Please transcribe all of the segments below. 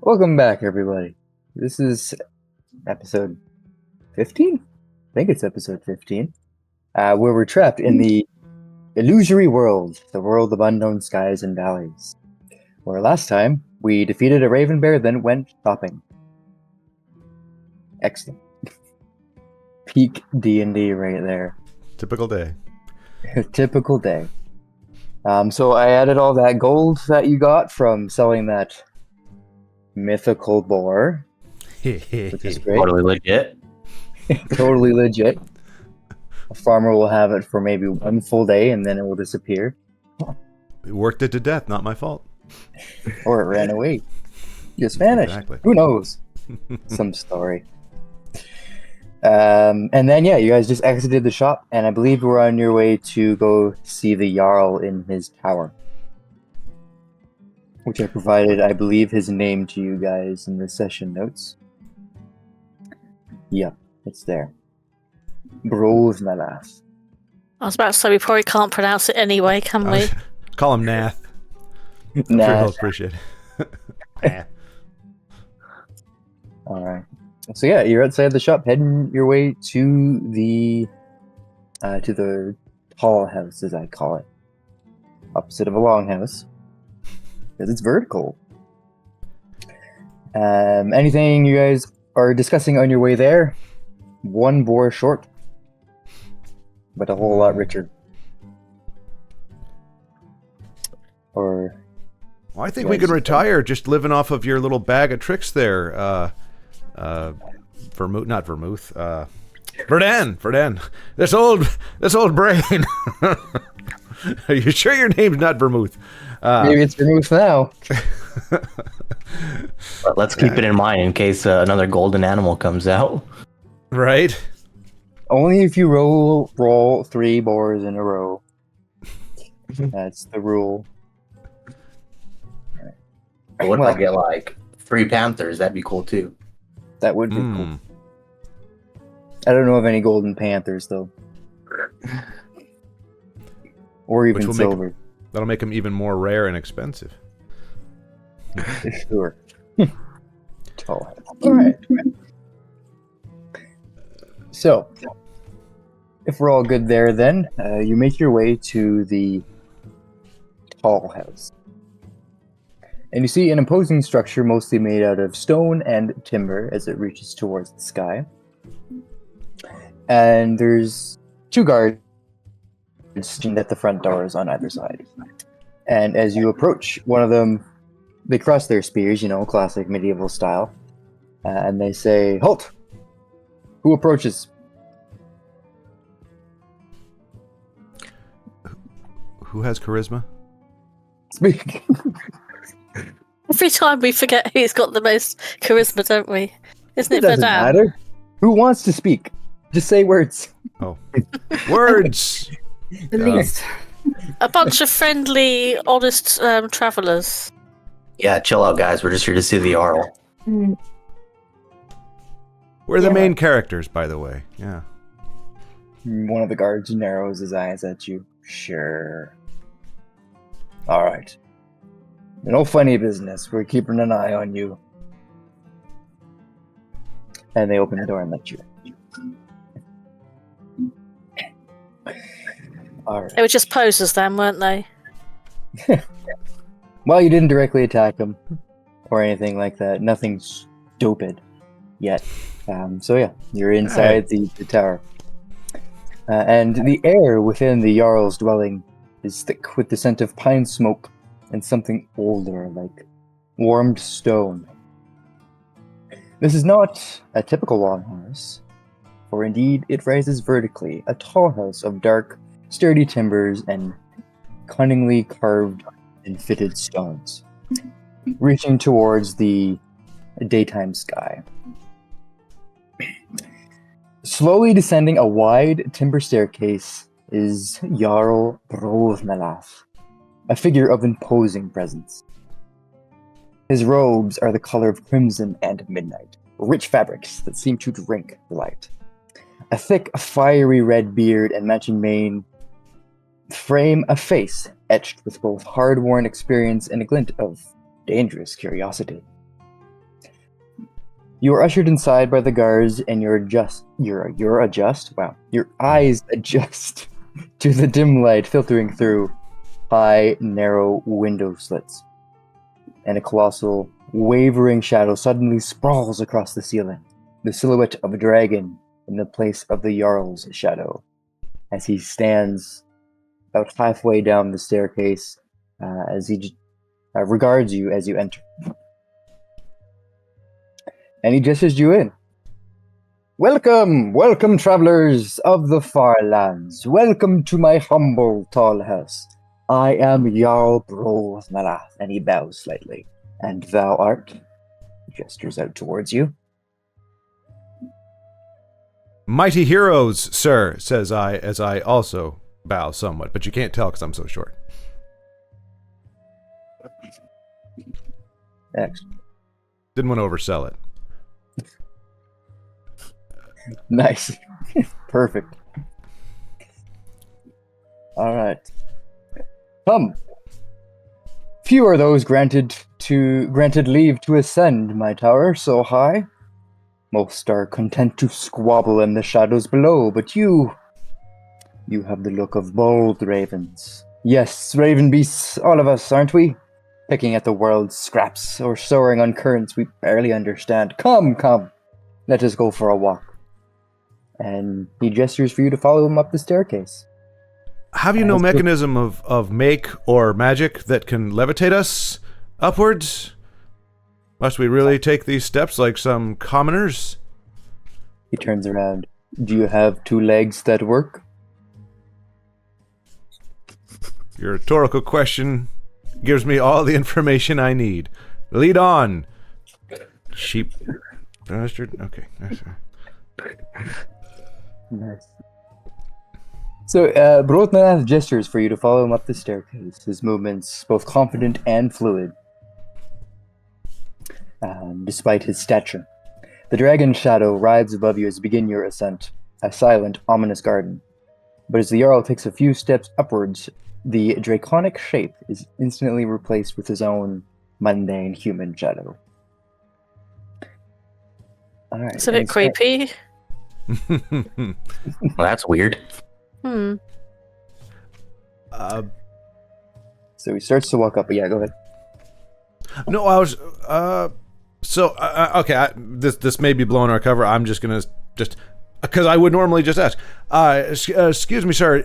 Welcome back, everybody. This is episode 15? I think it's episode 15, where we're trapped in the Illusory World, the world of unknown skies and valleys. Where last time, we defeated a raven bear, then went shopping. Excellent. Peak D&D right there. Typical day. Typical day. So I added all that gold that you got from selling that mythical boar, which is great. Totally legit. Totally legit. A farmer will have it for maybe one full day and then it will disappear. We worked it to death, not my fault. Or it ran away. Just vanished. Exactly. Who knows? Some story. And then, yeah, you guys just exited the shop, and I believe we're on your way to go see the Jarl in his tower. Which I provided, I believe, his name to you guys in the session notes. Yeah, it's there. Brovnalath. I was about to say we probably can't pronounce it anyway, can we? Call him Nath. I'm sure he'll appreciate it. Alright. So yeah, you're outside the shop, heading your way to the tall house, as I call it. Opposite of a longhouse. Because it's vertical. Anything you guys are discussing on your way there? One boar short, but a whole lot richer. Or... Well, I think we can retire just living off of your little bag of tricks there. Vermouth, not Vermouth. Verdan. This old brain. Are you sure your name's not Vermouth? Maybe it's Vermouth now. But let's keep it in mind in case another golden animal comes out. Right. Only if you roll 3 boars in a row. That's the rule. What if I get like 3 panthers? That'd be cool too. That would be cool. I don't know of any golden panthers though, or even silver. That'll make them even more rare and expensive. Sure. All right. So, if we're all good there, then you make your way to the tall house. And you see an imposing structure mostly made out of stone and timber as it reaches towards the sky. And there's 2 guards at the front doors on either side. And as you approach, one of them, they cross their spears, classic medieval style. And they say, "Halt! Who approaches?" Who has charisma? Speak. Every time we forget who's got the most charisma, don't we? Isn't it doesn't Verdan? matter. Who wants to speak? Just say words. Oh. Words! At least. A bunch of friendly, honest travellers. Yeah, chill out, guys. We're just here to see the Jarl. We're the main characters, by the way. Yeah. One of the guards narrows his eyes at you. Sure. All right. No funny business. We're keeping an eye on you. And they open the door and let you in. All right. They were just posers then, weren't they? Well, you didn't directly attack them or anything like that. Nothing stupid yet. So yeah, you're inside the tower. And the air within the Jarl's dwelling is thick with the scent of pine smoke and something older, like warmed stone. This is not a typical longhouse, for indeed it rises vertically, a tall house of dark, sturdy timbers and cunningly carved and fitted stones, reaching towards the daytime sky. Slowly descending a wide timber staircase is Jarl Brovnalath, a figure of imposing presence. His robes are the color of crimson and midnight, rich fabrics that seem to drink the light. A thick, fiery red beard and matching mane frame a face etched with both hard-worn experience and a glint of dangerous curiosity. You are ushered inside by the guards, and your eyes adjust to the dim light filtering through high, narrow window slits, and a colossal, wavering shadow suddenly sprawls across the ceiling, the silhouette of a dragon in the place of the Jarl's shadow, as he stands about halfway down the staircase, as he regards you as you enter. And he gestures you in. Welcome, welcome, travelers of the far lands. Welcome to my humble tall house. I am Jarl Brolmalath, and he bows slightly. And thou art? He gestures out towards you. Mighty heroes, sir, says I, as I also bow somewhat, but you can't tell because I'm so short. Excellent. Didn't want to oversell it. Nice. Perfect. All right. Come. Few are those granted leave to ascend my tower so high. Most are content to squabble in the shadows below, but you have the look of bold ravens. Yes, raven beasts, all of us, aren't we? Picking at the world's scraps or soaring on currents we barely understand. Come, come. Let us go for a walk. And he gestures for you to follow him up the staircase. Have you no mechanism of make or magic that can levitate us upwards? Must we really take these steps like some commoners? He turns around. Do you have 2 legs that work? Your rhetorical question gives me all the information I need. Lead on, sheep bastard. Okay. Nice. So, Brotnath gestures for you to follow him up the staircase, his movements both confident and fluid, despite his stature. The dragon shadow rides above you as you begin your ascent, a silent, ominous garden. But as the Jarl takes a few steps upwards, the draconic shape is instantly replaced with his own mundane human shadow. All right, It's a bit creepy. Well, that's weird. So he starts to walk up. But yeah, go ahead. No, I was. Okay. This may be blowing our cover. I'm just gonna because I would normally just ask. Excuse me, sir.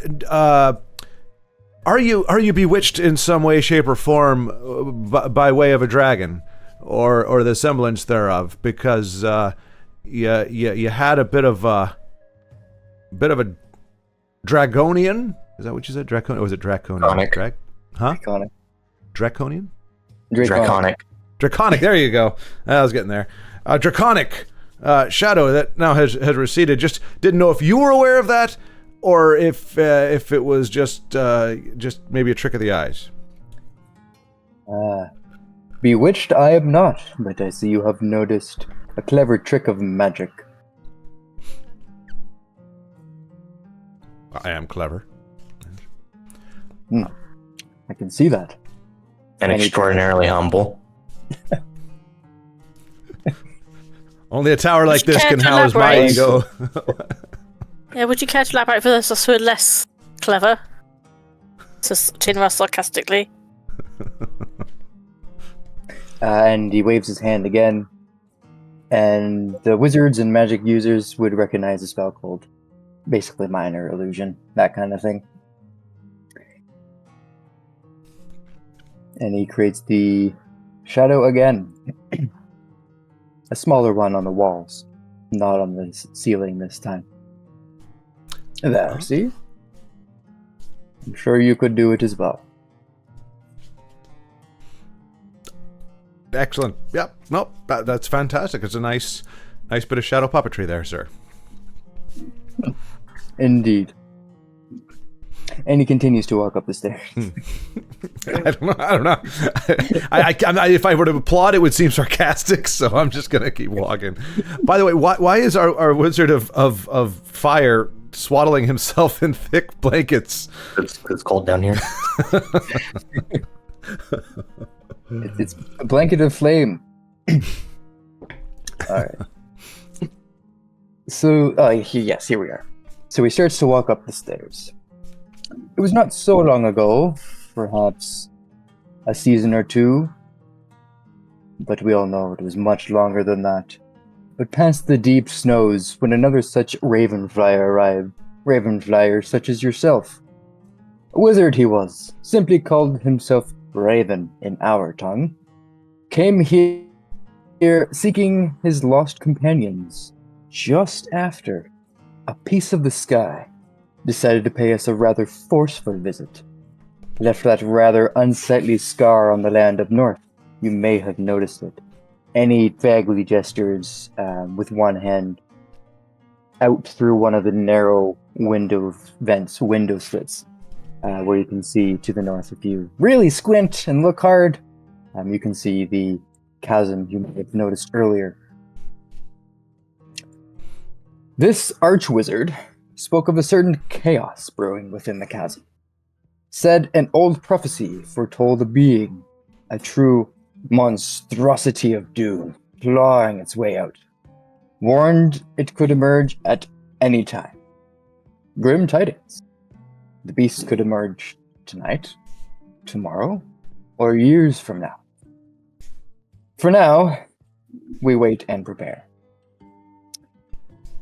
Are you bewitched in some way, shape, or form by way of a dragon, or the semblance thereof? Because you had a bit of a dragonian. Is that what you said? Draconian? Or was it draconian? Draconic. Draconian? Draconic. There you go. I was getting there. Draconic shadow that now has receded. Just didn't know if you were aware of that, or if it was just maybe a trick of the eyes. Bewitched I am not, but I see you have noticed a clever trick of magic. I am clever. I can see that. And extraordinarily humble. Only a tower like this Care can to house my elaborate? ego. Yeah, would you care to elaborate for those of us who are less clever? Says Chinra sarcastically. And he waves his hand again, and the wizards and magic users would recognize a spell called basically minor illusion, that kind of thing. And he creates the shadow again. A smaller one on the walls, not on the ceiling this time. There, see? I'm sure you could do it as well. Excellent. Yep. Nope. That's fantastic. It's a nice bit of shadow puppetry there, sir. Indeed. And he continues to walk up the stairs. I don't know. If I were to applaud, it would seem sarcastic. So I'm just gonna keep walking. By the way, why is our wizard of fire swaddling himself in thick blankets? It's cold down here. It's a blanket of flame. All right. So, yes, here we are. So he starts to walk up the stairs. It was not so long ago, perhaps a season or two, but we all know it was much longer than that. But past the deep snows, when another such Ravenflyer arrived, Ravenflyer such as yourself. A wizard he was, simply called himself Raven in our tongue, came here seeking his lost companions, just after a piece of the sky decided to pay us a rather forceful visit. Left that rather unsightly scar on the land up north. You may have noticed it. Any vaguely gestures with one hand out through one of the narrow window slits, where you can see to the north. If you really squint and look hard, you can see the chasm you may have noticed earlier. This Archwizard spoke of a certain chaos brewing within the chasm. Said an old prophecy foretold a being, a true monstrosity of doom, clawing its way out. Warned it could emerge at any time. Grim tidings. The beast could emerge tonight, tomorrow, or years from now. For now, we wait and prepare.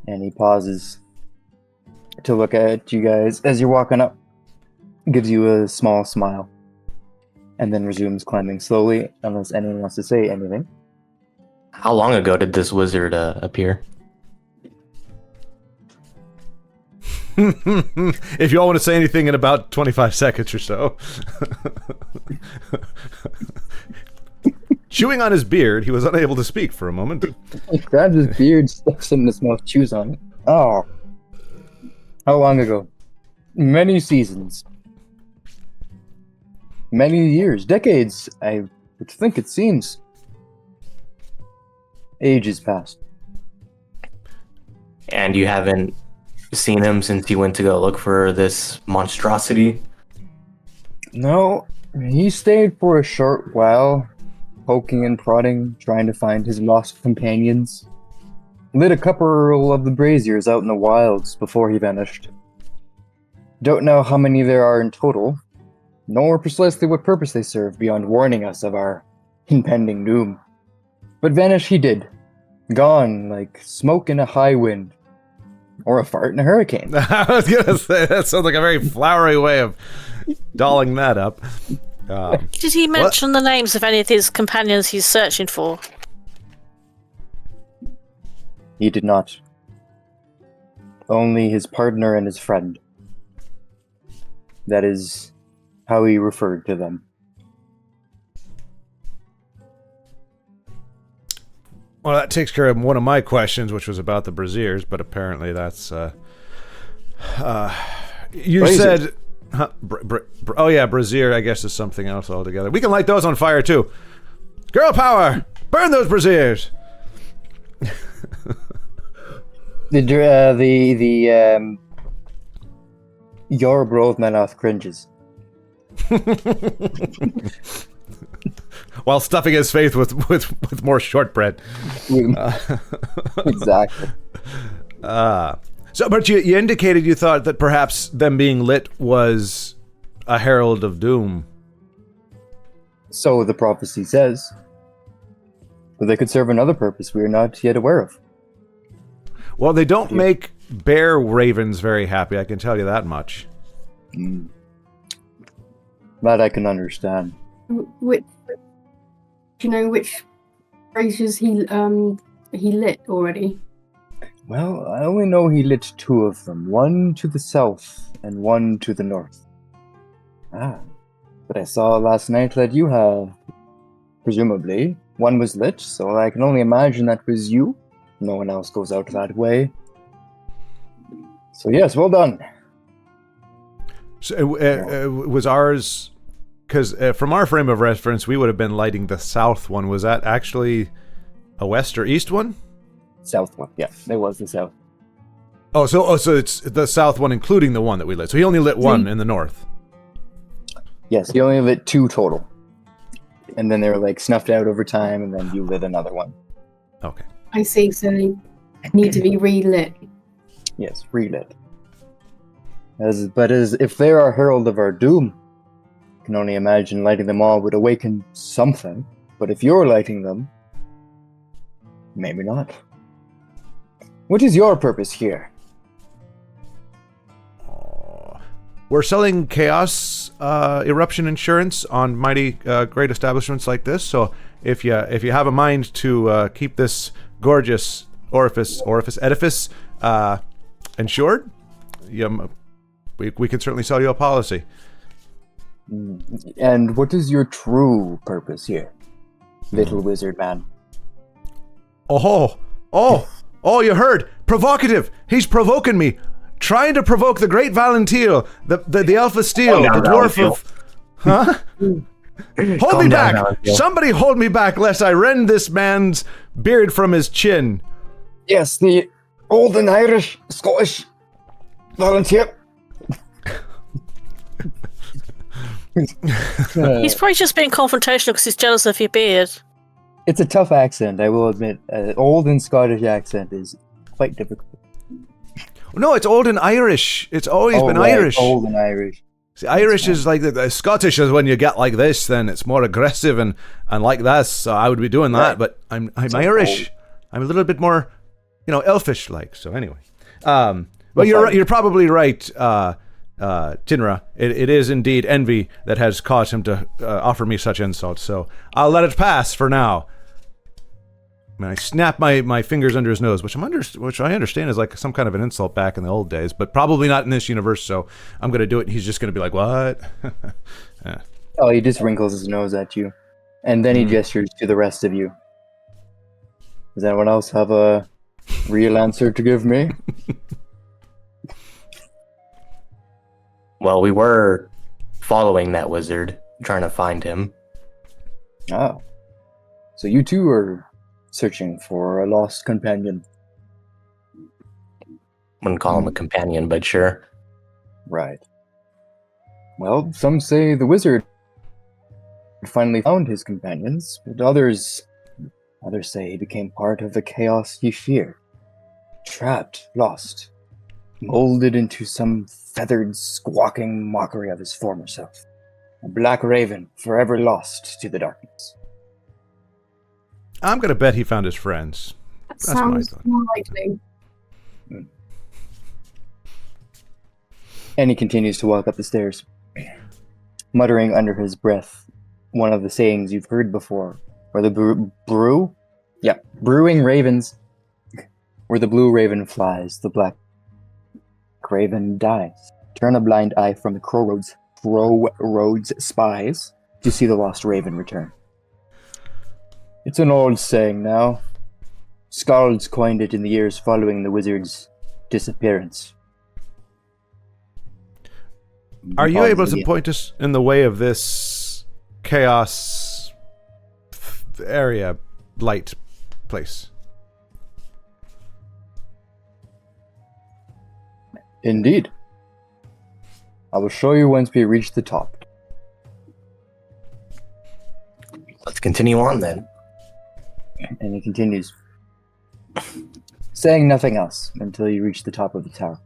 And he pauses to look at you guys as you're walking up, gives you a small smile, and then resumes climbing slowly, unless anyone wants to say anything. How long ago did this wizard appear? If you all want to say anything in about 25 seconds or so. Chewing on his beard, he was unable to speak for a moment. He grabs his beard, stuffs it in his mouth, chews on it. Oh. How long ago? Many seasons. Many years. Decades, I would think it seems. Ages passed. And you haven't seen him since he went to go look for this monstrosity? No, he stayed for a short while, poking and prodding, trying to find his lost companions. Lit a couple of the braziers out in the wilds before he vanished. Don't know how many there are in total, nor precisely what purpose they serve beyond warning us of our impending doom. But vanish he did. Gone like smoke in a high wind. Or a fart in a hurricane. I was gonna say, that sounds like a very flowery way of dolling that up. Did he mention the names of any of his companions he's searching for? He did not. Only his partner and his friend. That is how he referred to them. Well, that takes care of one of my questions, which was about the braziers, but apparently that's... you Brazier. said... oh yeah, brazier, I guess, is something else altogether. We can light those on fire, too. Girl power! Burn those braziers! Your Brothmanoth cringes. While stuffing his face with more shortbread. Exactly. So, but you indicated you thought that perhaps them being lit was a herald of doom. So the prophecy says. But they could serve another purpose we are not yet aware of. Well, they don't make bear ravens very happy, I can tell you that much. That I can understand. Do you know which braziers he lit already? Well, I only know he lit two of them. One to the south and one to the north. But I saw last night that you have, presumably, one was lit, so I can only imagine that was you. No one else goes out that way. So yes, well done. So, was ours... Because from our frame of reference, we would have been lighting the south one. Was that actually a west or east one? South one, yeah. It was the south. So it's the south one, including the one that we lit. So he only lit one in the north. Yes, he only lit two total. And then they were like snuffed out over time, and then you lit another one. Okay. I see, so they need to be relit. Yes, relit. As if they are a herald of our doom, I can only imagine lighting them all would awaken something. But if you're lighting them, maybe not. What is your purpose here? We're selling chaos eruption insurance on mighty great establishments like this. So if you have a mind to keep this gorgeous edifice insured, we can certainly sell you a policy. And what is your true purpose here, little wizard man? Oh, you heard? Provocative! He's provoking me! Trying to provoke the great Valenteel, the Elf of Steel, the dwarf of... Huh? Hold me back! Valenteel. Somebody hold me back lest I rend this man's beard from his chin. Yes, the old and Irish, Scottish volunteer. He's probably just being confrontational because he's jealous of your beard. It's a tough accent, I will admit. Old and Scottish accent is quite difficult. No, it's old and Irish. It's always been right, Irish. Old and Irish. See, Irish is like the Scottish is when you get like this, then it's more aggressive and like this. So I would be doing that, but I'm Irish. Old. I'm a little bit more, elfish like. So anyway, but you're probably right, Tinra. It is indeed envy that has caused him to offer me such insults. So I'll let it pass for now. I snap my fingers under his nose, which I understand is like some kind of an insult back in the old days, but probably not in this universe. So I'm gonna do it, and he's just gonna be like, "What?" Yeah. Oh, he just wrinkles his nose at you, and then he gestures to the rest of you. Does anyone else have a real answer to give me? Well, we were following that wizard, trying to find him. Oh, so you two are searching for a lost companion. Wouldn't call him a companion, but sure. Right. Well, some say the wizard finally found his companions, but others say he became part of the chaos he feared. Trapped, lost, molded into some feathered, squawking mockery of his former self. A black raven, forever lost to the darkness. I'm gonna bet he found his friends. That That's my sounds thought. more likely. And he continues to walk up the stairs, muttering under his breath one of the sayings you've heard before, where the brewing ravens, where the blue raven flies, the black raven dies. Turn a blind eye from the Crow Road's spies to see the lost raven return. It's an old saying now. Skalds coined it in the years following the wizard's disappearance. Are you able to point us in the way of this chaos area, light place? Indeed. I will show you once we reach the top. Let's continue on then. And he continues, saying nothing else until you reach the top of the tower,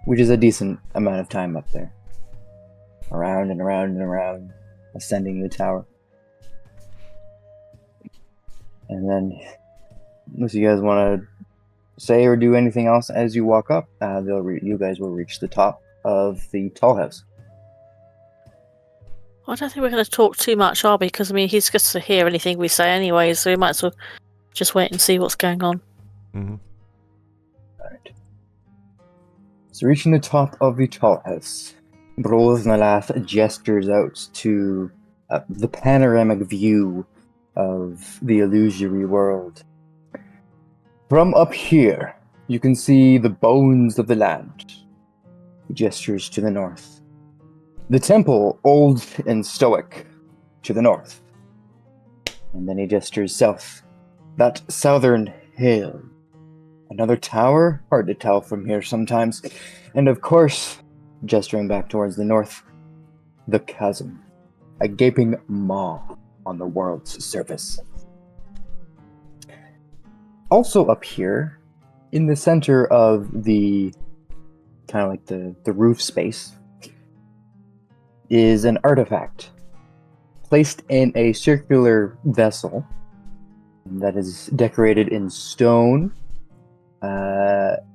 which is a decent amount of time up there. Around and around and around, ascending the tower. And then, unless you guys want to say or do anything else as you walk up, you guys will reach the top of the tall house. I don't think we're going to talk too much, are we? Because, he's going to hear anything we say anyway, so we might as well just wait and see what's going on. Mm-hmm. Alright. So reaching the top of the tall house, Brolnalath gestures out to the panoramic view of the Illusory World. From up here, you can see the bones of the land. He gestures to the north. The temple, old and stoic, to the north. And then he gestures south. That southern hill. Another tower? Hard to tell from here sometimes. And of course, gesturing back towards the north, the chasm. A gaping maw on the world's surface. Also up here, in the center of the kind of like the roof space, is an artifact placed in a circular vessel that is decorated in stone,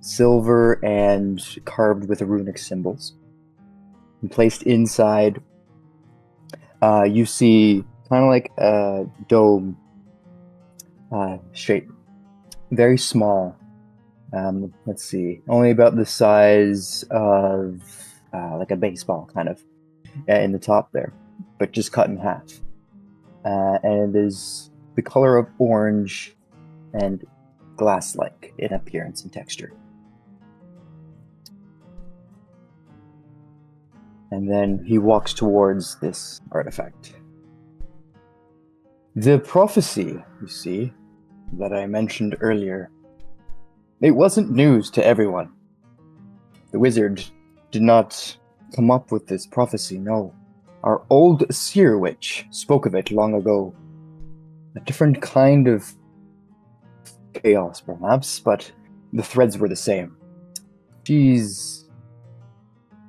silver, and carved with runic symbols. And placed inside, you see kind of like a dome shape. Very small. Let's see, only about the size of like a baseball, kind of, in the top there, but just cut in half. And it is the color of orange and glass-like in appearance and texture. And then he walks towards this artifact. The prophecy, you see, that I mentioned earlier, it wasn't news to everyone. The wizard did not come up with this prophecy, no. Our old seer witch spoke of it long ago. A different kind of chaos, perhaps, but the threads were the same. She's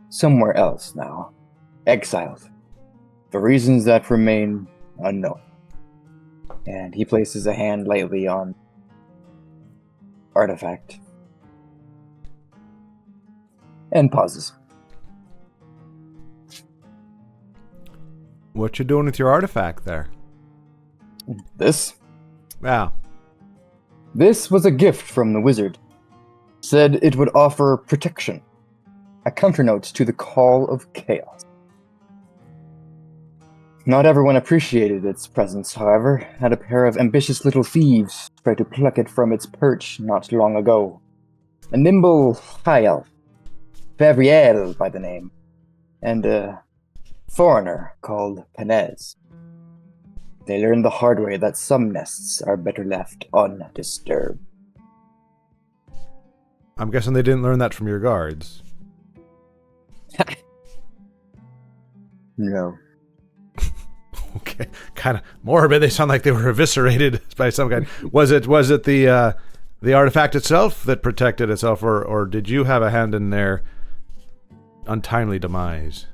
somewhere else now, exiled, for reasons that remain unknown. And he places a hand lightly on artifact and pauses. What you doing with your artifact there? This? Yeah. This was a gift from the wizard. Said it would offer protection. A counternote to the call of chaos. Not everyone appreciated its presence, however. Had a pair of ambitious little thieves try to pluck it from its perch not long ago. A nimble high elf, Favriel by the name, and a foreigner called Penez. They learned the hard way that some nests are better left undisturbed. I'm guessing they didn't learn that from your guards. No. Okay, kind of morbid. They sound like they were eviscerated by some kind. Was it the artifact itself that protected itself, or did you have a hand in their untimely demise?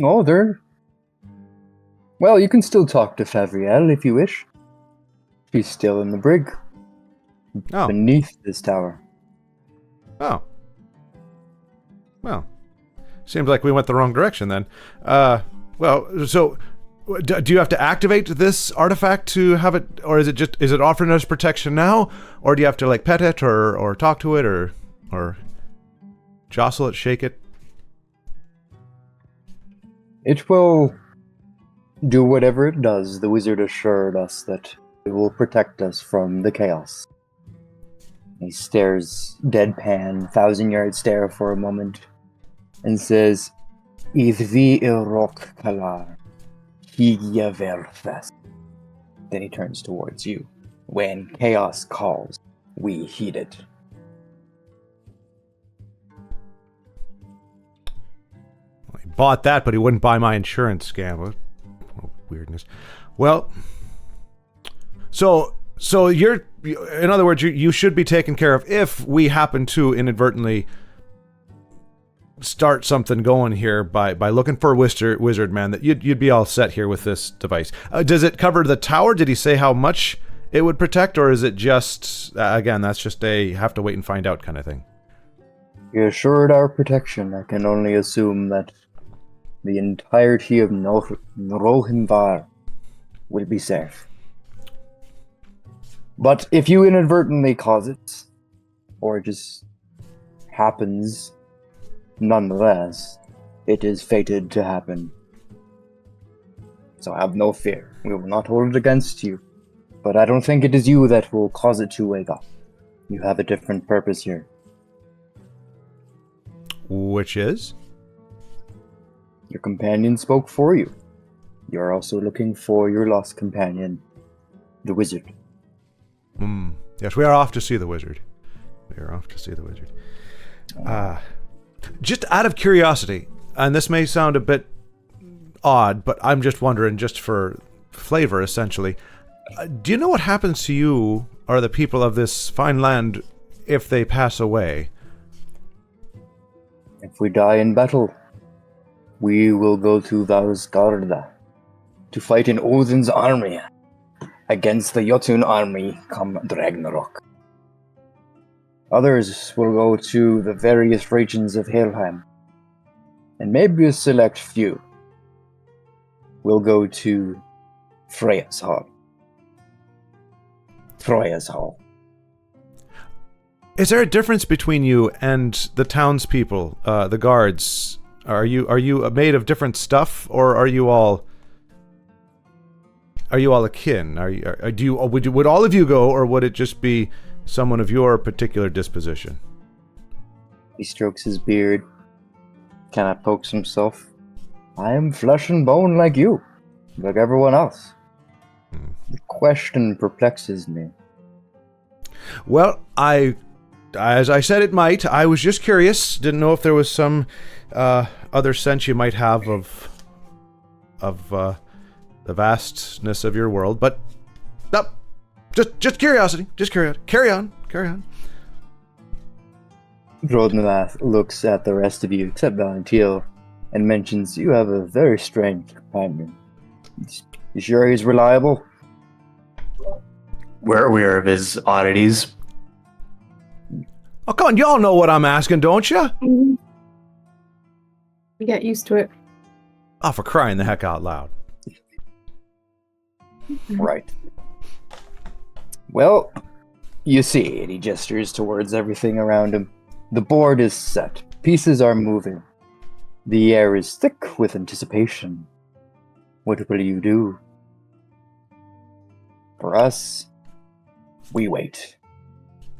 Oh, well, you can still talk to Favriel if you wish. She's still in the brig. Oh. Beneath this tower. Oh. Well, seems like we went the wrong direction then. Well, so do you have to activate this artifact to have it, or is it offering us protection now, or do you have to like pet it or talk to it or jostle it, shake it? It will do whatever it does. The wizard assured us that it will protect us from the chaos. He stares deadpan, 1,000-yard stare for a moment, and says, "Idvi irok kalar, higya verfest." Then he turns towards you. "When chaos calls, we heed it." Well, he bought that, but he wouldn't buy my insurance scam. What weirdness. Well, so you're, in other words, you should be taken care of if we happen to inadvertently start something going here by looking for a wizard man, that you'd be all set here with this device. Does it cover the tower? Did he say how much it would protect, or is it just again, that's just a have to wait and find out kind of thing? He assured our protection. I can only assume that the entirety of Rohimvar will be safe. But if you inadvertently cause it, or it just happens, nonetheless, it is fated to happen. So have no fear. We will not hold it against you. But I don't think it is you that will cause it to wake up. You have a different purpose here. Which is? Your companion spoke for you. You are also looking for your lost companion, the wizard. Yes, we are off to see the wizard. Just out of curiosity, and this may sound a bit odd, but I'm just wondering, just for flavor, essentially, Do you know what happens to you or the people of this fine land if they pass away? If we die in battle, we will go to Valsgarda to fight in Odin's army against the Jotun army come Ragnarok. Others will go to the various regions of Helheim, and maybe a select few will go to Freya's Hall. Troya's Hall. Is there a difference between you and the townspeople, the guards? Are you made of different stuff, or are you all akin? Would all of you go, or would it just be someone of your particular disposition? He strokes his beard, kind of pokes himself. I am flesh and bone like you, like everyone else. The question perplexes me. Well, as I said it might, I was just curious. Didn't know if there was some other sense you might have of the vastness of your world, but no, just curiosity. Just curiosity. Carry on. Grodnath looks at the rest of you, except Valentiel, and mentions you have a very strange companion. You sure he's reliable? We're aware of his oddities. Oh, come on, y'all know what I'm asking, don't you? You get used to it. Oh, for crying the heck out loud. Right. Well, you see, and he gestures towards everything around him. The board is set. Pieces are moving. The air is thick with anticipation. What will you do? For us, we wait.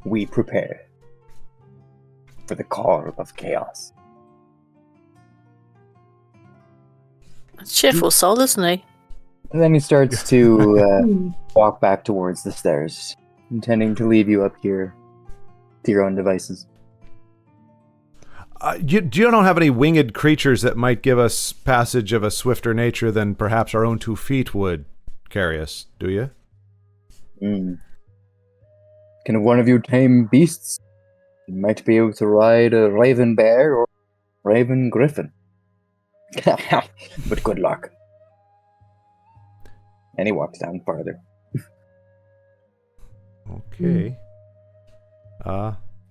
We prepare for the call of chaos. A cheerful soul, isn't he? And then he starts to walk back towards the stairs, intending to leave you up here to your own devices. You don't have any winged creatures that might give us passage of a swifter nature than perhaps our own 2 feet would carry us, do you? Can one of you tame beasts? You might be able to ride a raven bear or raven griffin. But good luck. And he walks down farther. Okay.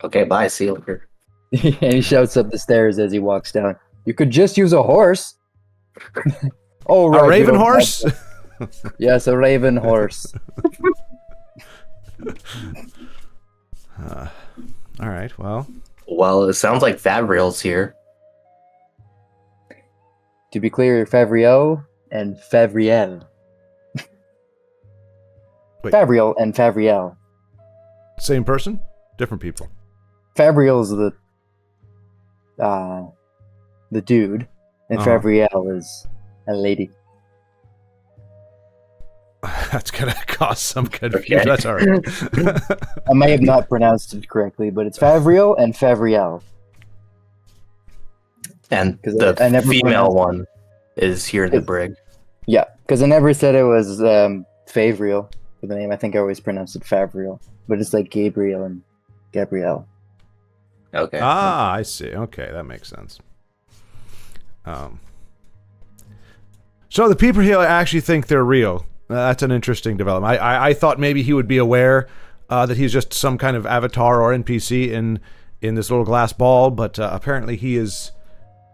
Okay, bye, see you later. And he shouts up the stairs as he walks down. You could just use a horse. Oh, right. A raven horse? Yes, a raven horse. All right, well. Well, it sounds like Favriel's here. To be clear, Favriel and Favriel. Wait. Favriel and Favriel. Same person? Different people. Favriel's the dude, and Favriel is a lady. That's gonna cause some confusion. Okay. That's all right. I may have not pronounced it correctly, but it's Favriel and Favriel. And the female one is here in the brig. Yeah, because I never said it was Favriel for the name. I think I always pronounced it Favriel, but it's like Gabriel and Gabrielle. Okay. Ah, I see. Okay, that makes sense. So the people here actually think they're real. That's an interesting development. I thought maybe he would be aware that he's just some kind of avatar or NPC in this little glass ball, but apparently he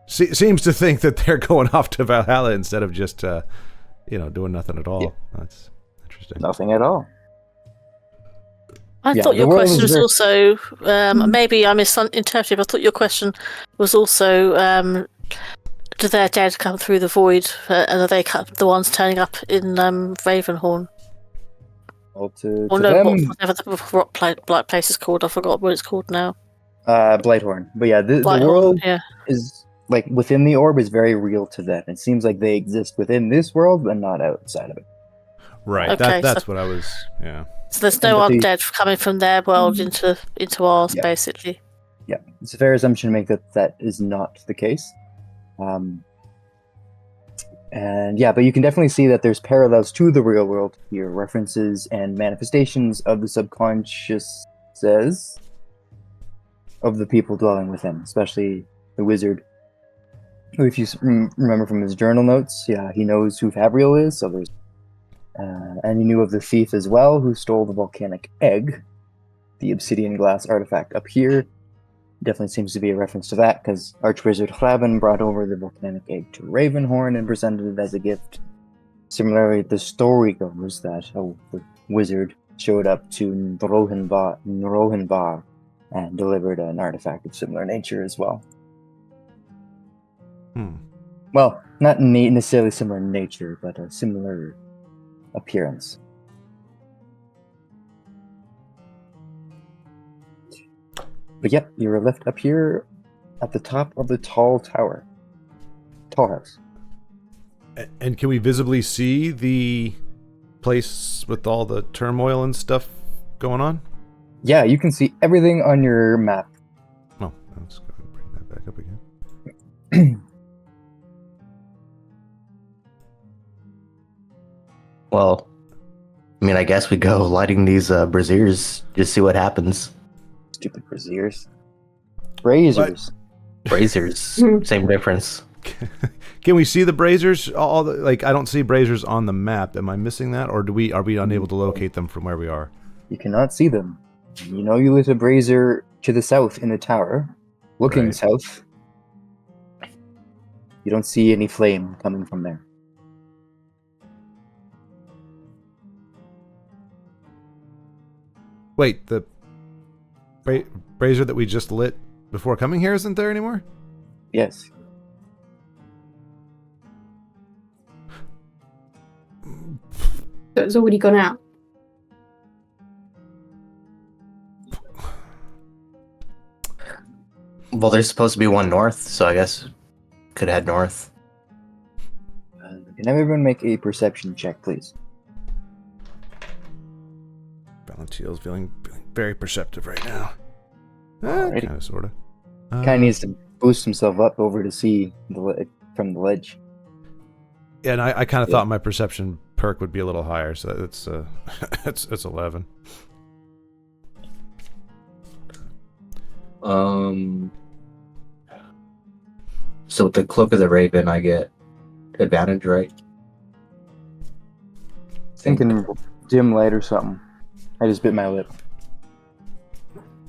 seems to think that they're going off to Valhalla instead of just doing nothing at all. Yeah. That's interesting. Nothing at all. I thought your question was also, maybe I misinterpreted, but I thought your question was also, do their dead come through the void, and are they the ones turning up in Ravenhorn? Well, whatever the black place is called, I forgot what it's called now. Blighthorn. But yeah, the world is, like, within the orb is very real to them. It seems like they exist within this world, but not outside of it. Right, okay, that's what I was, yeah. So there's no undead coming from their world into ours, basically. Yeah, it's a fair assumption to make that is not the case. And yeah, but you can definitely see that there's parallels to the real world here, references and manifestations of the subconscious of the people dwelling within, especially the wizard. Who, if you remember from his journal notes, yeah, he knows who Fabriel is, so there's and he knew of the thief as well, who stole the volcanic egg, the obsidian glass artifact up here. Definitely seems to be a reference to that, because Archwizard Raven brought over the volcanic egg to Ravenhorn and presented it as a gift. Similarly, the story goes that the wizard showed up to Nrohenbar and delivered an artifact of similar nature as well. Well, not necessarily similar in nature, but a similar appearance. But yep, you're left up here at the top of the tall house. And can we visibly see the place with all the turmoil and stuff going on? Yeah, you can see everything on your map. Oh, let's go and bring that back up again. Well, I mean, I guess we go lighting these braziers, just see what happens. Stupid braziers. Braziers. Braziers, same difference. Can we see the braziers? I don't see braziers on the map. Am I missing that, or are we unable to locate them from where we are? You cannot see them. You know you lit a brazier to the south in the tower, looking south. You don't see any flame coming from there. Wait, the brazier that we just lit before coming here isn't there anymore? Yes. So it's already gone out. Well, there's supposed to be one north, so I guess could head north. Can everyone make a perception check, please? Valentiel's feeling very perceptive right now. Alrighty. Kind of, sort of. Kind of needs to boost himself up over to see from the ledge. Yeah, and I kind of thought my perception perk would be a little higher, so it's it's 11. So with the Cloak of the Raven, I get advantage, right? Thinking dim light or something. I just bit my lip.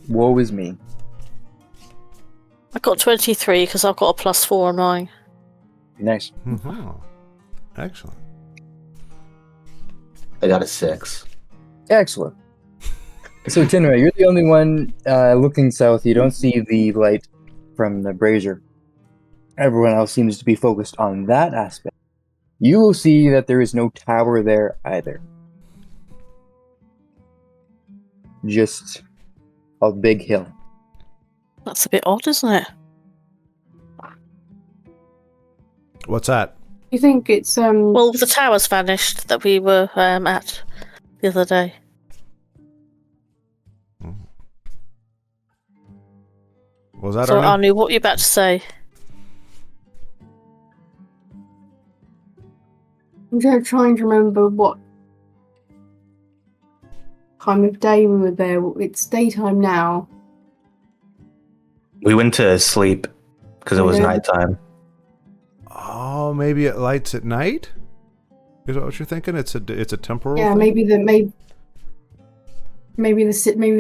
Woe is me. I got 23 because I've got a +4 on mine. Nice. Mm-hmm. Excellent. I got a 6. Excellent. So, Tinway, you're the only one looking south. You don't see the light from the brazier. Everyone else seems to be focused on that aspect. You will see that there is no tower there either. Just a big hill. That's a bit odd, isn't it? What's that? You think it's Well, the tower's vanished that we were at the other day. Was that So, Arnie? Anu, what were you about to say? I'm just trying to remember what time of day we were there. It's daytime now. We went to sleep because it was Yeah. nighttime. Oh, maybe it lights at night? Is that what you're thinking? It's a temporal Yeah, thing? maybe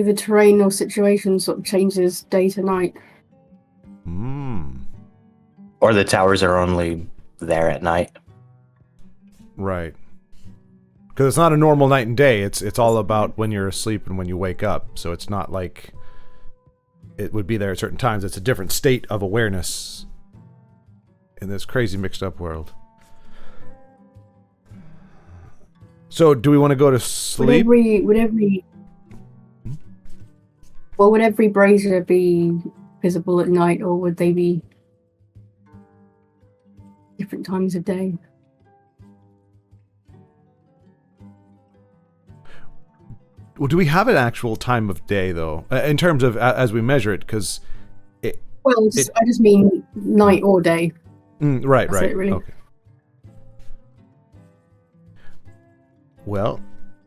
the terrain or situation sort of changes day to night. Or the towers are only there at night. Right. Because it's not a normal night and day. It's all about when you're asleep and when you wake up. So it's not like it would be there at certain times. It's a different state of awareness in this crazy mixed up world. So do we want to go to sleep? Would every brazier be visible at night, or would they be different times of day? Well, do we have an actual time of day, though, in terms of as we measure it? Because I just mean night or day. right. That's it, really. Okay. Well,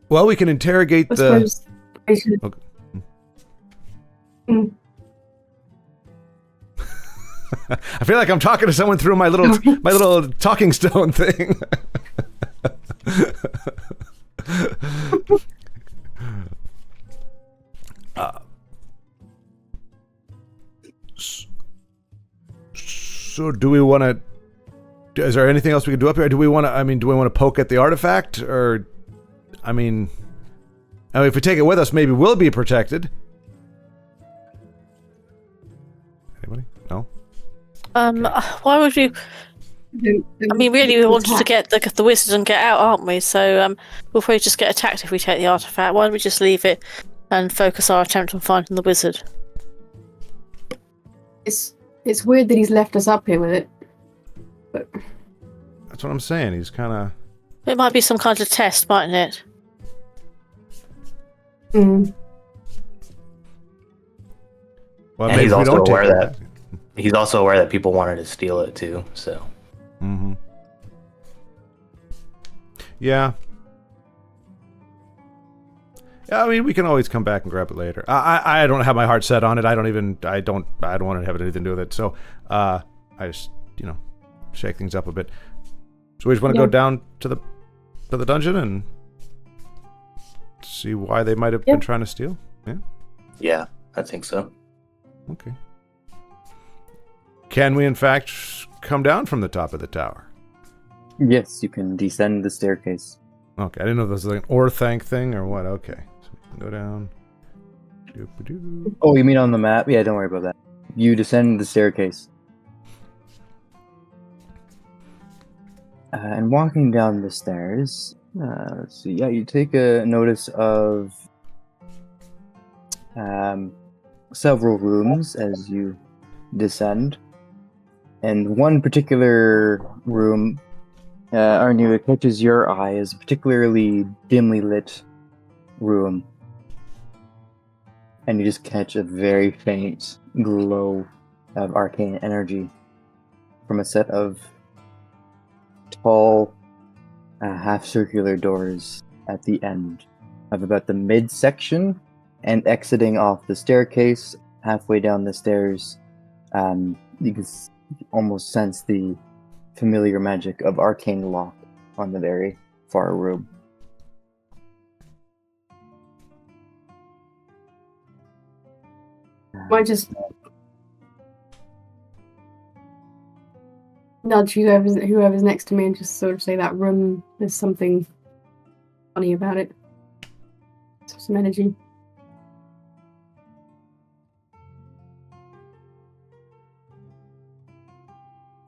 we can interrogate I the. suppose I should. Okay. Mm. I feel like I'm talking to someone through my little talking stone thing. So do we want to? Is there anything else we can do up here? Do we want to? I mean, do we want to poke at the artifact, or? I mean, if we take it with us, maybe we'll be protected. Anybody? No. Why would you? I mean, really, we wanted to get the wizard and get out, aren't we? So we'll probably just get attacked if we take the artifact. Why don't we just leave it and focus our attempt on finding the wizard? It's weird that he's left us up here with it. But That's what I'm saying. He's kind of. It might be some kind of test, mightn't it? Well, and maybe he's we also don't take aware it. that he's also aware that people wanted to steal it too. So. Mm-hmm. Yeah. Yeah, I mean, we can always come back and grab it later. I don't have my heart set on it. I don't want to have anything to do with it. So, I just, shake things up a bit. So we just want to go down to the dungeon and see why they might have been trying to steal. Yeah. Yeah, I think so. Okay. Can we, in fact, come down from the top of the tower? Yes, you can descend the staircase. Okay, I didn't know if this was like an Orthanc thing or what. Okay, so we can go down. Doo-ba-doo. Oh, you mean on the map? Yeah, don't worry about that. You descend the staircase. And walking down the stairs, let's see. Yeah, you take a notice of several rooms as you descend. And one particular room, Arnu, it catches your eye as a particularly dimly lit room. And you just catch a very faint glow of arcane energy from a set of tall, half-circular doors at the end of about the midsection, and exiting off the staircase, halfway down the stairs, you can almost sense the familiar magic of arcane lock on the very far room. might just nudge whoever's next to me and just sort of say that room, there's something funny about it. Some energy.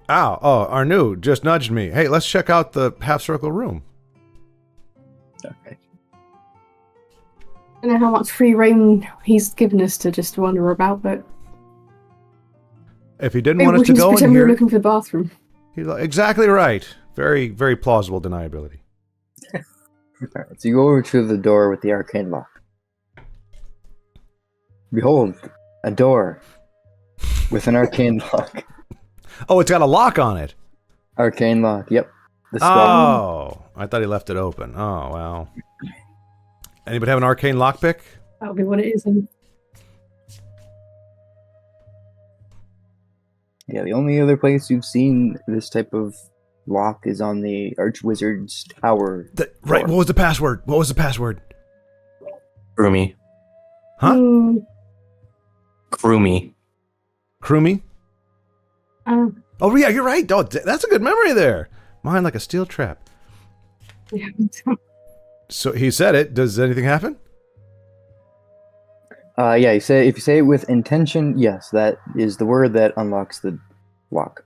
Oh, Arnu just nudged me. Hey, let's check out the half-circle room. Okay. I don't know how much free reign he's given us to just wander about, but If he didn't want us to go in pretend we're here, looking for the bathroom. he's like, exactly right. Very, very plausible deniability. Alright, so you go over to the door with the arcane lock. Behold, a door with an arcane lock. Oh, it's got a lock on it. Arcane lock, yep. The spell. Oh, I thought he left it open. Oh, well. Anybody have an arcane lockpick? That'll be what it is. And Yeah, the only other place you've seen this type of lock is on the Archwizard's tower. Right, what was the password? Croomy. Huh? Croomy. Croomy? Oh, yeah, you're right. Oh, that's a good memory there. Mine like a steel trap. yeah. So he said it. Does anything happen? Yeah, if you say it with intention, yes, that is the word that unlocks the lock.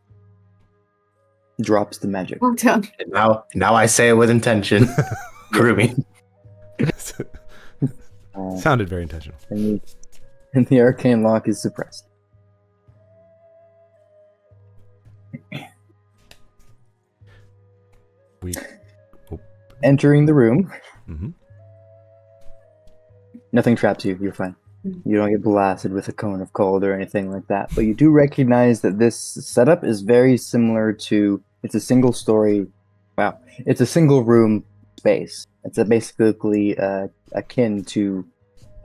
Drops the magic. Well done. And now I say it with intention. Croomy. Sounded very intentional. And the arcane lock is suppressed. We Entering the room, Mhm. nothing traps you. You're fine. You don't get blasted with a cone of cold or anything like that. But you do recognize that this setup is very similar to. It's a single story. Wow. It's a single room space. It's basically akin to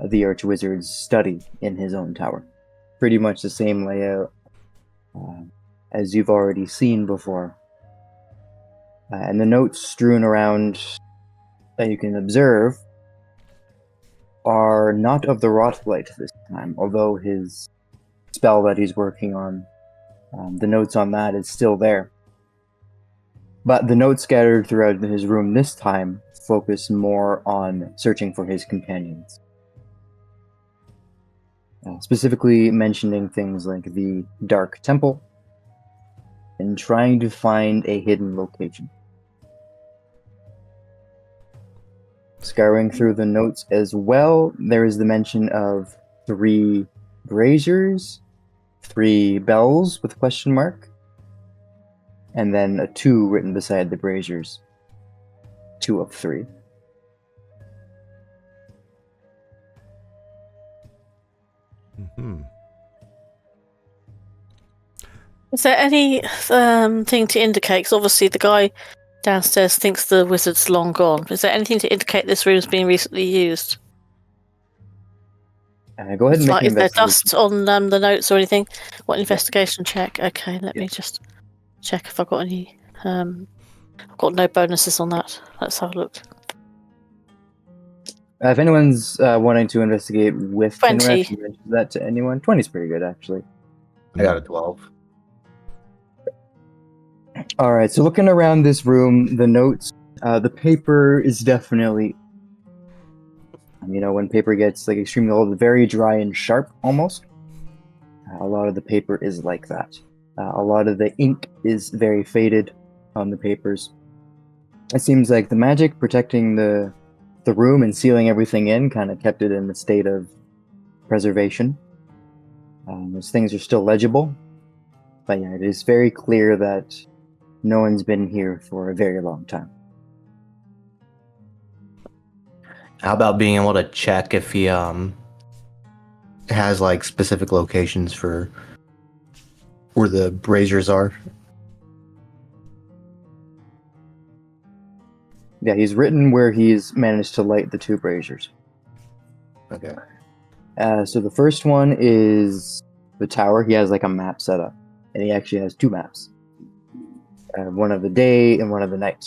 the Archwizard's study in his own tower. Pretty much the same layout as you've already seen before. And the notes strewn around that you can observe are not of the Rotblight this time, although his spell that he's working on, the notes on that is still there. But the notes scattered throughout his room this time focus more on searching for his companions. Specifically mentioning things like the Dark Temple and trying to find a hidden location. Scouring through the notes as well, there is the mention of 3 braziers, 3 bells with question mark, and then a 2 written beside the braziers. 2 of 3. Mm-hmm. Is there any thing to indicate? Because obviously the guy downstairs thinks the wizard's long gone. Is there anything to indicate this room's been recently used? Go ahead and make an Is there investigation. dust on the notes or anything? What investigation check? Okay, let me just check if I've got any. I've got no bonuses on that. Let's have a look. If anyone's wanting to investigate with 20. Kinref, you mention that to anyone. 20 is pretty good, actually. I got a 12. All right, so looking around this room, the notes, the paper is definitely, when paper gets like extremely old, very dry and sharp almost. A lot of the paper is like that. A lot of the ink is very faded on the papers. It seems like the magic protecting the room and sealing everything in kind of kept it in a state of preservation. Those things are still legible, but yeah, it is very clear that no one's been here for a very long time. How about being able to check if he has like specific locations for where the braziers are? Yeah, he's written where he's managed to light the 2 braziers. Okay. So the first one is the tower. He has like a map set up, and he actually has 2 maps. One of the day and one of the night.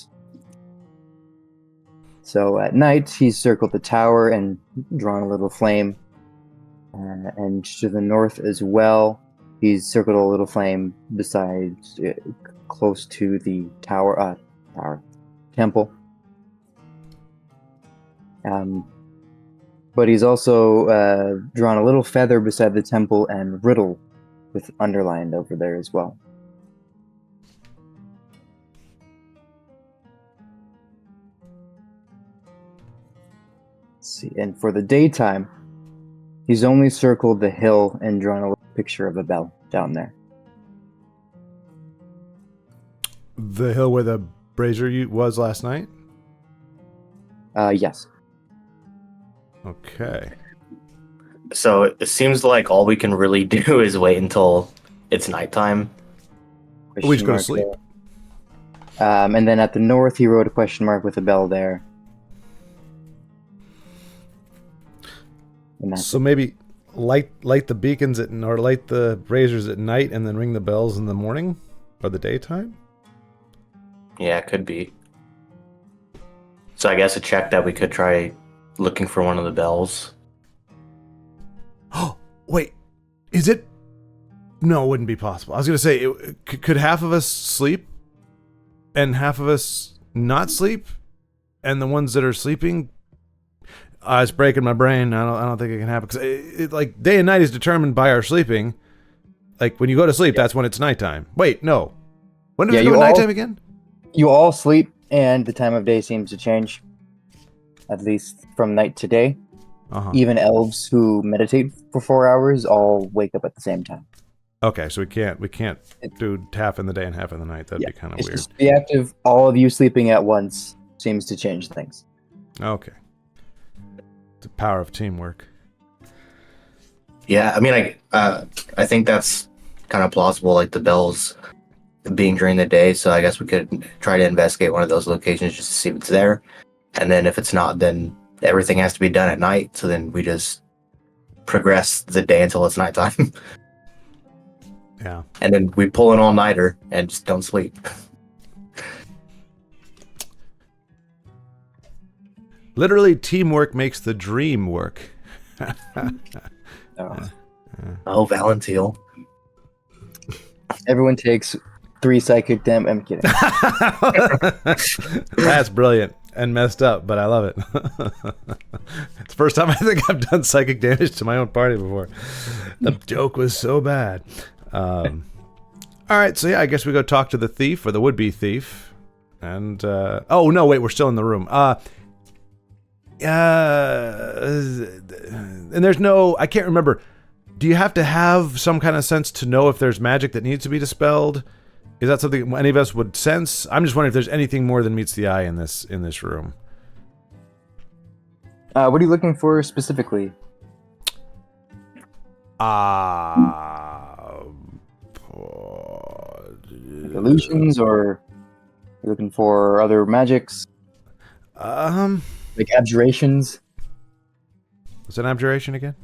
So at night, he's circled the tower and drawn a little flame. And to the north as well, he's circled a little flame besides, close to the temple. But he's also drawn a little feather beside the temple and riddle with underlined over there as well. Let's see, and for the daytime, he's only circled the hill and drawn a little picture of a bell down there. The hill where the brazier was last night? Yes. Okay. So it seems like all we can really do is wait until it's nighttime. We just go to sleep. And then at the north, he wrote a question mark with a bell there. So maybe light the beacons or light the braziers at night, and then ring the bells in the morning or the daytime. Yeah, it could be. So I guess a check that we could try looking for one of the bells. Oh, wait. Is it? No, it wouldn't be possible. I was going to say, could half of us sleep and half of us not sleep? And the ones that are sleeping, it's breaking my brain. I don't think it can happen. Because like day and night is determined by our sleeping. Like when you go to sleep, that's when it's nighttime. Wait, no. When does it go nighttime again? You all sleep, and the time of day seems to change. At least from night to day. Uh-huh. Even elves who meditate for 4 hours all wake up at the same time. Okay, so we can't do half in the day and half in the night. That'd be kind of weird. Just the act of all of you sleeping at once seems to change things. Okay. The power of teamwork. Yeah, I mean, I think that's kind of plausible, like the bells being during the day. So I guess we could try to investigate one of those locations just to see if it's there. And then if it's not, then everything has to be done at night. So then we just progress the day until it's nighttime. Yeah. And then we pull an all-nighter and just don't sleep. Literally, teamwork makes the dream work. Oh, Valentil. Everyone takes 3 psychic damage. I'm kidding. That's brilliant and messed up, but I love it. It's the first time I think I've done psychic damage to my own party before. The joke was so bad. All right, so yeah, I guess we go talk to the thief or the would-be thief. And oh no, wait, we're still in the room. And there's no, I can't remember. Do you have to have some kind of sense to know if there's magic that needs to be dispelled? Is that something any of us would sense? I'm just wondering if there's anything more than meets the eye in this room. What are you looking for specifically? Illusions, or you're looking for other magics? Like abjurations? What's an abjuration again?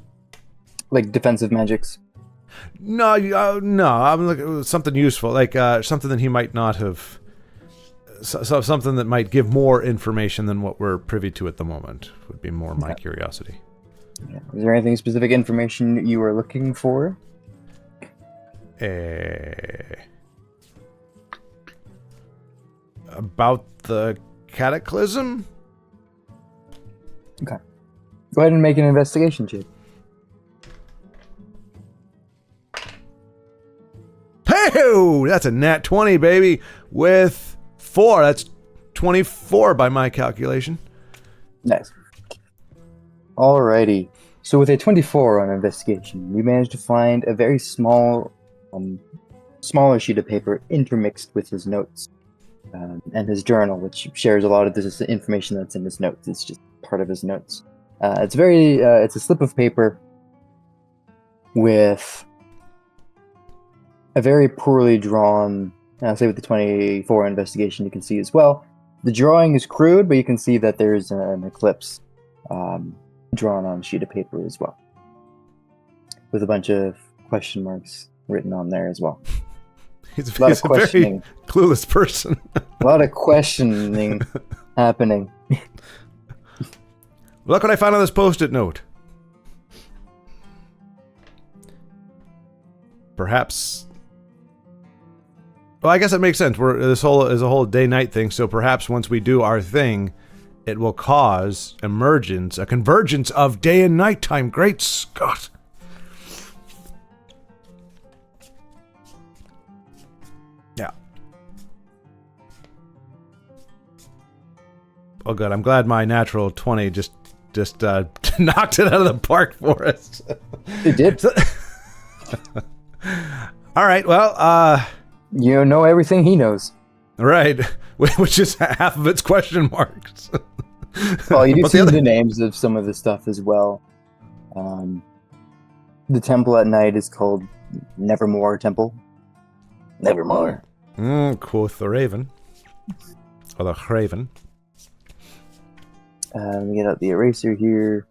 Like defensive magics? No, no. I'm looking at something useful, like something that he might not have. Something that might give more information than what we're privy to at the moment would be more my curiosity. Yeah. Is there anything specific information you are looking for? About the cataclysm? Okay. Go ahead and make an investigation check. Hey, that's a nat 20, baby, with 4. That's 24 by my calculation. Nice. Alrighty. So with a 24 on investigation, you managed to find a very small, smaller sheet of paper intermixed with his notes and his journal, which shares a lot of this information that's in his notes. It's just part of his notes. It's a slip of paper with a very poorly drawn, I'll say with the 24 investigation you can see as well. The drawing is crude, but you can see that there's an eclipse drawn on a sheet of paper as well, with a bunch of question marks written on there as well. He's a very clueless person. A lot of questioning happening. Look what I found on this post-it note. Perhaps. Well, I guess that makes sense. This whole is a whole day-night thing. So perhaps once we do our thing, it will cause a convergence of day and nighttime. Great Scott! Yeah. Oh, good. I'm glad my natural 20 just knocked it out of the park for us. It did. All right. Well, you know everything he knows. Right. Which is half of its question marks. Well, you do see the names of some of the stuff as well. The temple at night is called Nevermore Temple. Nevermore. Quoth the Raven. Or the Raven. Let me get out the eraser here.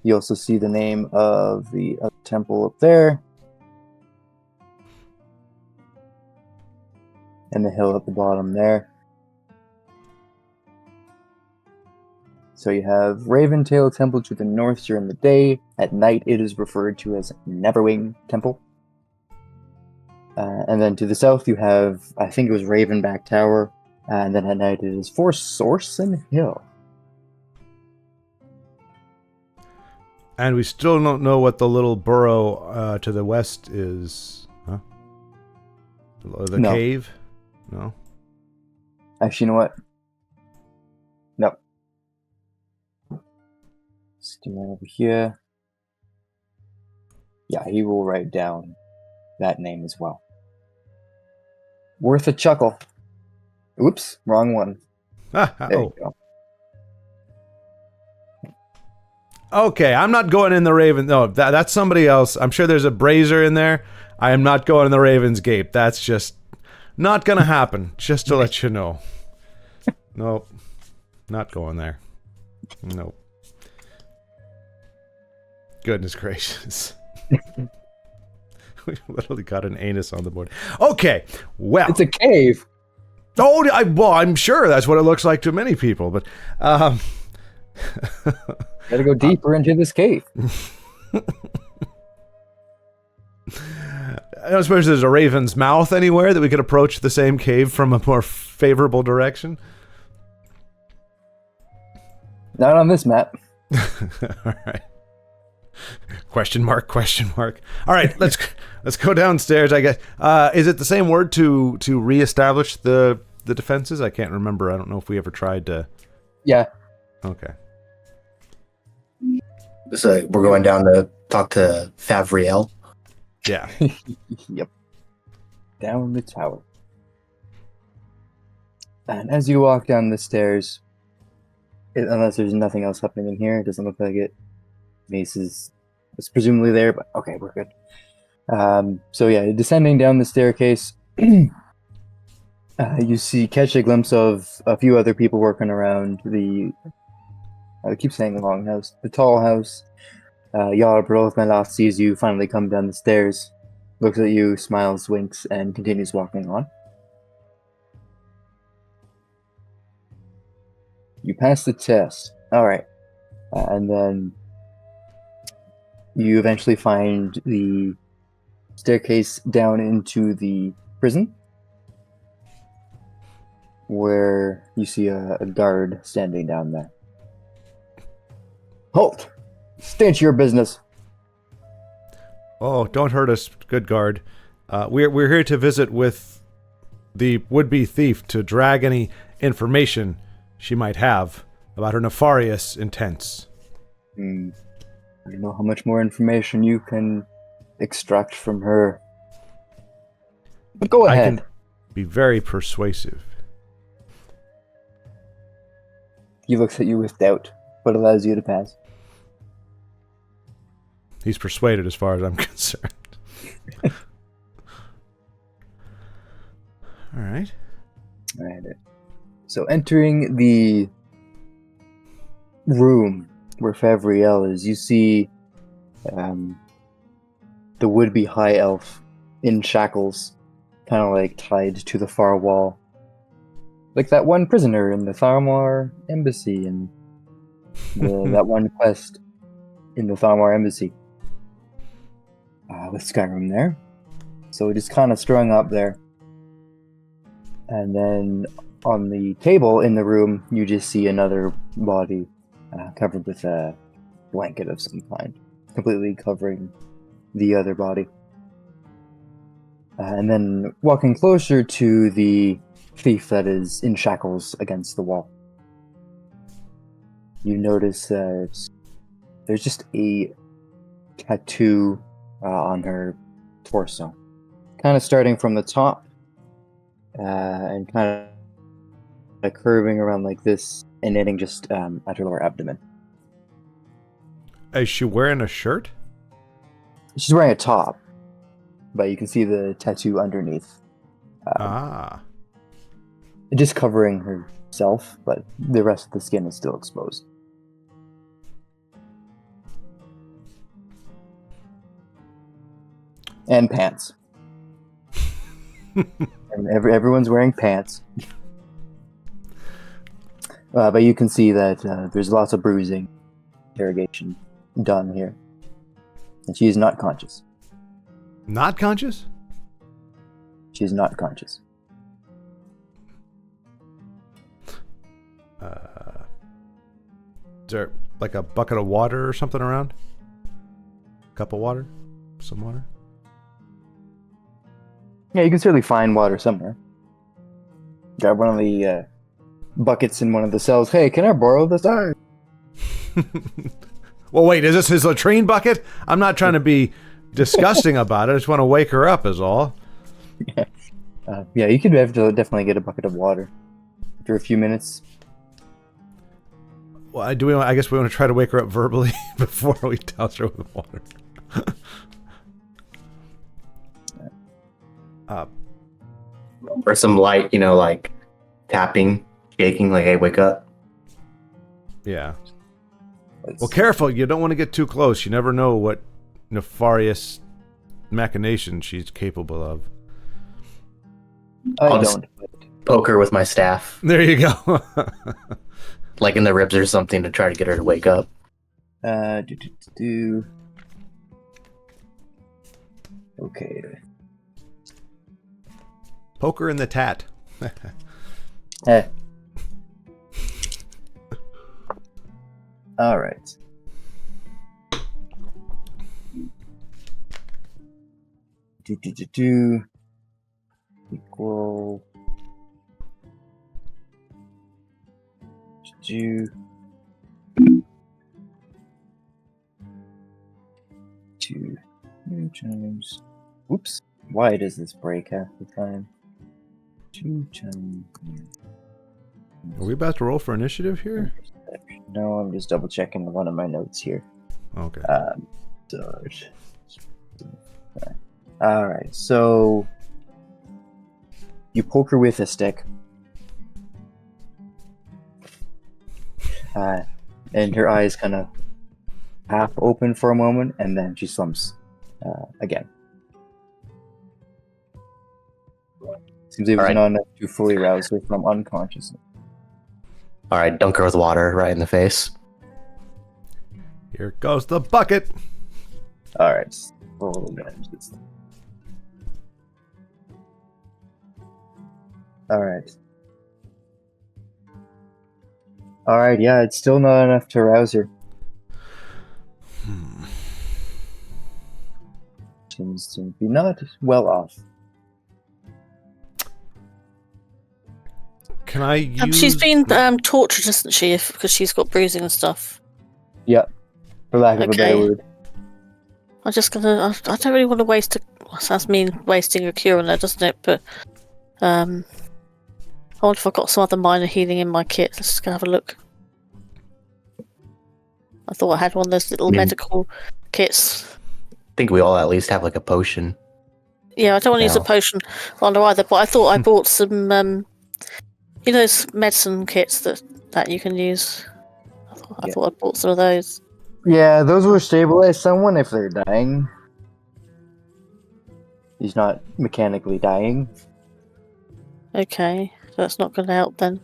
You also see the name of the other temple up there. And the hill at the bottom there. So you have Raventail Temple to the north during the day. At night it is referred to as Neverwing Temple. And then to the south you have, I think it was Ravenback Tower. And then at night it is for Sorson Hill. And we still don't know what the little burrow to the west is. Huh? The cave? No. Actually, you know what? Nope. Let's do that over here. Yeah, he will write down that name as well. Worth a chuckle. Oops, wrong one. There you go. Okay, I'm not going in the Raven. No, that's somebody else. I'm sure there's a brazier in there. I am not going in the Raven's Gate. That's just not gonna happen. Just to let you know. Nope. Not going there. Nope. Goodness gracious. We literally got an anus on the board. Okay, well. It's a cave. Oh, well, I'm sure that's what it looks like to many people, but Gotta go deeper into this cave. I don't suppose there's a raven's mouth anywhere that we could approach the same cave from a more favorable direction. Not on this map. All right. Question mark. All right, let's go downstairs, I guess. Is it the same word to reestablish the defenses? I can't remember. I don't know if we ever tried to. Yeah. Okay. So we're going down to talk to Favriel. Yeah. Yep. Down the tower. And as you walk down the stairs, unless there's nothing else happening in here, it doesn't look like it. Mace is presumably there, but okay, we're good. So yeah, descending down the staircase, you catch a glimpse of a few other people working around I keep saying the long house, the tall house. Jarl Brolfmeloth sees you finally come down the stairs, looks at you, smiles, winks, and continues walking on. You pass the test. Alright. And then you eventually find the staircase down into the prison, where you see a guard standing down there. Halt! Stay to your business. Oh, don't hurt us, good guard. We're here to visit with the would-be thief to drag any information she might have about her nefarious intents. I don't know how much more information you can extract from her. But go ahead. I can be very persuasive. He looks at you with doubt, but allows you to pass. He's persuaded as far as I'm concerned. All right. So entering the room where Favriel is, you see the would-be high elf in shackles, kind of like tied to the far wall. Like that one prisoner in the Tharmar embassy and that one quest in the Tharmar embassy. With Skyrim there. So just kind of strung up there. And then on the table in the room, you just see another body covered with a blanket of some kind, completely covering the other body. And then walking closer to the thief that is in shackles against the wall, you notice that there's just a tattoo on her torso, kind of starting from the top and kind of curving around like this and ending just at her lower abdomen. Is she wearing a shirt? She's wearing a top, but you can see the tattoo underneath. Just covering herself, but the rest of the skin is still exposed. And pants. And everyone's wearing pants. But you can see that there's lots of bruising, interrogation done here. And she is not conscious. Not conscious? She is not conscious. Is there like a bucket of water or something around? Cup of water? Some water? Yeah, you can certainly find water somewhere. Grab one of the buckets in one of the cells. Hey, can I borrow this? Well, wait, is this his latrine bucket? I'm not trying to be disgusting about it. I just want to wake her up is all. Yeah, you could definitely get a bucket of water after a few minutes. Well, I guess we want to try to wake her up verbally before we douse her with water. Or some light, like tapping, shaking, like, hey, wake up. Yeah. Let's Well, see. careful. You don't want to get too close. You never know what nefarious machination she's capable of. I I'll just- don't. Poke her with my staff, There you go. like in the ribs or something, to try to get her to wake up. Do. Okay. Poker in the tat. Eh. All right. Do equal do 2 times. Oops. Why does this break half the time? 2 times. Are we about to roll for initiative here? No, I'm just double checking one of my notes here. Okay. Dodge. All right, so you poke her with a stick, and her eyes kind of half open for a moment, and then she slumps again. Seems it was All right. not enough to fully rouse her from unconsciousness. All right, dunk her with water right in the face. Here goes the bucket. All right, roll again. All right. All right, yeah, it's still not enough to rouse her. Seems to be not well off. Can I use... She's been tortured, isn't she? Because she's got bruising and stuff. Yeah, for lack of a better Okay. word. I'm just gonna. I don't really want to waste a. Sounds mean wasting a cure on her, doesn't it? But I wonder if I've got some other minor healing in my kit. Let's just go have a look. I thought I had one of those little medical kits. I think we all at least have like a potion. Yeah, I don't want to use a No. potion on her either, but I thought I bought some, you know, those medicine kits that you can use. I thought I bought some of those. Yeah, those will stabilize someone if they're dying. He's not mechanically dying. Okay, so that's not going to help then.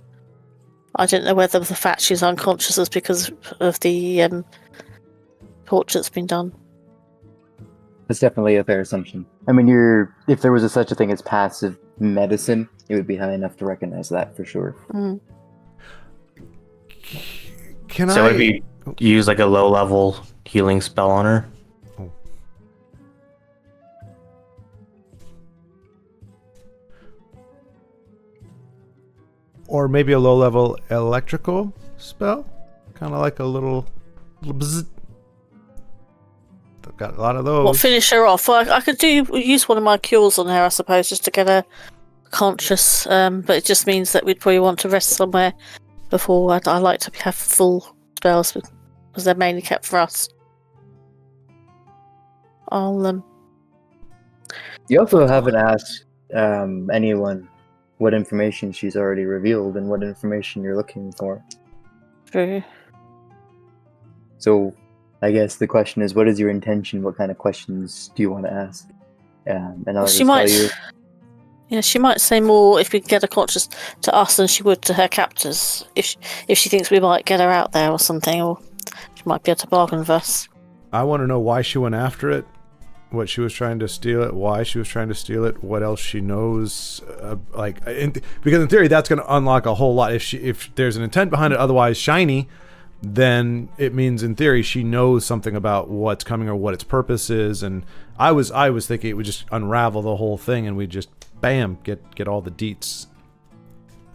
I didn't know whether the fact she's unconscious is because of the torture that's been done. That's definitely a fair assumption. I mean, if there was such a thing as passive medicine, it would be high enough to recognize that for sure. Mm. Can So I... if you use like a low level healing spell on her, Or maybe a low-level electrical spell? Kind of like a little bzzz. I've got a lot of those. Well, finish her off. Well, I could use one of my cures on her, I suppose, just to get her conscious. But it just means that we'd probably want to rest somewhere before. I like to have full spells because they're mainly kept for us. I'll You also haven't asked anyone what information she's already revealed and what information you're looking for. True. So, I guess the question is, what is your intention? What kind of questions do you want to ask? And I'll just She might. tell you. Yeah, she might say more if we get her conscious to us than she would to her captors. If she thinks we might get her out there or something, or she might be able to bargain with us. I want to know why she went after it, what she was trying to steal it, why she was trying to steal it, what else she knows. Because in theory, that's going to unlock a whole lot. If there's an intent behind it, otherwise shiny, then it means in theory she knows something about what's coming or what its purpose is. And I was thinking it would just unravel the whole thing and we just bam get all the deets.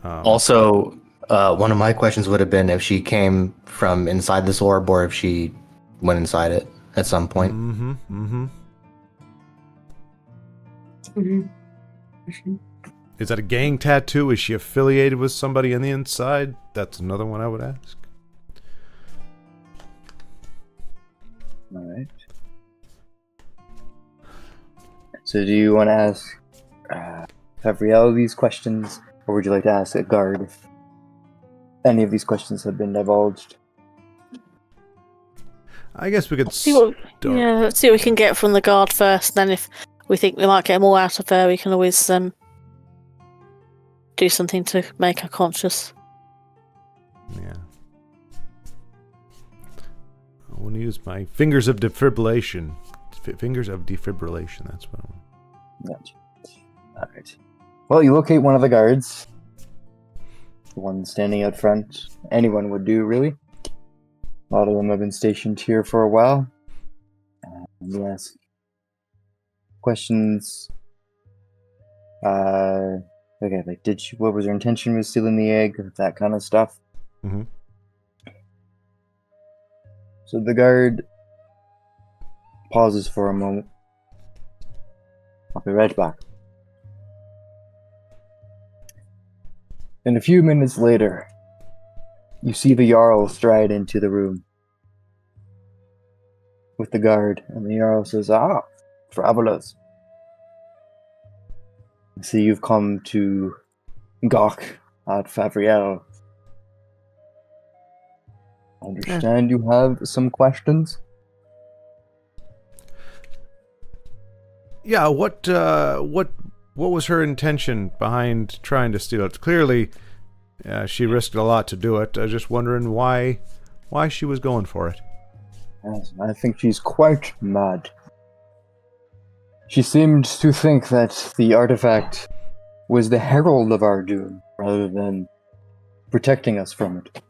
also, one of my questions would have been if she came from inside this orb or if she went inside it at some point. Is that a gang tattoo? Is she affiliated with somebody on the inside? That's another one I would ask. All right. So, do you want to ask Gabrielle these questions, or would you like to ask a guard if any of these questions have been divulged? I guess we could See what, start. yeah, let's see what we can get from the guard first. Then, if we think we might get more out of her, we can always do something to make her conscious. Yeah. I want to use my fingers of defibrillation. Fingers of defibrillation. That's what I want. Gotcha. All right. Well, you locate one of the guards. The one standing out front. Anyone would do, really. A lot of them have been stationed here for a while. You ask questions. Okay, like, what was her intention with stealing the egg? That kind of stuff. Mm-hmm. So the guard pauses for a moment. I'll be right back. And a few minutes later, you see the Jarl stride into the room with the guard, and the Jarl says, "Ah, travelers. I see you've come to gawk at Favriel. I understand you have some questions." Yeah, what was her intention behind trying to steal it? Clearly, she risked a lot to do it. I was just wondering why she was going for it. Yes, I think she's quite mad. She seemed to think that the artifact was the herald of our doom, rather than protecting us from it.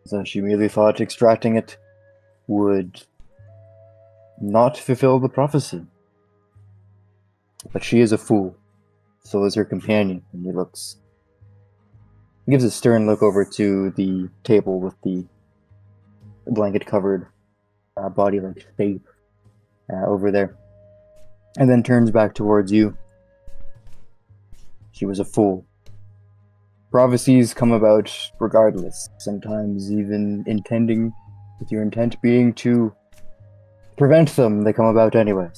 So she merely thought extracting it would not fulfill the prophecy. But she is a fool. So is her companion, and he gives a stern look over to the table with the blanket-covered body like Fate over there, and then turns back towards you. She was a fool. Prophecies come about regardless, sometimes even with your intent being to prevent them, they come about anyway.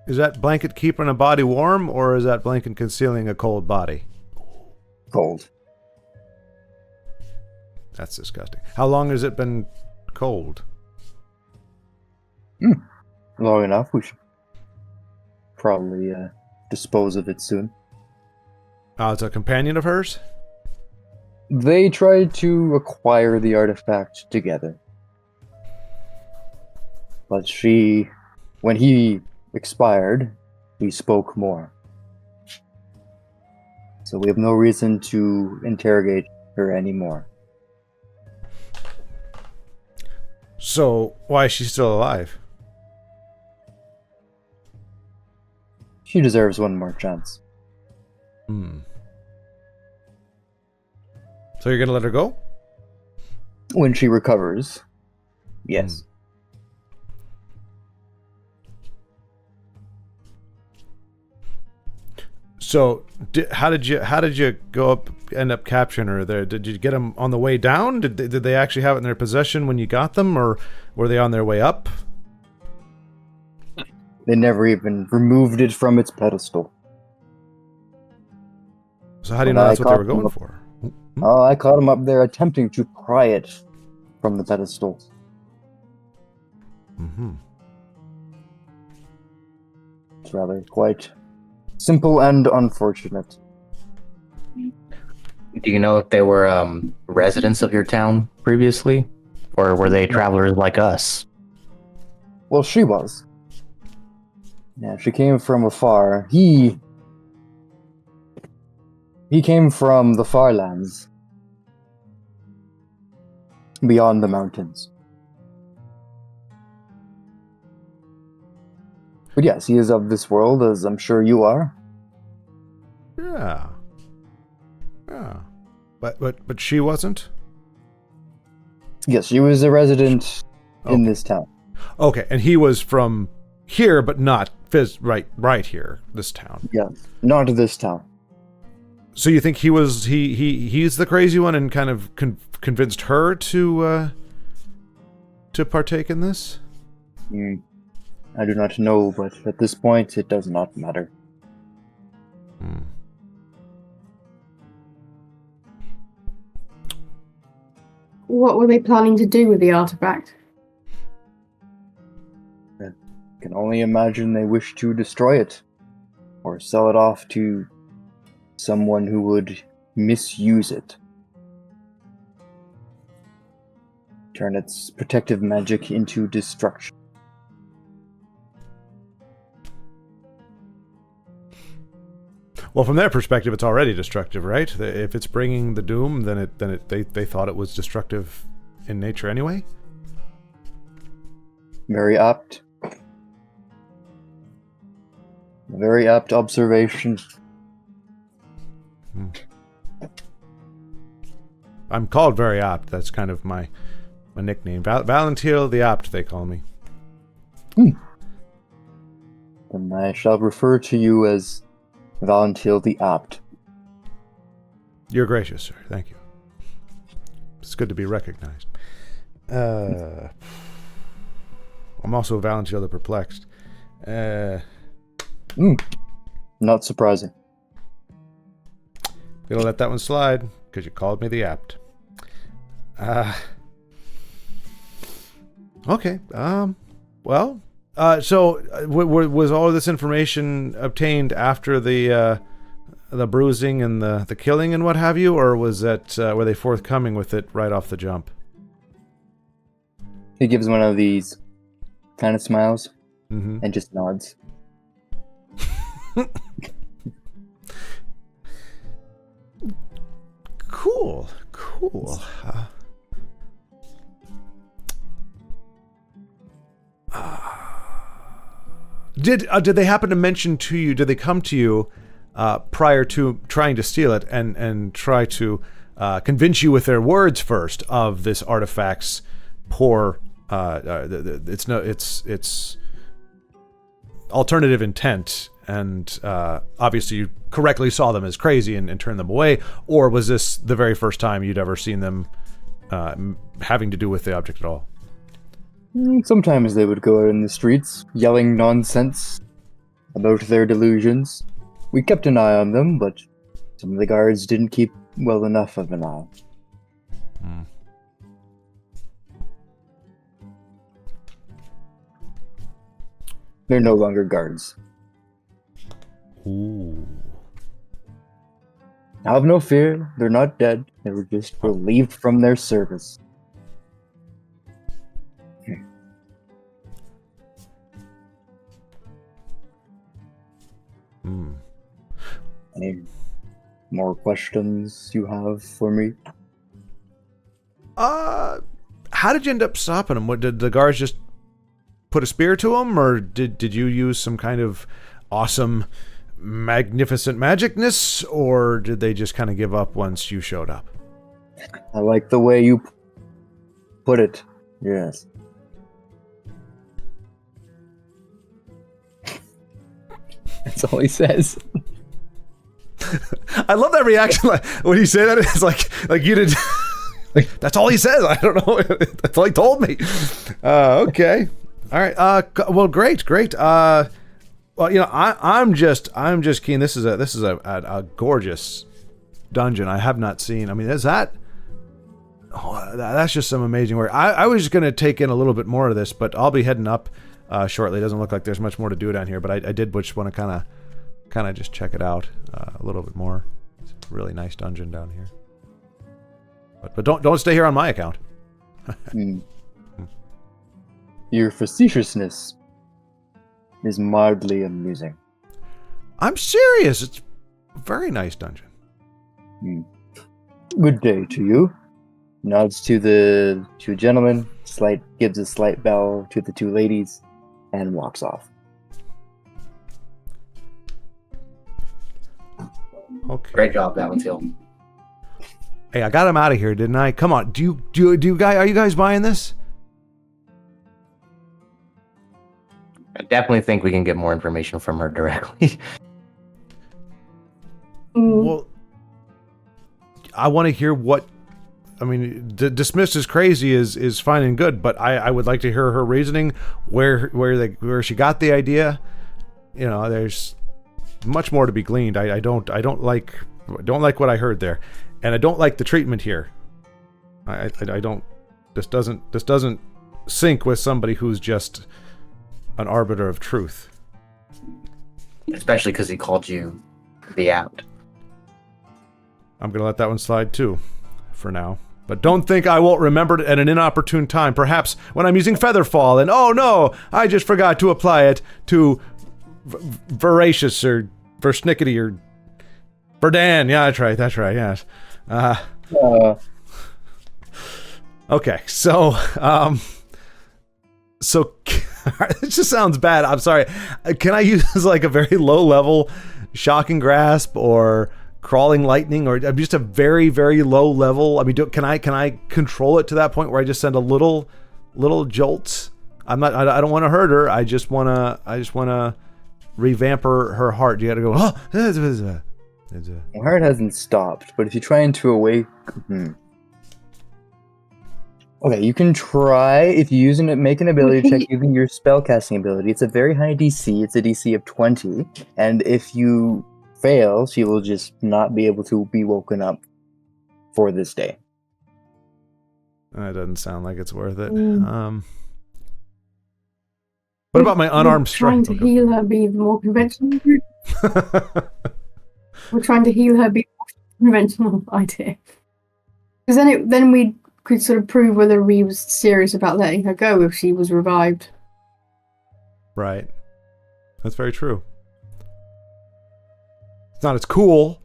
Is that blanket keeping a body warm, or is that blanket concealing a cold body? Cold. That's disgusting. How long has it been cold? Long enough. We should probably dispose of it soon. It's a companion of hers? They tried to acquire the artifact together. But when he expired, he spoke more. So we have no reason to interrogate her anymore. So, why is she still alive? She deserves one more chance. So you're gonna let her go? When she recovers, yes. So, how did you end up capturing her there? Did you get them on the way down? Did they actually have it in their possession when you got them, or were they on their way up? They never even removed it from its pedestal. So how do you know that's what they were going for? Oh, I caught him up there attempting to pry it from the pedestal. Mm-hmm. It's rather quite simple and unfortunate. Do you know if they were residents of your town previously? Or were they travelers like us? Well, she was. Yeah, she came from afar. He came from the far lands. Beyond the mountains. But yes, he is of this world, as I'm sure you are. Yeah. But she wasn't? Yes, she was a resident in this town. Okay, and he was from here, but not right here, this town. Yes, not this town. So you think he's the crazy one and kind of convinced her to partake in this? I do not know, but at this point, it does not matter. What were they planning to do with the artifact? I can only imagine they wish to destroy it, or sell it off to someone who would misuse it. Turn its protective magic into destruction. Well, from their perspective, it's already destructive, right? If it's bringing the doom, then they thought it was destructive in nature anyway. Very apt. Very apt observation. I'm called very apt. That's kind of my nickname. Valentil the Apt, they call me. Then I shall refer to you as Valentil the Apt. You're gracious, sir. Thank you. It's good to be recognized. I'm also Valentil the Perplexed. Not surprising. Gonna let that one slide because you called me the Apt. Okay. Well. So was all of this information obtained after the bruising and the killing and what have you, or was that were they forthcoming with it right off the jump? He gives one of these kind of smiles and just nods. Cool. Did they happen to mention to you? Did they come to you prior to trying to steal it and try to convince you with their words first of this artifact's poor? It's alternative intent, and obviously you correctly saw them as crazy and turned them away. Or was this the very first time you'd ever seen them having to do with the object at all? Sometimes they would go out in the streets, yelling nonsense about their delusions. We kept an eye on them, but some of the guards didn't keep well enough of an eye. They're no longer guards. Ooh. Have no fear, they're not dead. They were just relieved from their service. Any more questions you have for me? How did you end up stopping them? What, did the guards just put a spear to them, or did you use some kind of awesome, magnificent magicness, or did they just kind of give up once you showed up? I like the way you put it. Yes. That's all he says. I love that reaction. Like, when you say that, it's like you did. Like, that's all he says. I don't know. That's all he told me. Okay. All right. Well, great. Well, you know, I'm just keen. This is a gorgeous dungeon. I have not seen. I mean, is that? Oh, that's just some amazing work. I was just gonna take in a little bit more of this, but I'll be heading up shortly. It doesn't look like there's much more to do down here, but I did just want to kind of just check it out a little bit more. It's a really nice dungeon down here. But don't stay here on my account. Your facetiousness is mildly amusing. I'm serious. It's a very nice dungeon. Good day to you. Nods to the two gentlemen, gives a slight bow to the two ladies, and walks off. Okay. Great job, Valentil. Hey, I got him out of here, didn't I? Come on. Do you guys, are you guys buying this? I definitely think we can get more information from her directly. Well, I want to hear what. I mean, dismissed as crazy is fine and good, but I would like to hear her reasoning, where she got the idea. You know, there's much more to be gleaned. I don't like what I heard there, and I don't like the treatment here. I don't. This doesn't sync with somebody who's just an arbiter of truth. Especially because he called you the Out. I'm gonna let that one slide too, for now. But don't think I won't remember it at an inopportune time. Perhaps when I'm using Featherfall, and oh no, I just forgot to apply it to Voracious or Versnickety or Verdan. Yeah, that's right. Yes. Okay, so it just sounds bad. I'm sorry. Can I use like a very low level shocking grasp or crawling lightning, or just a very, very low level? I mean, can I control it to that point where I just send a little jolts? I don't want to hurt her. I just want to revamp her heart. You got to go. Oh, My heart hasn't stopped, but if you try to awaken, okay, you can try if you make an ability check using your spellcasting ability. It's a very high DC. It's a DC of 20, and if you fail, she will just not be able to be woken up for this day. That doesn't sound like it's worth it. What about my unarmed strike? Trying to heal her be the more conventional route. We're trying to heal her be the more conventional idea. Because then we could sort of prove whether we was serious about letting her go if she was revived. Right. That's very true. It's not as cool,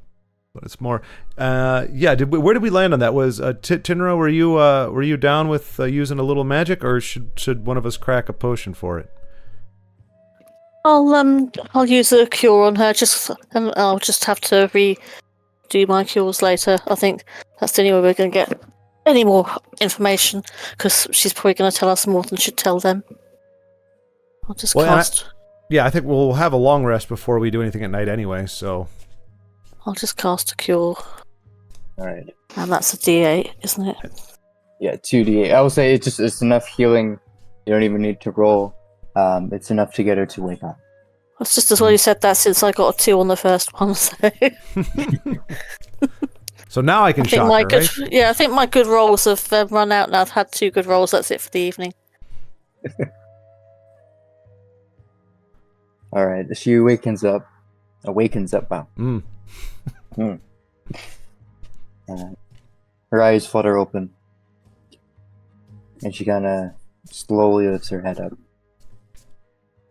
but it's more. Yeah. Where did we land on that? Was Tinra? Were you down with using a little magic, or should one of us crack a potion for it? I'll use a cure on her. And I'll just have to redo my cures later. I think that's the only way we're going to get any more information, because she's probably going to tell us more than she'd tell them. I'll just cast. I think we'll have a long rest before we do anything at night anyway. So I'll just cast a cure. All right. And that's a D8, isn't it? Yeah, 2d8. I would say it's enough healing. You don't even need to roll. It's enough to get her to wake up. It's just as well you said that, since I got a 2 on the first one. So, so now I can shock her, right? Yeah, I think my good rolls have run out now. I've had 2 good rolls. That's it for the evening. All right. She awakens up. Wow. Her eyes flutter open, and she kind of slowly lifts her head up.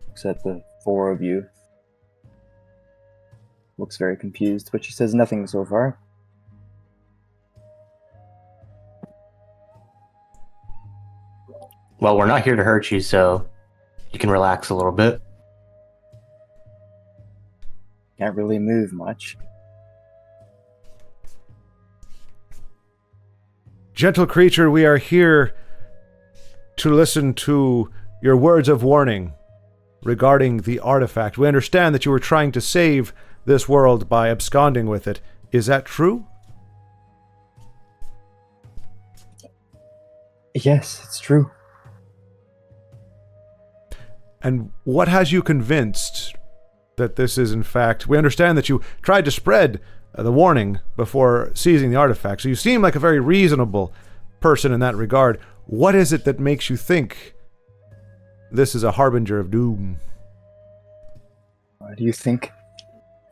Looks at the 4 of you. Looks very confused, but she says nothing so far. Well, we're not here to hurt you, so you can relax a little bit. Can't really move much. Gentle creature, we are here to listen to your words of warning regarding the artifact. We understand that you were trying to save this world by absconding with it. Is that true? Yes, it's true. And what has you convinced that this is in fact... We understand that you tried to spread the warning before seizing the artifact, so you seem like a very reasonable person in that regard. What is it that makes you think this is a harbinger of doom? Do you think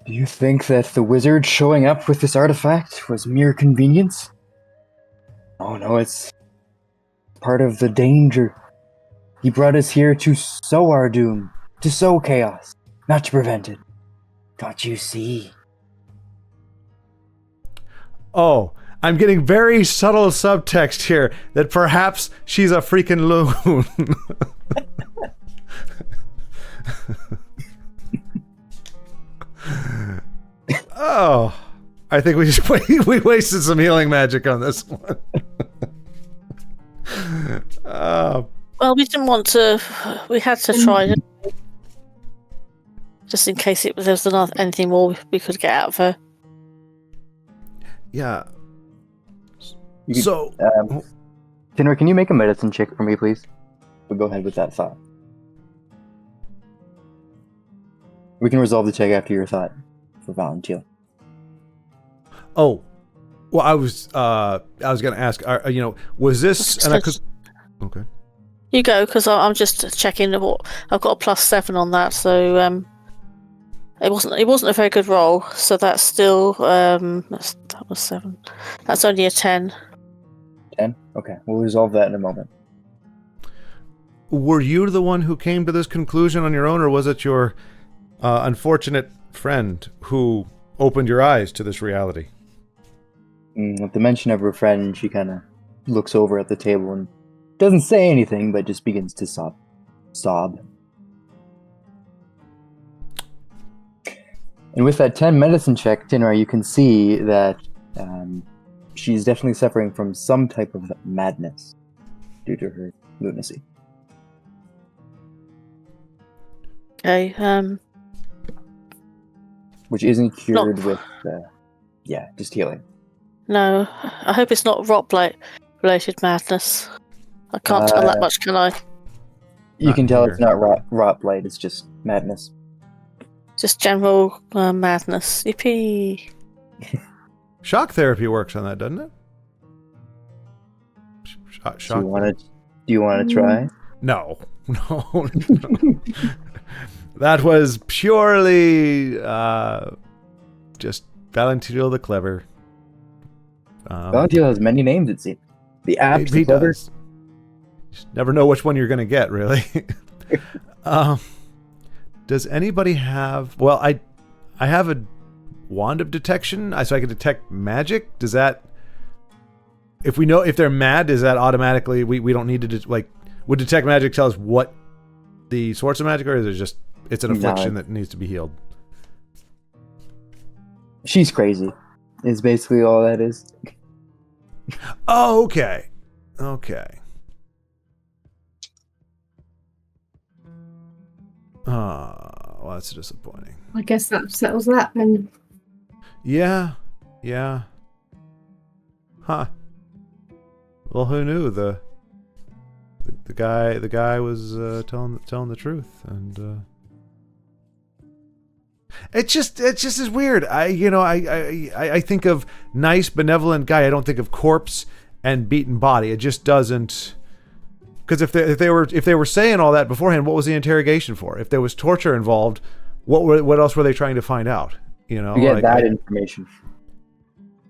that the wizard showing up with this artifact was mere convenience? Oh no, it's part of the danger. He brought us here to sow our doom, to sow chaos, not to prevent it. Don't you see? Oh, I'm getting very subtle subtext here that perhaps she's a freaking loon. Oh, I think we wasted some healing magic on this one. Well, we didn't want to. We had to try it, just in case there was anything more we could get out of her. Yeah. Tinra, can you make a medicine check for me, please? We'll go ahead with that thought. We can resolve the check after your thought for Valentine. Oh, Well, I was going to ask, was this... Okay. You go, because I'm just checking what I've got a +7 on that, so it wasn't a very good roll. So that's still that was 7. That's only a 10. 10. Okay, we'll resolve that in a moment. Were you the one who came to this conclusion on your own, or was it your unfortunate friend who opened your eyes to this reality? With the mention of her friend, she kind of looks over at the table and doesn't say anything, but just begins to sob. And with that 10 medicine check, Tinra, you can see that she's definitely suffering from some type of madness due to her lunacy. Okay. Which isn't cured with, just healing. No, I hope it's not rot blight related madness. I can't tell that much, can I? You can tell it's not rot blight, it's just madness. Just general madness. Yippee! Shock therapy works on that, doesn't it? Shock. Do you want to try? No. That was purely just Valentino the Clever. Valentino has many names, it seems. The apt, he clever. does. You never know which one you're going to get, really. Does anybody have... Well, I have a wand of detection, so I can detect magic. Does that... If we know if they're mad, is that automatically... We don't need to... would detect magic tell us what the source of magic, or is it just... It's an affliction that needs to be healed? She's crazy. Is basically all that is. Oh, okay. Okay. Oh, well, that's disappointing. I guess that settles that then. Yeah. Huh. Well, who knew? The guy was telling the truth, and it just is weird. I think of nice, benevolent guy. I don't think of corpse and beaten body. It just doesn't. Because if they were saying all that beforehand, what was the interrogation for? If there was torture involved, what else were they trying to find out? To get that information.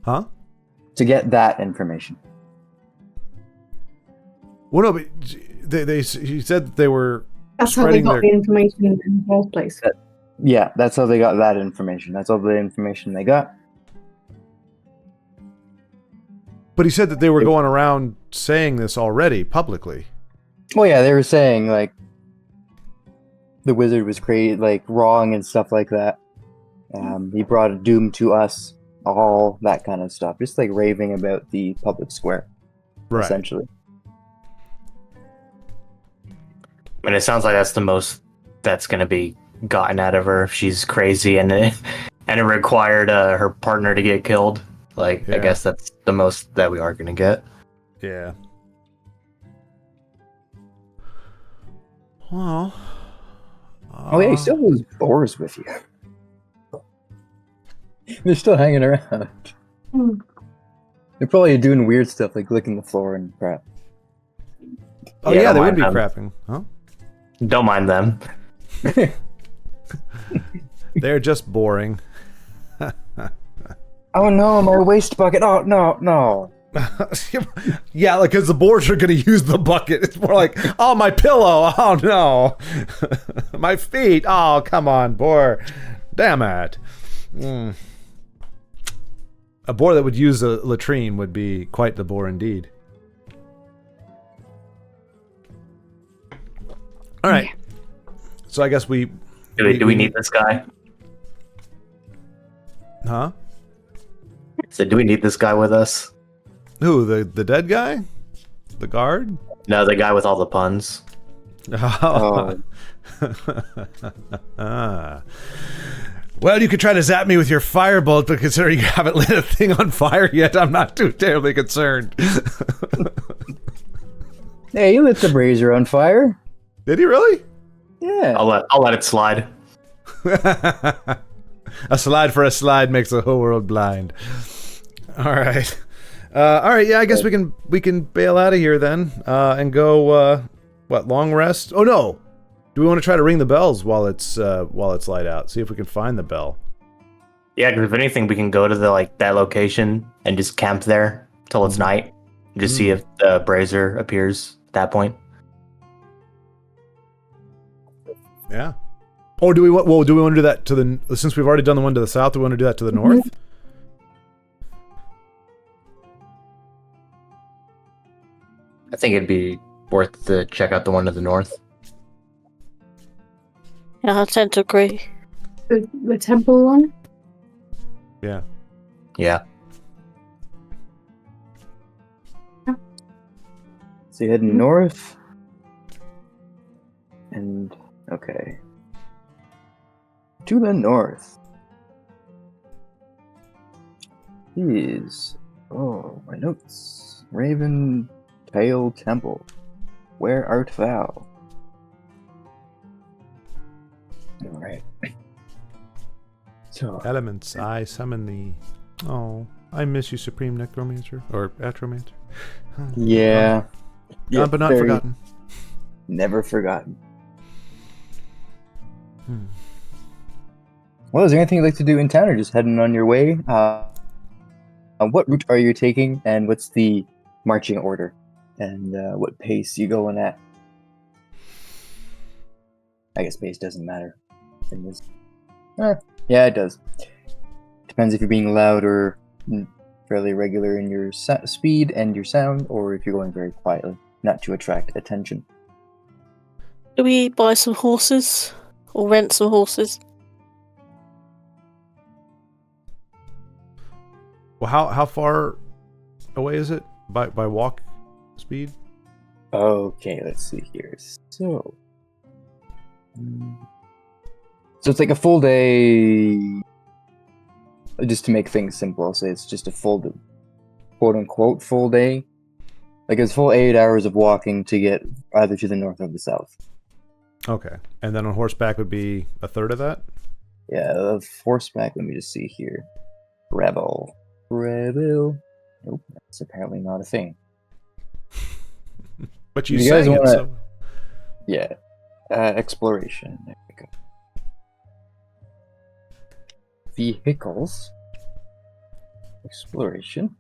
Huh? To get that information. Well, no, but he said that they were. That's how they got the information in the first place. Yeah, that's how they got that information. That's all the information they got. But he said that they were going around saying this already publicly. Well, yeah, they were saying the wizard was wrong and stuff like that. He brought a doom to us, all that kind of stuff. Just raving about the public square, right? Essentially. And it sounds like that's the most that's going to be gotten out of her if she's crazy and it required her partner to get killed. I guess that's the most that we are going to get. Yeah. Well. Oh yeah, he still has boars with you. They're still hanging around. They're probably doing weird stuff like licking the floor and crap. Oh yeah, they would be crapping, huh? Don't mind them. They're just boring. Oh no, my waste bucket. Oh no. Yeah, because the boars are going to use the bucket. It's more like, oh, my pillow. Oh no. My feet. Oh, come on, boar. Damn it. A boar that would use a latrine would be quite the bore indeed. All right. So I guess do we need this guy? Huh? So do we need this guy with us? Who, the dead guy? The guard? No, the guy with all the puns. Oh. Well, you could try to zap me with your firebolt, but considering you haven't lit a thing on fire yet, I'm not too terribly concerned. Hey, you lit the brazier on fire. Did he really? Yeah. I'll let it slide. A slide for a slide makes the whole world blind. All right. All right. Yeah, I guess we can bail out of here then, and go. What, long rest? Oh no. Do we want to try to ring the bells while it's light out? See if we can find the bell. Yeah, because if anything, we can go to that location and just camp there till it's night. Just see if the brazier appears at that point. Yeah. Or do we want to do that since we've already done the one to the south, do we want to do that to the north? I think it'd be worth to check out the one to the north. Yeah, I tend to agree. The temple one? Yeah. Yeah. So you're heading north. And, okay. To the north is, my notes. Raven Tail Temple. Where art thou? Alright. So, Elements, I summon thee. Oh, I miss you, Supreme Necromancer. Or Atromancer. yeah. Gone but not very- forgotten. Never forgotten. Well, is there anything you'd like to do in town, or just heading on your way? What route are you taking, and what's the marching order? And what pace you going at? I guess pace doesn't matter. In this. Yeah, it does. Depends if you're being loud or fairly regular in your speed and your sound, or if you're going very quietly, not to attract attention. Do we buy some horses? Or rent some horses? Well, how far away is it by walk speed? Okay, let's see here. So it's like a full day. Just to make things simple, I'll say it's just a full, quote unquote, full day. Like it's full 8 hours of walking to get either to the north or the south. Okay, and then on horseback would be a third of that. Yeah, horseback. Let me just see here. Rebel. Nope, that's apparently not a thing. But you You guys sang it, wanna- so Yeah. Exploration. There we go. Vehicles. Exploration.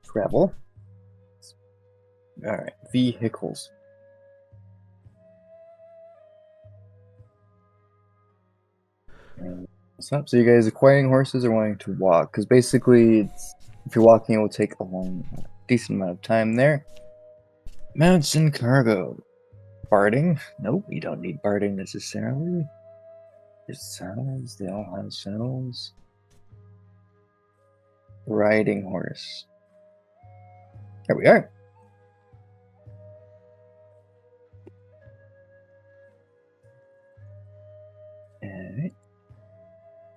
Travel. Alright, vehicles. So you guys acquiring horses or wanting to walk? Because basically, if you're walking, it will take a decent amount of time there. Mounts and cargo. Barding? Nope, you don't need barding necessarily. There's saddles, they all have saddles. Riding horse. There we are. Alright.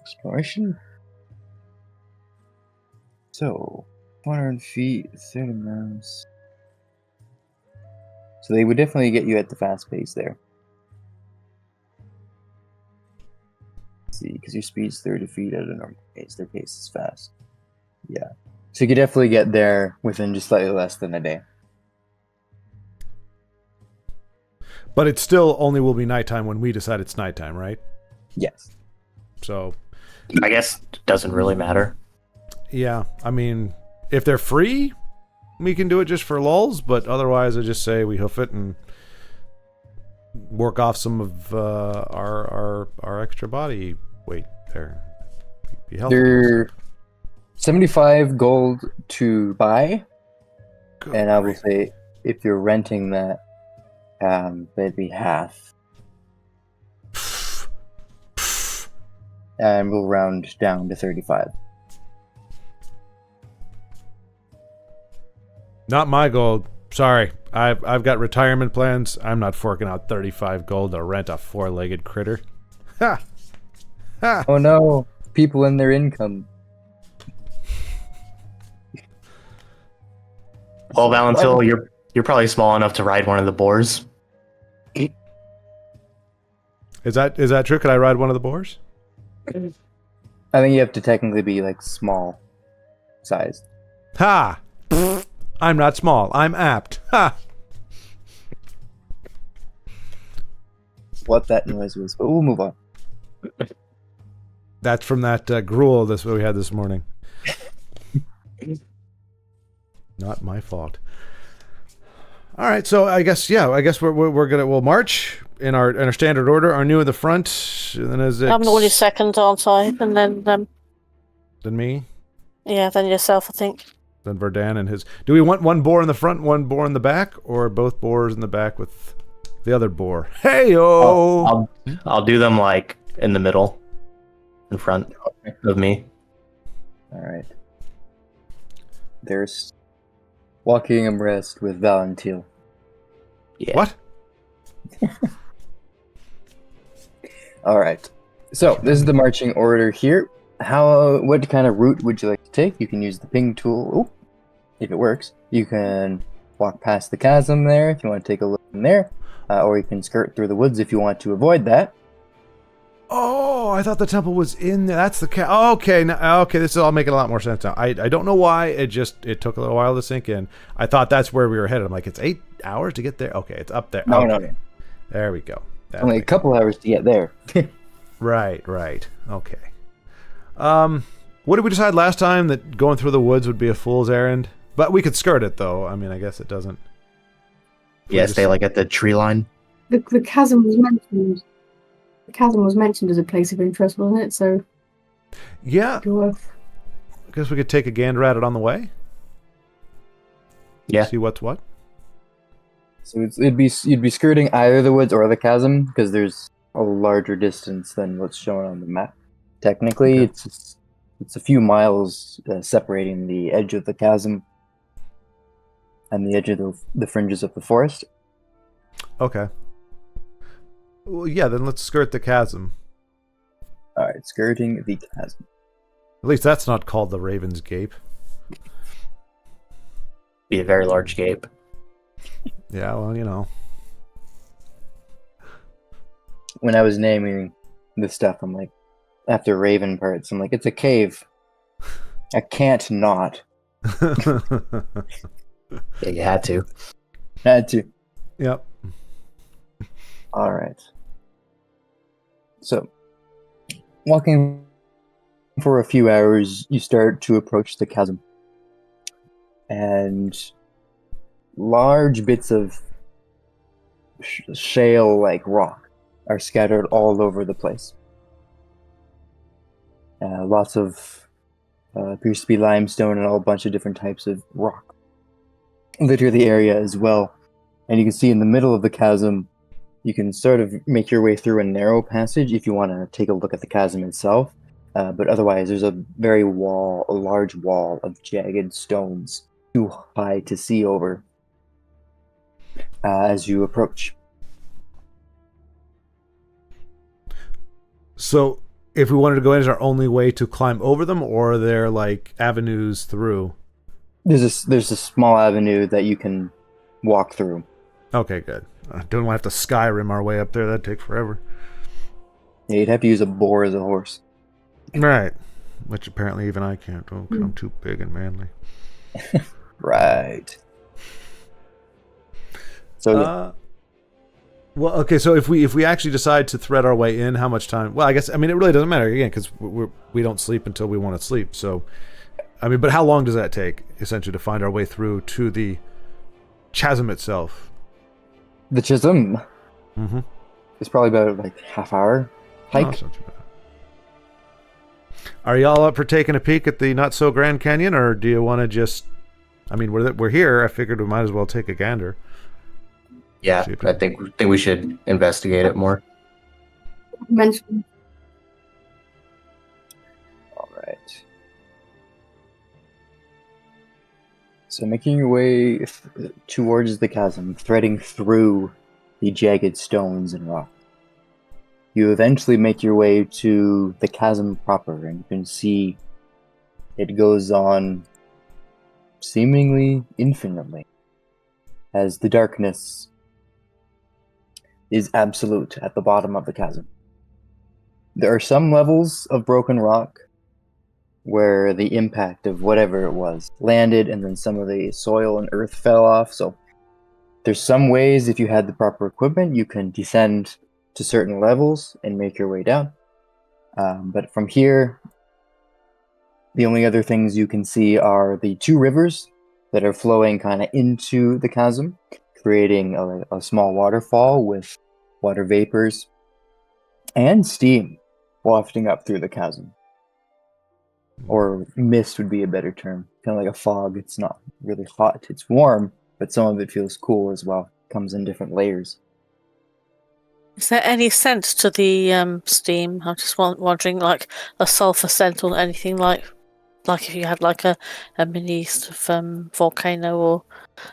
Exploration. So, 400 feet, 30 miles. So they would definitely get you at the fast pace there. Let's see, because your speed's 30 feet at a normal pace. Their pace is fast. Yeah. So you could definitely get there within just slightly less than a day. but it still only will be nighttime when we decide it's nighttime, right? Yes. So, I guess it doesn't really matter. yeah, I mean, if they're free, we can do it just for lulls, but otherwise I just say we hoof it and work off some of our extra body weight there. Be healthy. They're 75 gold to buy, Good and I will grief. say if you're renting that, that'd be half. And we'll round down to 35. Not my gold. Sorry, I've got retirement plans. I'm not forking out 35 gold to rent a four-legged critter. Ha! Ha! Oh no, people and their income. Well, Valentil, you're probably small enough to ride one of the boars. Is that true? Could I ride one of the boars? I think you have to technically be like small sized. Ha! I'm not small. I'm apt. Ha! What that noise was, but we'll move on. That's from that gruel we had this morning. Not my fault. All right, so I guess we'll march in our standard order. Our new in the front, and then I'm normally second, aren't I? And then Then me. Yeah, then yourself, I think. Then Verdan and his. Do we want one boar in the front, one boar in the back, or both boars in the back with the other boar? Hey-o! I'll do them like in the middle, in front of me. All right. There's walking abreast with Valentil. Yeah. What? All right. So this is the marching order here. What kind of route would you like to take? You can use the ping tool, if it works. You can walk past the chasm there if you want to take a look in there, or you can skirt through the woods if you want to avoid that. Oh, I thought the temple was in there. That's the okay. Okay, this is all making a lot more sense now. I don't know why it took a little while to sink in. I thought that's where we were headed. I'm like, it's 8 hours to get there. Okay, it's up there. No. There we go. Only a couple hours to get there. Right. Okay. What did we decide last time, that going through the woods would be a fool's errand? But we could skirt it, though. I mean, I guess it doesn't. Yeah, stay like at the tree line. The chasm was mentioned. The chasm was mentioned as a place of interest, wasn't it? So yeah, I guess we could take a gander at it on the way. Yeah. See what's what. So you'd be skirting either the woods or the chasm because there's a larger distance than what's shown on the map. Technically, Okay. it's a few miles separating the edge of the chasm and the edge of the fringes of the forest. Okay. Well, yeah, then let's skirt the chasm. All right, skirting the chasm. At least that's not called the Raven's Gape. Be a very large gape. Yeah, well, you know. When I was naming this stuff, I'm like, after Raven parts, I'm like, it's a cave. I can't not. Yeah, you had to. Had to. Yep. All right. So, walking for a few hours, you start to approach the chasm. And large bits of shale-like rock are scattered all over the place. Lots of appears to be limestone and a whole bunch of different types of rock litter the area as well. And you can see in the middle of the chasm, you can sort of make your way through a narrow passage if you want to take a look at the chasm itself. But otherwise, there's a large wall of jagged stones, too high to see over as you approach. So, if we wanted to go in, is our only way to climb over them, or are there like avenues through? There's a small avenue that you can walk through. Okay, good. Don't want to have to Skyrim our way up there. That'd take forever. Yeah, you'd have to use a boar as a horse. Right. Which apparently even I can't. Oh, 'cause I'm too big and manly. Right. So well, okay. So if we actually decide to thread our way in, how much time? Well, I guess it really doesn't matter again because we don't sleep until we want to sleep. So, but how long does that take essentially to find our way through to the chasm itself? the chasm is probably about like half-hour hike. Oh, that's not too bad. Are y'all up for taking a peek at the not so Grand Canyon, or do you want to just? We're here. I figured we might as well take a gander. Yeah, I think we should investigate it more. Mention. All right. So making your way towards the chasm, threading through the jagged stones and rock, you eventually make your way to the chasm proper, and you can see it goes on seemingly infinitely, as the darkness is absolute at the bottom of the chasm. There are some levels of broken rock where the impact of whatever it was landed, and then some of the soil and earth fell off. So there's some ways, if you had the proper equipment, you can descend to certain levels and make your way down. But from here, the only other things you can see are the two rivers that are flowing kind of into the chasm, creating a small waterfall with water vapors and steam wafting up through the chasm. Or mist would be a better term. Kind of like a fog. It's not really hot. It's warm, but some of it feels cool as well. Comes in different layers. Is there any scent to the steam? I'm just wondering, like a sulfur scent or anything like if you had like a mini volcano or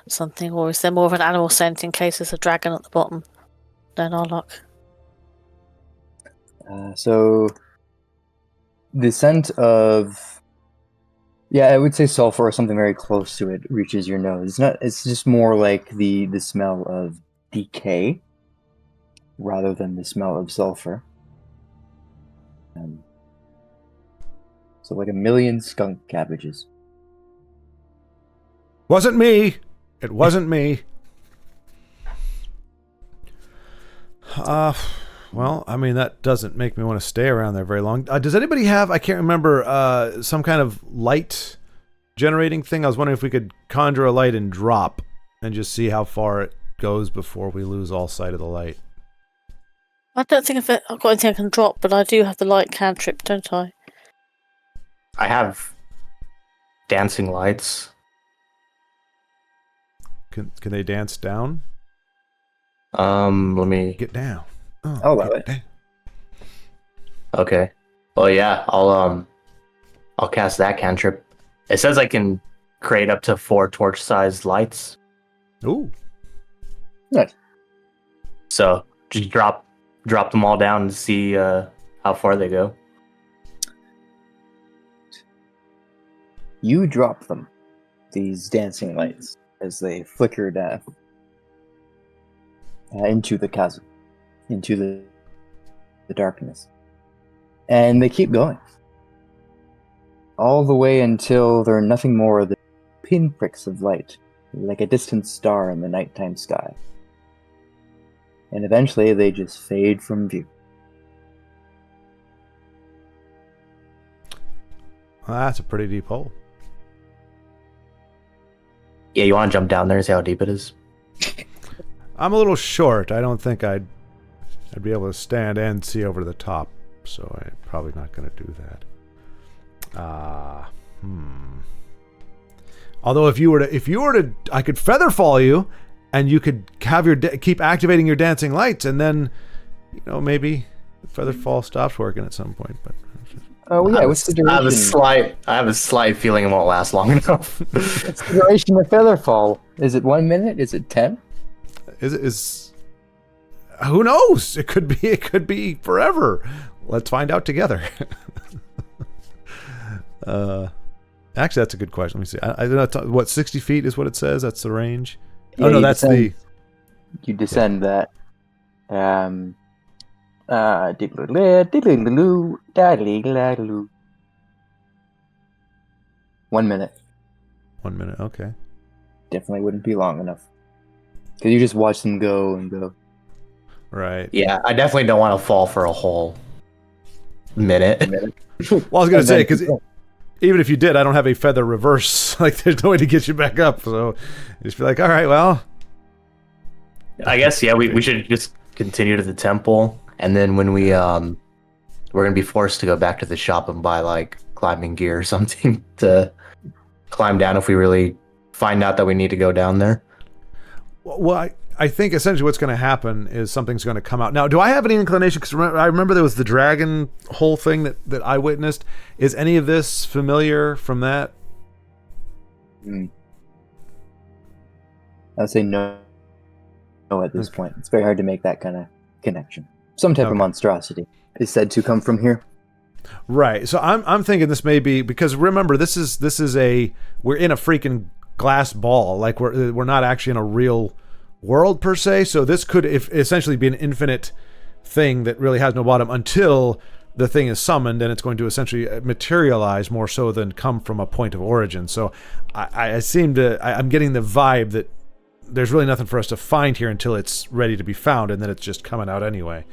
something, or is there more of an animal scent in case there's a dragon at the bottom? Then our luck. So the scent of, I would say sulfur or something very close to it reaches your nose. It's just more like the smell of decay rather than the smell of sulfur. So like a million skunk cabbages. Wasn't me. It wasn't me. Well, I mean, that doesn't make me want to stay around there very long. Does anybody have, I can't remember, some kind of light generating thing? I was wondering if we could conjure a light and drop and just see how far it goes before we lose all sight of the light. I don't think I've got anything I can drop, but I do have the light cantrip, don't I? I have dancing lights. Can they dance down? Let me get down. Oh, that way. Okay. Well, yeah, I'll cast that cantrip. It says I can create up to 4 torch-sized lights. Ooh. Nice. So just drop them all down and see how far they go. You drop them, these dancing lights, as they flickered into the chasm, into the darkness. And they keep going. All the way until there are nothing more than pinpricks of light, like a distant star in the nighttime sky. And eventually they just fade from view. Well, that's a pretty deep hole. Yeah, you want to jump down there and see how deep it is? I'm a little short. I don't think I'd be able to stand and see over the top, so I'm probably not going to do that. Although if you were to, I could feather fall you, and you could have keep activating your dancing lights, and then, maybe the feather fall stops working at some point. But what's the duration? I have a slight feeling it won't last long enough. What's the duration of feather fall? Is it 1 minute? Is it 10? Is who knows? It could be forever. Let's find out together. Actually, that's a good question. Let me see. I don't know what 60 feet is what it says. That's the range. Yeah, oh no, that's the. You descend that. 1 minute. 1 minute. Okay. Definitely wouldn't be long enough. Because you just watch them go and go. Right. Yeah, I definitely don't want to fall for a whole minute. Well, I was going to say, because even if you did, I don't have a feather reverse. Like, there's no way to get you back up. So you just be like, all right, well. I guess, yeah, we should just continue to the temple. And then when we're going to be forced to go back to the shop and buy, like, climbing gear or something to climb down if we really find out that we need to go down there. Well, I think essentially what's going to happen is something's going to come out. Now, do I have any inclination? Because I remember there was the dragon whole thing that I witnessed. Is any of this familiar from that? I'd say no at this point. It's very hard to make that kind of connection. Some type of monstrosity is said to come from here. Right. So I'm thinking this may be, because remember, this is we're in a freaking glass ball. Like we're not actually in a real world per se. So this could essentially be an infinite thing that really has no bottom until the thing is summoned, and it's going to essentially materialize more so than come from a point of origin. So I'm getting the vibe that there's really nothing for us to find here until it's ready to be found, and then it's just coming out anyway.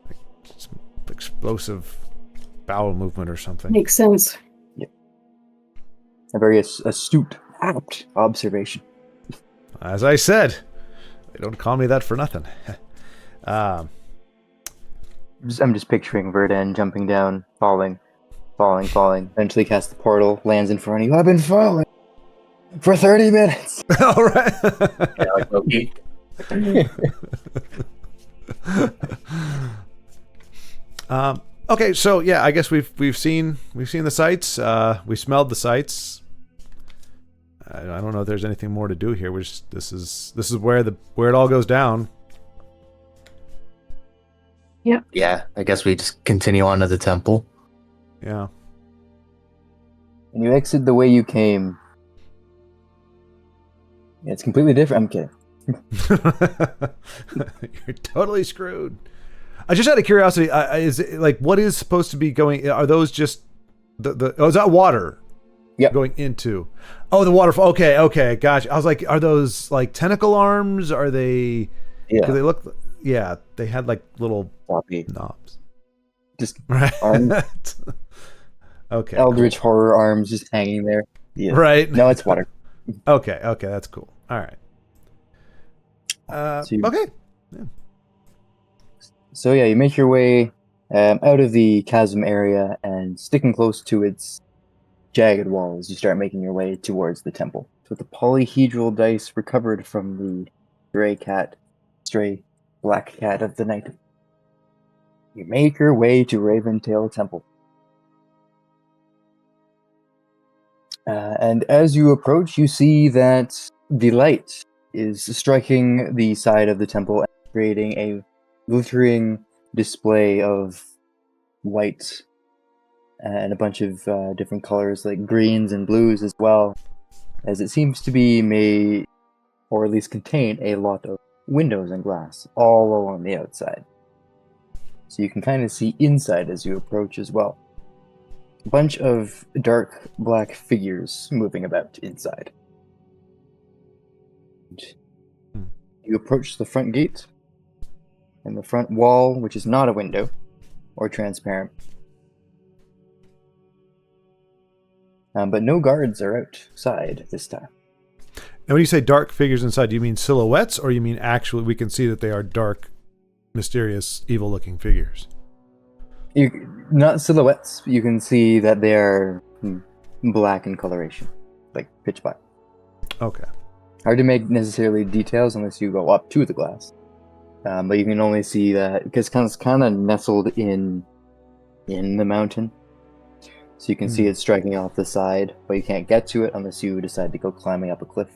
Like some explosive bowel movement or something. Makes sense. Yep. A very astute, apt observation. As I said, they don't call me that for nothing. I'm just picturing Verdan jumping down, falling. Eventually casts the portal, lands in front of you. I've been falling for 30 minutes. All right. Yeah, like Loki. Okay, so yeah, I guess we've seen the sights. We smelled the sights. I don't know if there's anything more to do here. This is where it all goes down. Yep. Yeah, I guess we just continue on to the temple. Yeah. And you exit the way you came. It's completely different. I'm kidding. You're totally screwed. I just out of curiosity, is it, like, what is supposed to be going? Are those just is that water? Yep. Going into. Oh, the waterfall. Okay, gotcha. I was like, are those like tentacle arms? Are they? Yeah. Because they look. Yeah, they had like little Floppy. knobs. Just Right. arms. Okay. Eldritch horror arms just hanging there. Yeah. Right. No, it's water. Okay, that's cool. All right. Okay. So yeah, you make your way out of the chasm area, and sticking close to its jagged walls, you start making your way towards the temple. With the polyhedral dice recovered from the stray black cat of the night, you make your way to Raventail Temple. And as you approach, you see that the light is striking the side of the temple and creating a glittering display of white and a bunch of different colors like greens and blues as well, as it seems to be made, or at least contain, a lot of windows and glass all along the outside. So you can kind of see inside as you approach as well. A bunch of dark black figures moving about inside. You approach the front gate, and the front wall, which is not a window or transparent. But no guards are outside this time. And when you say dark figures inside, do you mean silhouettes, or you mean actually we can see that they are dark, mysterious, evil-looking figures? Not silhouettes. You can see that they are black in coloration, like pitch black. Okay. Hard to make necessarily details unless you go up to the glass. But you can only see that because it's kind of nestled in the mountain. So you can see it striking off the side, but you can't get to it unless you decide to go climbing up a cliff.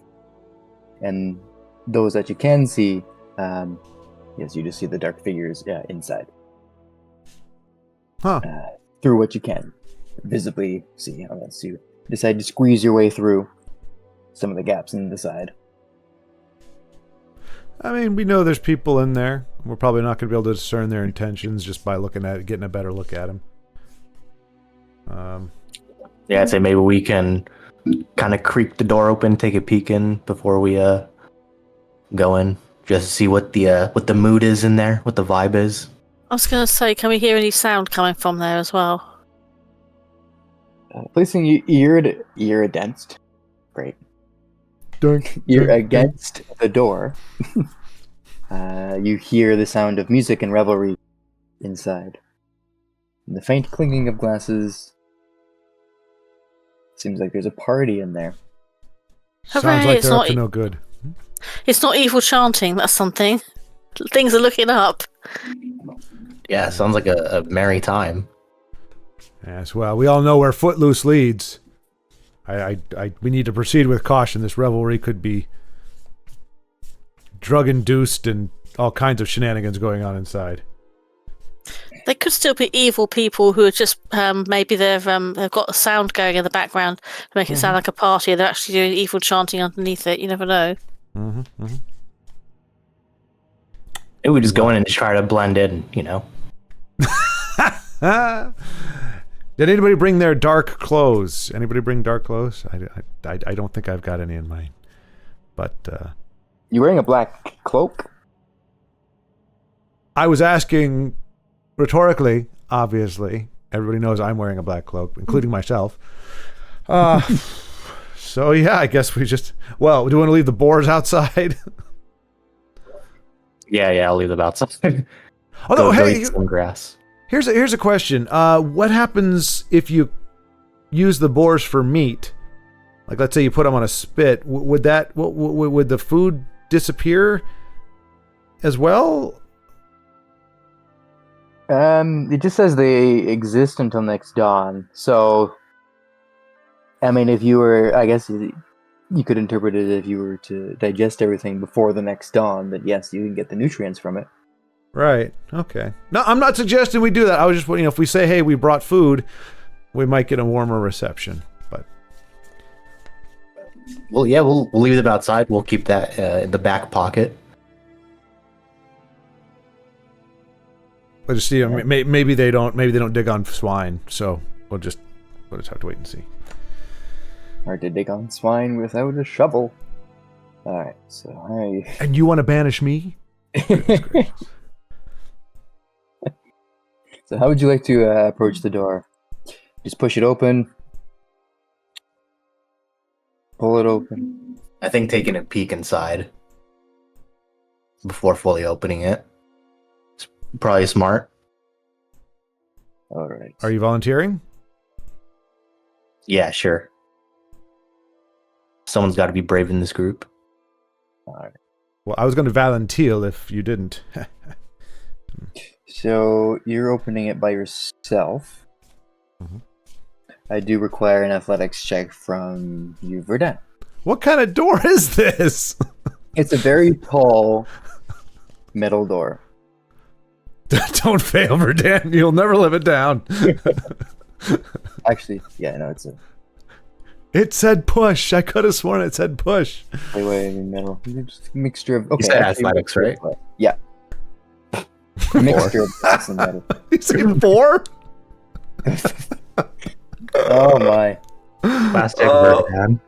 And those that you can see, yes, you just see the dark figures inside. Huh. Through what you can visibly see, unless you decide to squeeze your way through some of the gaps in the side. I mean, we know there's people in there. We're probably not going to be able to discern their intentions just by looking at it, getting a better look at them. Yeah, I'd say maybe we can kind of creak the door open, take a peek in before we go in, just to see what the mood is in there, what the vibe is. I was going to say, can we hear any sound coming from there as well? Placing you ear against. Great. You're against the door. You hear the sound of music and revelry inside. And the faint clinking of glasses. Seems like there's a party in there. Sounds Hooray, like it's they're up not to no good. It's not evil chanting, that's something. Things are looking up. Yeah, sounds like a merry time. Yes, well, we all know where Footloose leads. We need to proceed with caution. This revelry could be drug-induced and all kinds of shenanigans going on inside. They could still be evil people who are just maybe they've got a sound going in the background to make it sound like a party. They're actually doing evil chanting underneath it. You never know. Maybe we just go in and just try to blend in, you know. Did anybody bring their dark clothes? Anybody bring dark clothes? I don't think I've got any in mine. But You wearing a black cloak? I was asking rhetorically, obviously. Everybody knows I'm wearing a black cloak, including myself. So yeah, I guess we just... Well, do you want to leave the boars outside? Yeah, I'll leave them outside. Although, go hey, eat some grass. here's a question. What happens if you use the boars for meat? Like, let's say you put them on a spit. Would the food disappear as well? It just says they exist until next dawn. So, I mean, if you were, I guess you could interpret it if you were to digest everything before the next dawn, that yes, you can get the nutrients from it. Right. Okay. No, I'm not suggesting we do that. I was just, if we say, hey, we brought food, we might get a warmer reception. But Well, yeah, we'll leave them outside. We'll keep that in the back pocket. we'll just see. Maybe they don't dig on swine. So we'll just have to wait and see. Or to dig on swine without a shovel. Alright, so And you want to banish me? So how would you like to approach the door? Just push it open. Pull it open. I think taking a peek inside before fully opening it is probably smart. Alright. Are you volunteering? Yeah, sure. Someone's got to be brave in this group. Alright. Well, I was going to volunteer if you didn't. So you're opening it by yourself. Mm-hmm. I do require an athletics check from you, Verdun. What kind of door is this? It's a very tall metal door. Don't fail, Verdan. You'll never live it down. Actually, yeah, no, it's a It said push. I could have sworn it said push. way metal. It's a mixture of okay. You said actually, athletics, right? Yeah. A mixture of glass and metal. You said 4? Oh my. Plastic Verdan.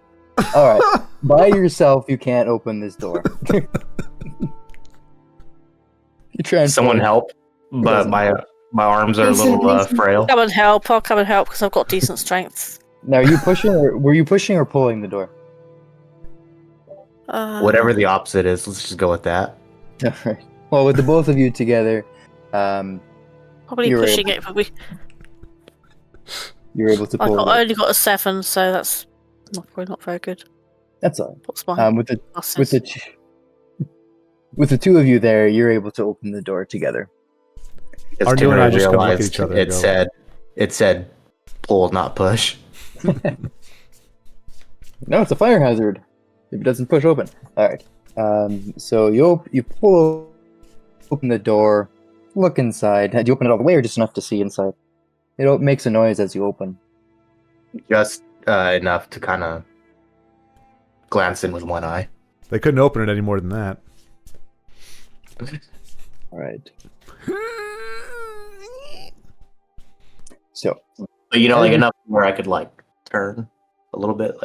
Alright. By yourself you can't open this door. You try and Someone help, but my arms are a little frail. Come and help. I'll come and help because I've got decent strength. Now are you pushing were you pushing or pulling the door? Whatever the opposite is, let's just go with that. Alright. Well, with the both of you together, Probably you're pushing it, but you're able to pull I it. only got a 7, so that's probably not very good. That's all. What's my With the pluses? with the two of you there, you're able to open the door together. Because Arnu and I just come look at realized each other and go, it said pull, not push. No, it's a fire hazard. If it doesn't push open. Alright. So you pull open the door, look inside. Had you open it all the way or just enough to see inside? It makes a noise as you open. Just enough to kind of glance in with one eye. They couldn't open it any more than that. Alright. So But like enough where I could turn a little bit,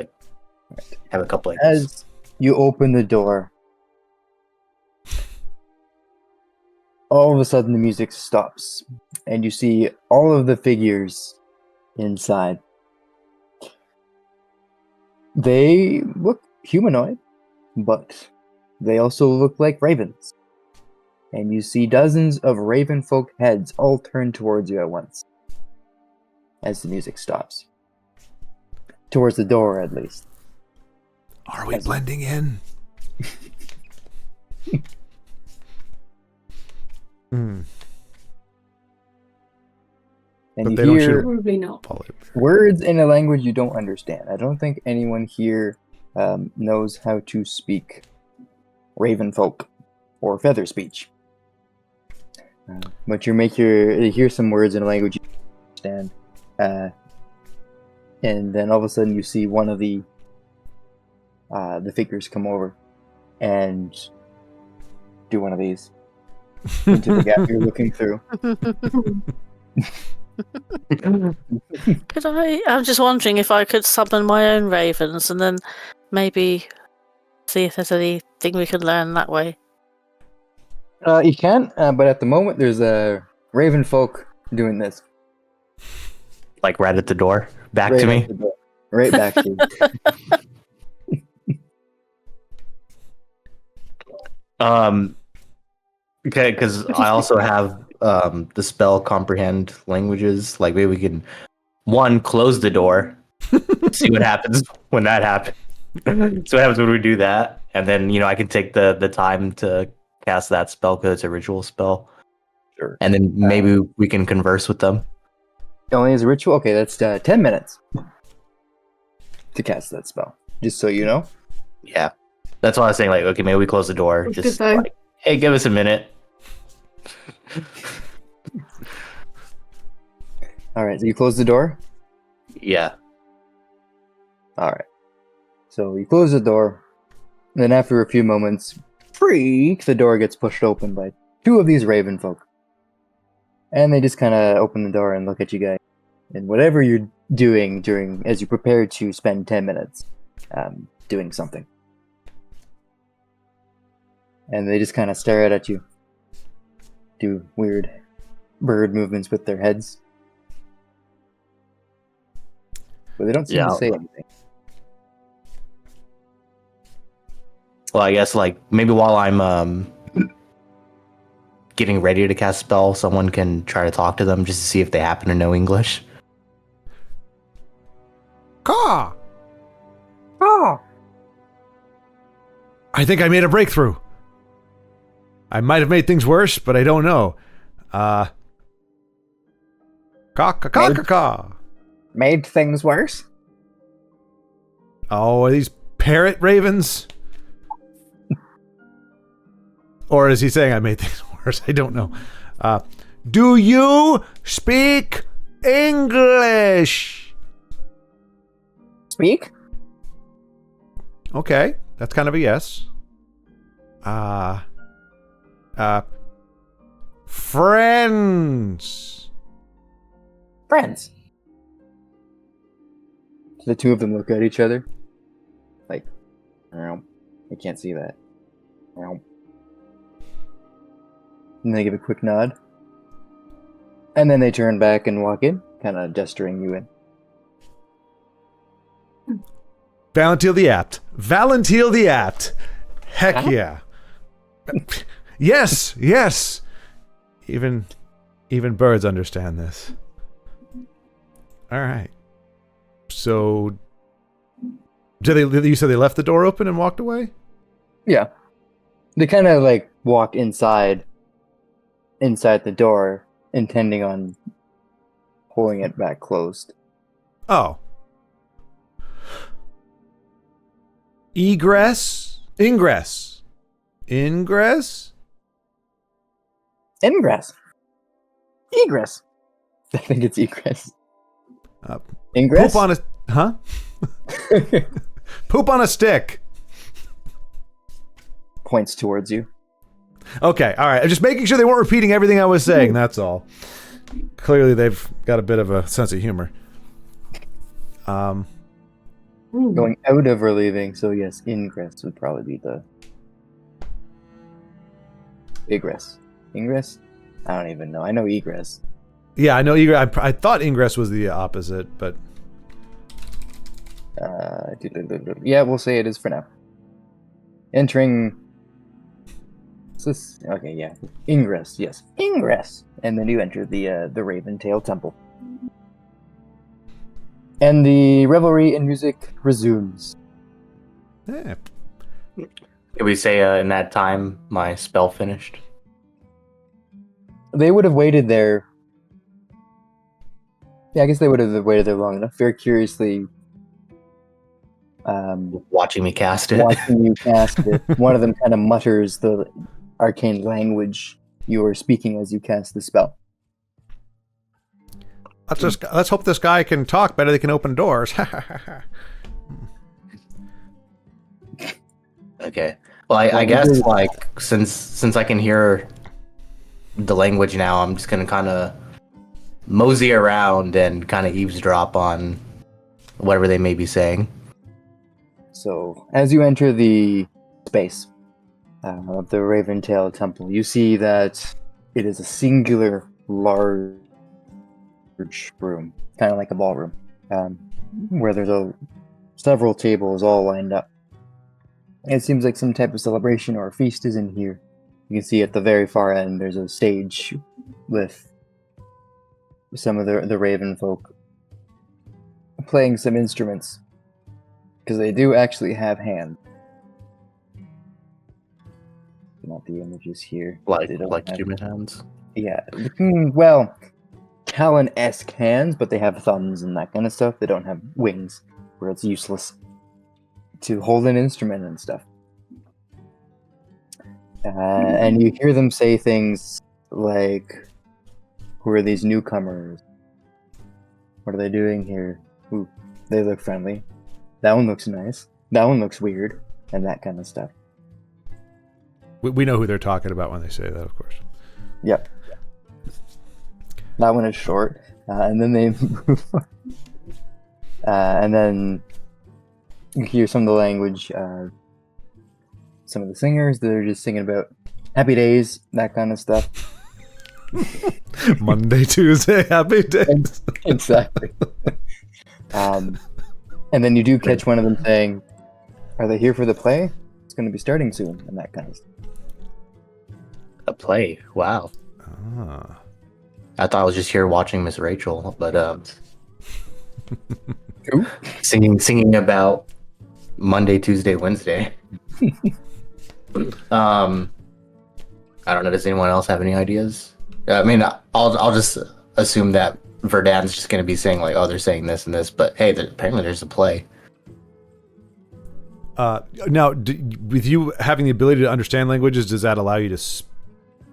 have a couple as you open the door, all of a sudden the music stops and you see all of the figures inside. They look humanoid, but they also look like ravens. And you see dozens of Ravenfolk heads all turn towards you at once as the music stops. Towards the door, at least. Are we blending in? And But you they don't hear shoot Probably not. words in a language you don't understand. I don't think anyone here knows how to speak Ravenfolk or Feather speech. But you hear some words in a language you don't understand. And then all of a sudden you see one of the figures come over and do one of these into the gap you're looking through. Could I? I'm just wondering if I could summon my own ravens and then maybe see if there's anything we can learn that way. You can, but at the moment there's a Ravenfolk doing this. Like right at the door, back Right to at me. the door. Right back to you. Okay, because I also have the spell comprehend languages. Like maybe we can close the door, see what happens when that happens. See what happens when we do that, and then I can take the time to cast that spell because it's a ritual spell. Sure. And then maybe we can converse with them. Only as a ritual? Okay, that's 10 minutes to cast that spell. Just so you know. Yeah, that's why I was saying. Like, okay, maybe we close the door. That's Just good, though. like, hey, give us a minute. Alright, so you close the door? Yeah. Alright. So you close the door, and then after a few moments, freak, the door gets pushed open by two of these Ravenfolk. And they just kind of open the door and look at you guys. And whatever you're doing as you prepare to spend 10 minutes doing something. And they just kind of stare at you. Do weird bird movements with their heads. But they don't seem to say anything. Well, I guess like maybe while I'm getting ready to cast spell, someone can try to talk to them just to see if they happen to know English. Caw! Oh! I think I made a breakthrough. I might have made things worse, but I don't know. Caw, caw, caw, caw, caw. Made things worse? Oh, are these parrot ravens? Or is he saying I made things worse? I don't know. Do you speak English? Speak? Okay, that's kind of a yes. Friends. Friends. The two of them look at each other. Like, I can't see that. And they give a quick nod. And then they turn back and walk in, kind of gesturing you in. Valentil the Apt. Valentil the Apt. Heck yeah. Yes, yes. Even birds understand this. All right. So, you said they left the door open and walked away? Yeah. They kind of like walk inside the door, intending on pulling it back closed. Oh. Egress? Ingress. Ingress? Ingress. Egress. I think it's egress. Ingress? Poop on a... Huh? Poop on a stick. Points towards you. Okay, all right. I'm just making sure they weren't repeating everything I was saying, that's all. Clearly they've got a bit of a sense of humor. Going out of or leaving, so yes, ingress would probably be the... Egress. Ingress? I don't even know. I know egress. Yeah, I know egress. I thought ingress was the opposite, but... Yeah, we'll say it is for now. Entering... Is this... Okay, yeah. Ingress, yes. Ingress! And then you enter the Raventail Temple. And the revelry and music resumes. Yeah. Can we say in that time my spell finished? They would have waited there. Yeah, I guess they would have waited there long enough. Very curiously, Watching me cast it. watching you cast it. One of them kind of mutters the arcane language you are speaking as you cast the spell. Let's hope this guy can talk better. They can open doors. Okay. Well, I guess like since I can hear the language now, I'm just gonna kind of mosey around and kind of eavesdrop on whatever they may be saying. So, as you enter the space of the Raventail Temple, you see that it is a singular large room, kind of like a ballroom, where there's several tables all lined up. It seems like some type of celebration or a feast is in here. You can see at the very far end there's a stage with some of the Ravenfolk playing some instruments, because they do actually have hands. Not the images here. Like have, human hands? Yeah. Well, Talon-esque hands, but they have thumbs and that kind of stuff. They don't have wings, where it's useless to hold an instrument and stuff. And you hear them say things like, who are these newcomers? What are they doing here? Ooh, they look friendly. That one looks nice. That one looks weird. And that kind of stuff. We know who they're talking about when they say that, of course. Yep. That one is short. And then they move on. And then you hear some of the language. Some of the singers, they're just singing about happy days, that kind of stuff. Monday, Tuesday, happy days. Exactly. And then you do catch one of them saying, are they here for the play? It's going to be starting soon, and that kind of stuff. A play? Wow. Ah. I thought I was just here watching Miss Rachel, but Ooh. singing about Monday, Tuesday, Wednesday. I don't know. Does anyone else have any ideas? I mean, I'll just assume that Verdan's just going to be saying like, oh, they're saying this and this, but hey, apparently there's a play. Now, with you having the ability to understand languages, does that allow you to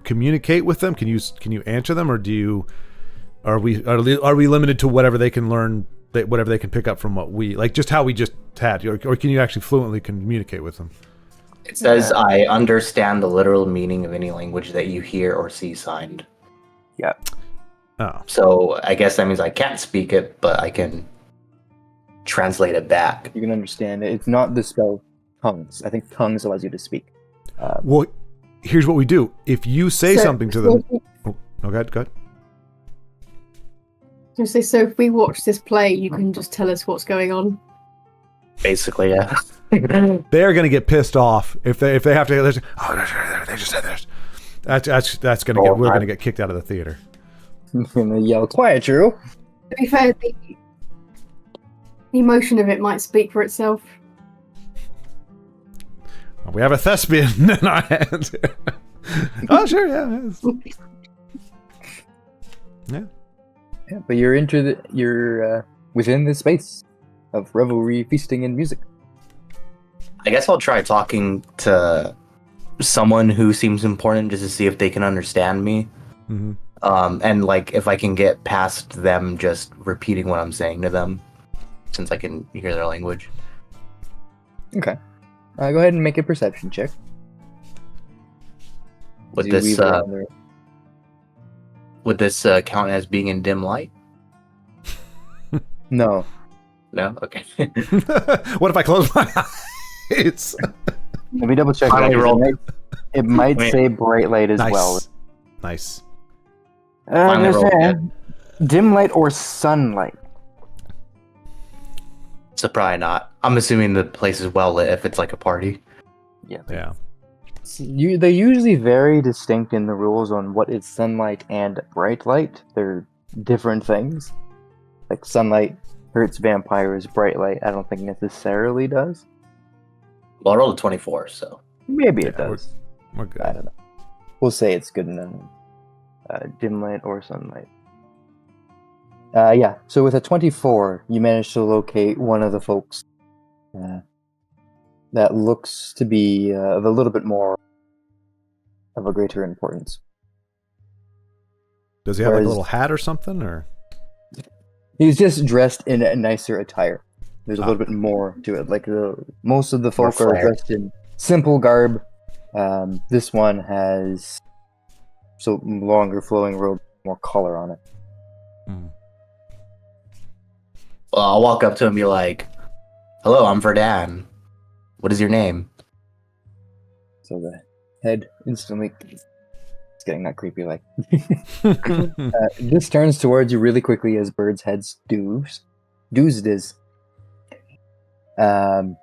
communicate with them? Can you answer them, or are we limited to whatever they can learn, whatever they can pick up from what we like, just how we just had, or can you actually fluently communicate with them? It says, I understand the literal meaning of any language that you hear or see signed. Yeah. Oh. So I guess that means I can't speak it, but I can translate it back. You can understand it. It's not the spell tongues. I think tongues allows you to speak. Well, here's what we do. If you say something to them... Oh, go ahead. So if we watch this play, you can just tell us what's going on. Basically, yeah. They're going to get pissed off if they have to. Oh, they just said this. That's going to get. We're going to get kicked out of the theater. I'm gonna yell, "Quiet, Drew!" To be fair, the emotion of it might speak for itself. We have a thespian in our hands. Oh, sure, yeah. Yeah, but you're within the space of revelry, feasting, and music. I guess I'll try talking to someone who seems important just to see if they can understand me. Mm-hmm. And like if I can get past them just repeating what I'm saying to them, since I can hear their language. Okay. Go ahead and make a perception check. Would this count as being in dim light? No. No? Okay. What if I close my eyes? Let me double check. Finally roll. It might say bright light as well. Nice. Finally roll. Dim light or sunlight? So probably not. I'm assuming the place is well lit if it's like a party. Yeah. They usually vary distinct in the rules on what is sunlight and bright light. They're different things. Like sunlight hurts vampires, bright light I don't think necessarily does. Well, I rolled a 24, so. Maybe it does. We're good. I don't know. We'll say it's good enough. Dim light or sunlight. Yeah, so with a 24, you managed to locate one of the folks that looks to be of a little bit more of a greater importance. Does he have like a little hat or something, or? He's just dressed in a nicer attire. There's a little bit more to it. Like most of the folk are dressed in simple garb. This one has longer flowing robe, more color on it. Well, I'll walk up to him and be like, "Hello, I'm Verdan. What is your name?" So the head instantly, it's getting that creepy. Like, this turns towards you really quickly as Bird's head's doozed is. And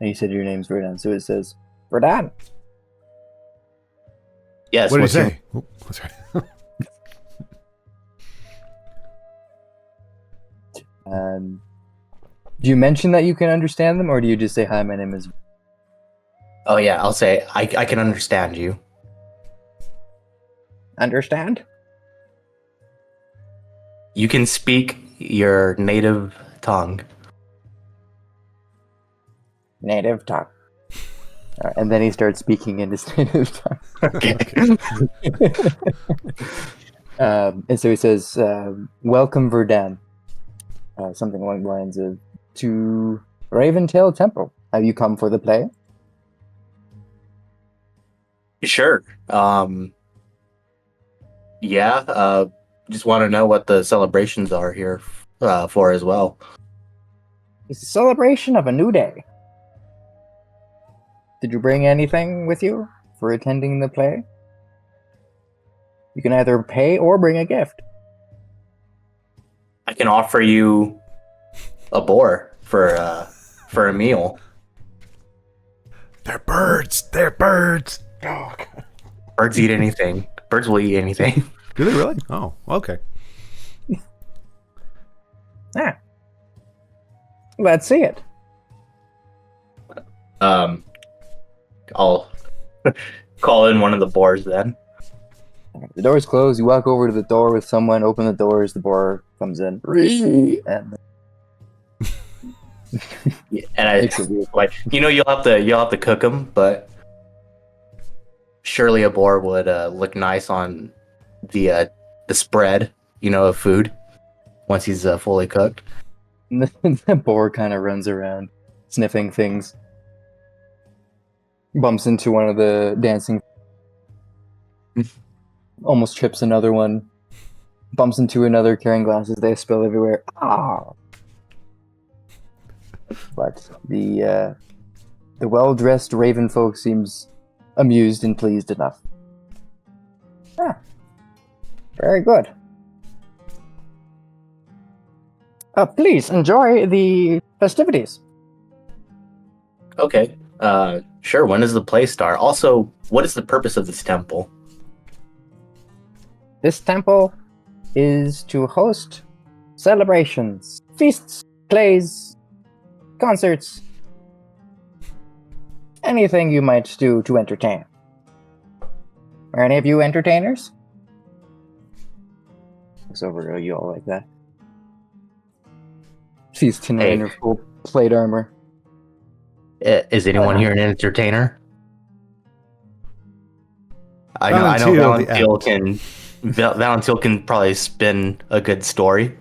you said your name's Verdan, so it says Verdan. Yes. What did he what's your- say? Oh, sorry. Do you mention that you can understand them, or do you just say, "Hi, my name is"? Oh yeah, I'll say I can understand you. Understand? You can speak your native tongue. Native tongue. And then he starts speaking in his native tongue. Okay. And so he says, "Welcome, Verdan." Something along the lines of, "To Raventail Temple. Have you come for the play?" Sure. Yeah. Just want to know what the celebrations are here for as well. It's a celebration of a new day. Did you bring anything with you for attending the play? You can either pay or bring a gift. I can offer you a boar for a meal. They're birds. They're birds. Oh, God. Birds eat anything. Birds will eat anything. Do they really? Oh, okay. Let's see it. I'll call in one of the boars then. The door's closed. You walk over to the door with someone, open the doors, the boar comes in. And Yeah, and I like, you'll have to cook them, but surely a boar would look nice on the spread, of food once he's fully cooked. the boar kind of runs around, sniffing things. Bumps into one of the dancing. Almost trips another one. Bumps into another carrying glasses. They spill everywhere. Ah! But the well-dressed Ravenfolk seems amused and pleased enough. Ah, very good. Please enjoy the festivities. Okay. Sure. When does the play start? Also, what is the purpose of this temple? This temple is to host celebrations, feasts, plays, concerts, anything you might do to entertain. Are any of you entertainers? Looks over at you all like that. Sees Tina in her full plate armor. Is anyone here an entertainer? I know Valentil can probably spin a good story.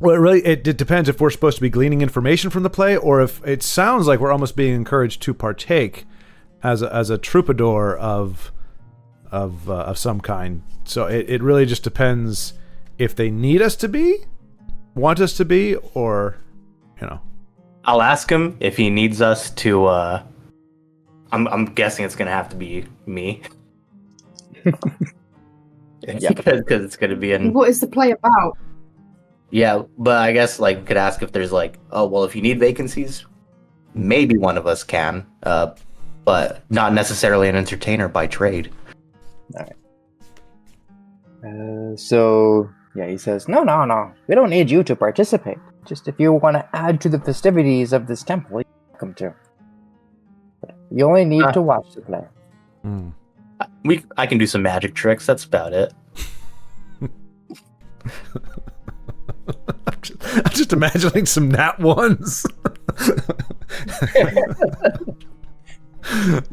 Well, it depends if we're supposed to be gleaning information from the play, or if it sounds like we're almost being encouraged to partake as a troubadour of some kind. So it really just depends if they need us to be, want us to be, or I'll ask him if he needs us to. I'm guessing it's gonna have to be me. Yeah, because it's gonna be in. What is the play about? Yeah, but I guess could ask if there's if you need vacancies, maybe one of us can, but not necessarily an entertainer by trade. All right. So yeah, he says, no, we don't need you to participate. Just if you want to add to the festivities of this temple, you're welcome to. But you only need to watch the play. I can do some magic tricks. That's about it. I'm just imagining some nat ones.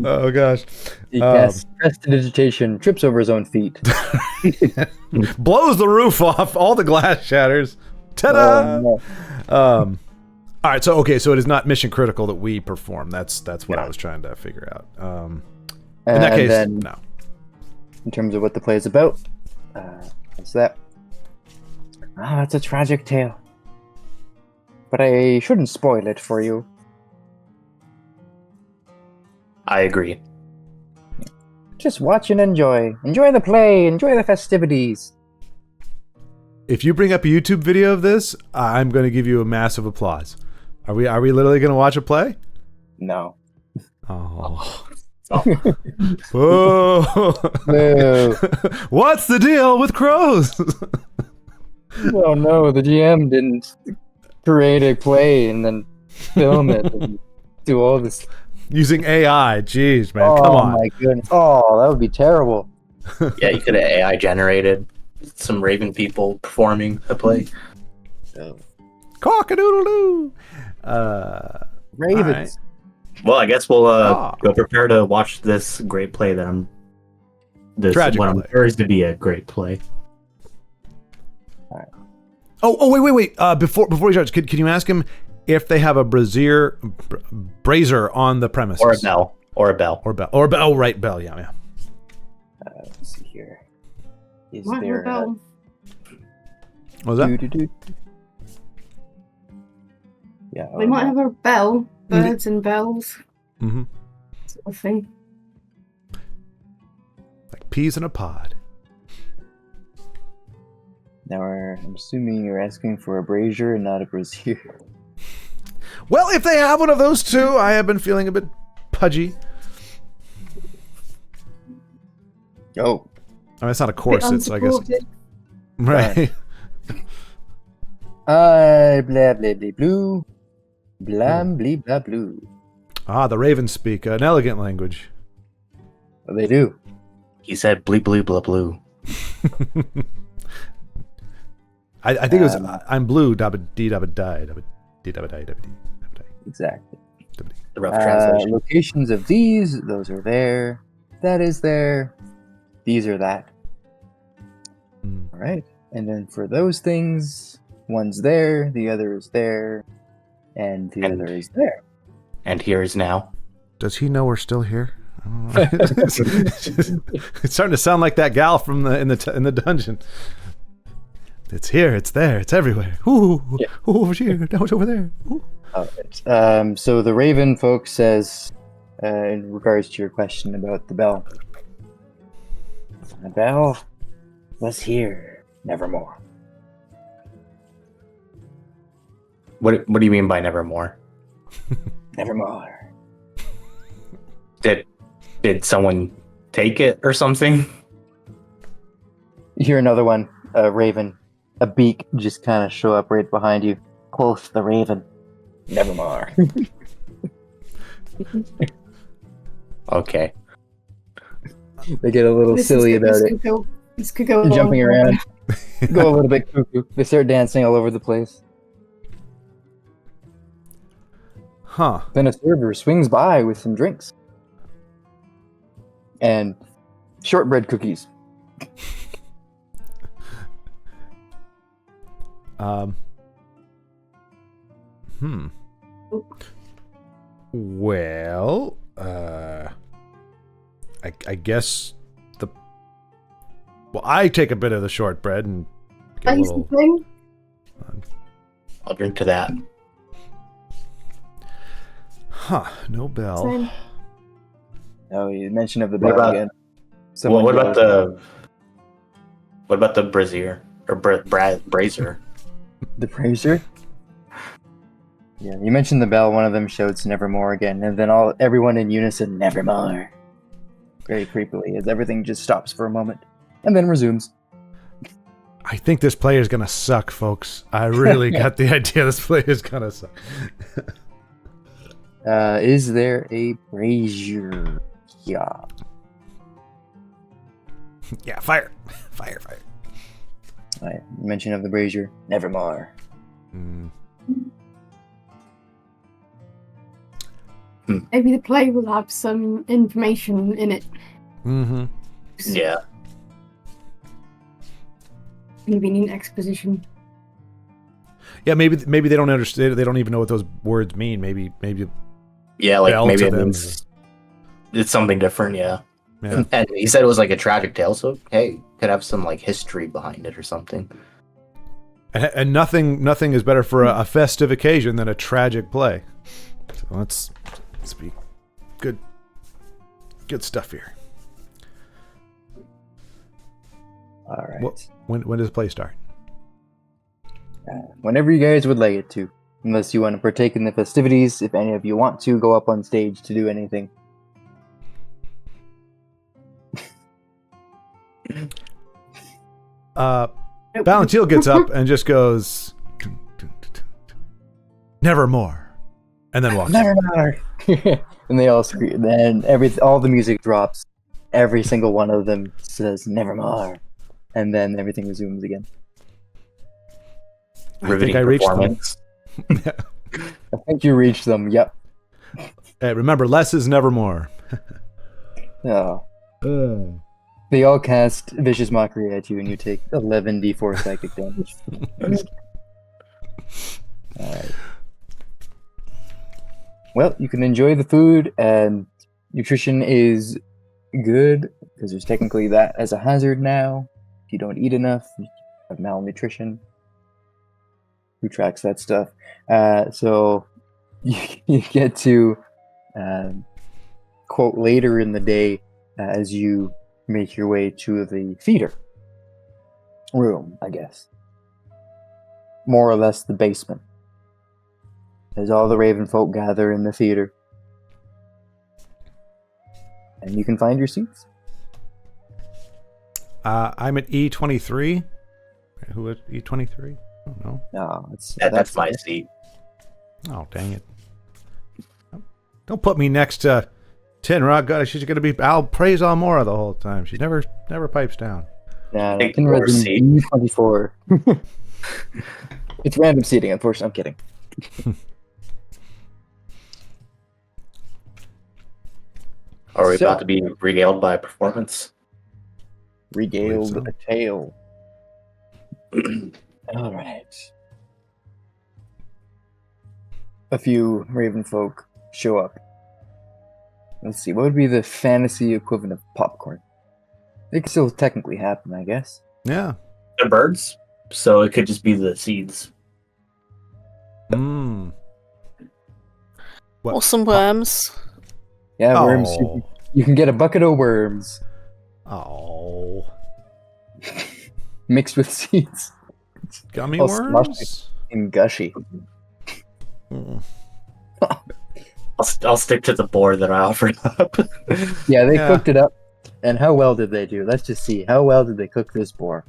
Oh gosh. He casts prestidigitation, trips over his own feet. Blows the roof off, all the glass shatters. Ta-da! No. All right, so it is not mission critical that we perform. That's what I was trying to figure out. In that case, then, no. In terms of what the play is about, that's that. Ah, it's a tragic tale. But I shouldn't spoil it for you. I agree. Just watch and enjoy. Enjoy the play. Enjoy the festivities. If you bring up a YouTube video of this, I'm going to give you a massive applause. Are we literally going to watch a play? No. Oh. Whoa. Boo. What's the deal with crows? Oh no, the GM didn't create a play and then film it and do all this. Using AI. Jeez, man. Come on. Oh my goodness. Oh, that would be terrible. Yeah, you could have AI generated some Raven people performing a play. Cock-a-doodle-doo. Ravens. Right. Well, I guess we'll go prepare to watch this great play that Tragic what I'm play. sure to be a great play. Oh, wait. Before he starts, can you ask him if they have a brazier on the premises? Or a bell. Or a bell. Oh, right, bell. Yeah. Let's see here. Is Might have there a bell. What was that? doo-doo-doo? Yeah. They might have a bell, birds and bells, Mm-hmm. sort of thing. Like peas in a pod. Now I'm assuming you're asking for a brazier and not a brazier. Well, if they have one of those two, I have been feeling a bit pudgy. Oh. I mean, it's not a corset, so I guess. Unsupported. Right. Blah blah blah blue. Blam blee blah blue. Ah, the ravens speak an elegant language. Well, they do. He said bleep bleep blah blue. I think it was I'm blue dabba dee dabba die dabba dee dabba die dabba dee dabba die. Exactly. The rough translation. Locations of these, those are there. That is there. These are that. Mm. All right. And then for those things, one's there, the other is there, and the other is there. And here is now. Does he know we're still here? I don't know. It's starting to sound like that gal from in the dungeon. It's here, it's there, it's everywhere. Ooh, Yeah. ooh, over here, now it's over there. Ooh. All right. So the Ravenfolk says, in regards to your question about the bell, the bell was here, nevermore. What do you mean by nevermore? Nevermore. Did someone take it or something? You hear another one, a raven, a beak just kind of show up right behind you. Quoth the raven, nevermore. Okay. They get a little silly about it. This could go Jumping on. around, go a little bit cuckoo. They start dancing all over the place. Huh. Then a server swings by with some drinks and shortbread cookies. Well, I guess I take a bit of the shortbread and get a Face little. thing. I'll drink to that. Huh? No bell. Same. Oh, you mentioned of the What bell about- again. Well, what about goes, the brazier or brazier? the brazier? Yeah, you mentioned the bell. One of them shouts "Nevermore" again, and then everyone in unison "Nevermore." Very creepily, as everything just stops for a moment and then resumes. I think this play is gonna suck, folks. I really got the idea this play is gonna suck. Is there a brazier? Yeah. Yeah, fire. Right. Mention of the brazier. Nevermore. Mm. Maybe the play will have some information in it. Mm-hmm. Yeah. Maybe need exposition. Yeah, maybe they don't understand. They don't even know what those words mean. Maybe. Yeah, like bell maybe to it them. means it's something different. Yeah. Yeah. And he said it was like a tragic tale, so hey, could have some like history behind it or something. And nothing is better for a festive occasion than a tragic play. So let's be good stuff here. All right. When does the play start? Whenever you guys would like it to, unless you want to partake in the festivities. If any of you want to go up on stage to do anything. Valentine gets up and just goes, "Nevermore," and then walks. Nevermore. And they all scream. Then all the music drops. Every single one of them says "Nevermore," and then everything resumes again. I think I reached them. I think you reached them. Yep. Hey, remember, less is nevermore. Oh. They all cast Vicious Mockery at you, and you take 11d4 psychic damage. Alright. Well, you can enjoy the food, and nutrition is good, because there's technically that as a hazard now. If you don't eat enough, you have malnutrition. Who tracks that stuff? So you get to quote later in the day as you make your way to the theater room, I guess. More or less the basement. As all the Ravenfolk gather in the theater. And you can find your seats. I'm at E23. Who at E23? Oh, no. No, that's my seat. Oh, dang it. Don't put me next to Tin Rock. God, she's going to be Al praise Almora the whole time. She never pipes down. Nah, I can read E24. It's random seating, unfortunately. I'm kidding. Are we about to be regaled by a performance? Regaled a tale. All right. A few Ravenfolk show up. Let's see, what would be the fantasy equivalent of popcorn? It could still technically happen, I guess. Yeah. They're birds, so it could just be the seeds. What? Or some worms. Yeah, worms. You can get a bucket of worms. Oh. Mixed with seeds. Gummy worms? And gushy. I'll stick to the board that I offered up. Yeah, they cooked it up. And how well did they do? Let's just see. How well did they cook this boar?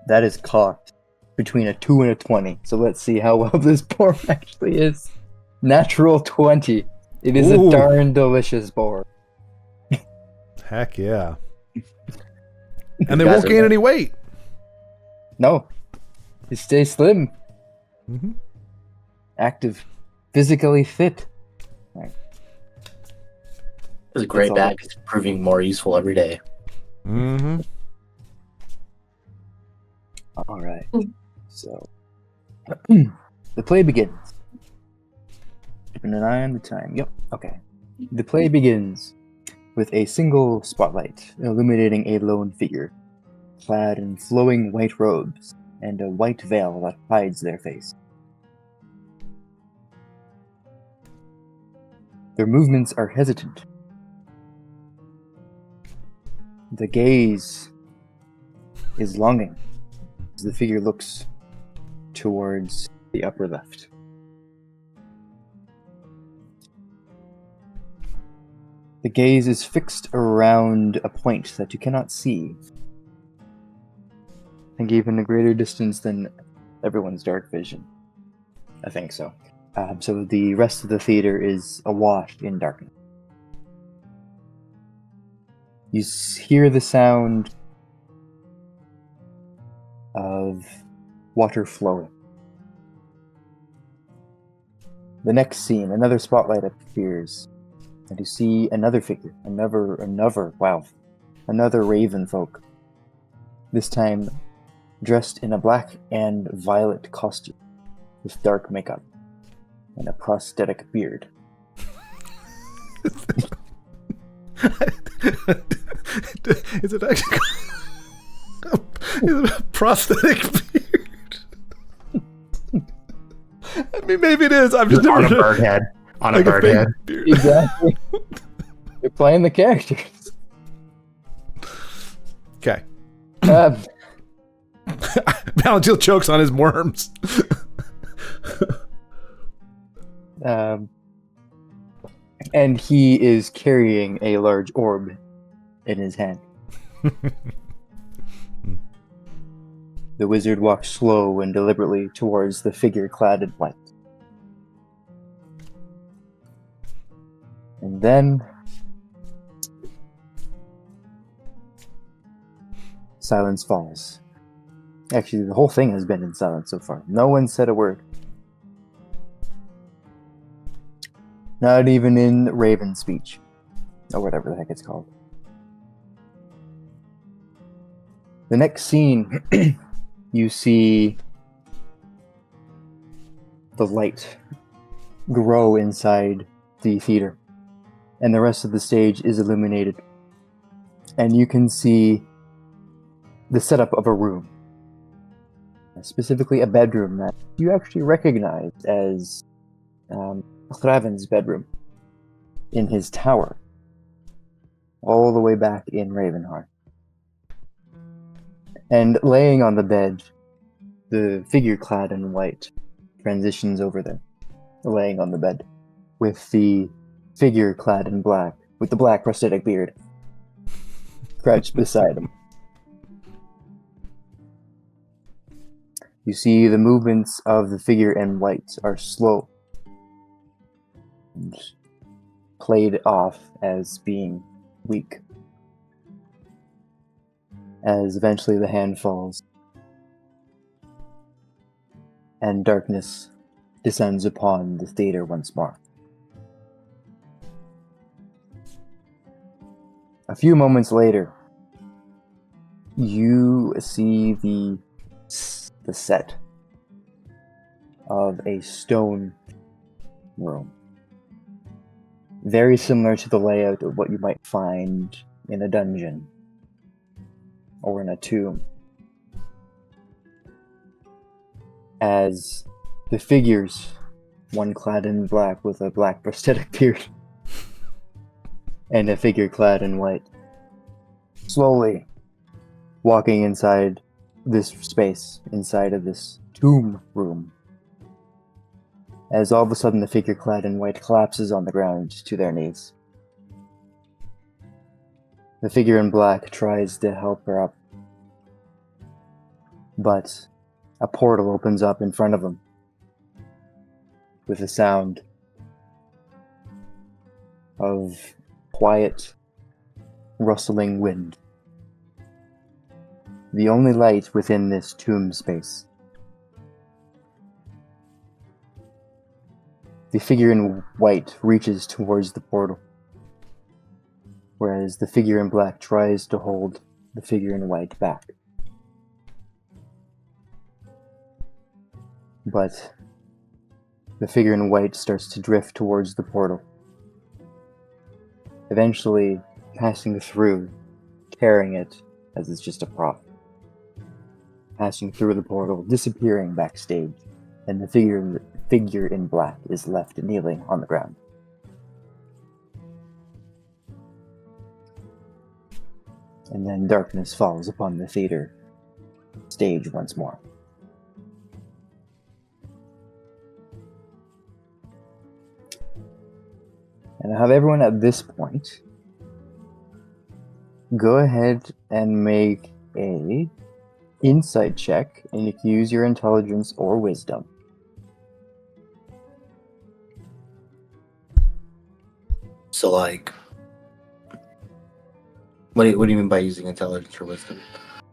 That is cocked between a 2 and a 20. So let's see how well this boar actually is. Natural 20. It is a darn delicious boar. Heck yeah. And they won't gain any weight. No. They stay slim. Mm-hmm. Active. Physically fit. Right. This is a great bag. It's proving more useful every day. Mm-hmm. All right. So, the play begins. Keeping an eye on the time. Yep. Okay. The play begins with a single spotlight illuminating a lone figure, clad in flowing white robes and a white veil that hides their face. Their movements are hesitant. The gaze is longing as the figure looks towards the upper left. The gaze is fixed around a point that you cannot see. I think even a greater distance than everyone's dark vision. I think so. So the rest of the theater is awash in darkness. You hear the sound of water flowing. The next scene, another spotlight appears, and you see another figure, another Ravenfolk. This time dressed in a black and violet costume with dark makeup and a prosthetic beard. Is it actually is it a prosthetic beard? I mean, maybe it is. I'm just on never a bird head. On a like bird fake head. beard. Exactly. You're playing the characters. Okay. Um, Valentil chokes on his worms. and he is carrying a large orb in his hand. The wizard walks slow and deliberately towards the figure clad in white. And then silence falls. Actually, the whole thing has been in silence so far. No one said a word. Not even in Raven speech. Or whatever the heck it's called. The next scene, you see the light grow inside the theater. And the rest of the stage is illuminated. And you can see the setup of a room. Specifically a bedroom that you actually recognize as Raven's bedroom in his tower, all the way back in Ravenheart. And laying on the bed, the figure clad in white transitions over there, laying on the bed, with the figure clad in black, with the black prosthetic beard, crouched beside him. You see the movements of the figure in white are slow and played off as being weak. As eventually the hand falls and darkness descends upon the theater once more. A few moments later, you see the set of a stone room. Very similar to the layout of what you might find in a dungeon or in a tomb. As the figures, one clad in black with a black prosthetic beard, and a figure clad in white, slowly walking inside this space, inside of this tomb room. As all of a sudden the figure clad in white collapses on the ground to their knees. The figure in black tries to help her up, but a portal opens up in front of them with a sound of quiet, rustling wind. The only light within this tomb space. The figure in white reaches towards the portal, whereas the figure in black tries to hold the figure in white back. But the figure in white starts to drift towards the portal, eventually passing through, carrying it as it's just a prop. Passing through the portal, disappearing backstage, and the figure in black is left kneeling on the ground. And then darkness falls upon the theater stage once more. And I have everyone at this point go ahead and make a insight check, and you can use your intelligence or wisdom. So, like, what do you mean by using intelligence or wisdom?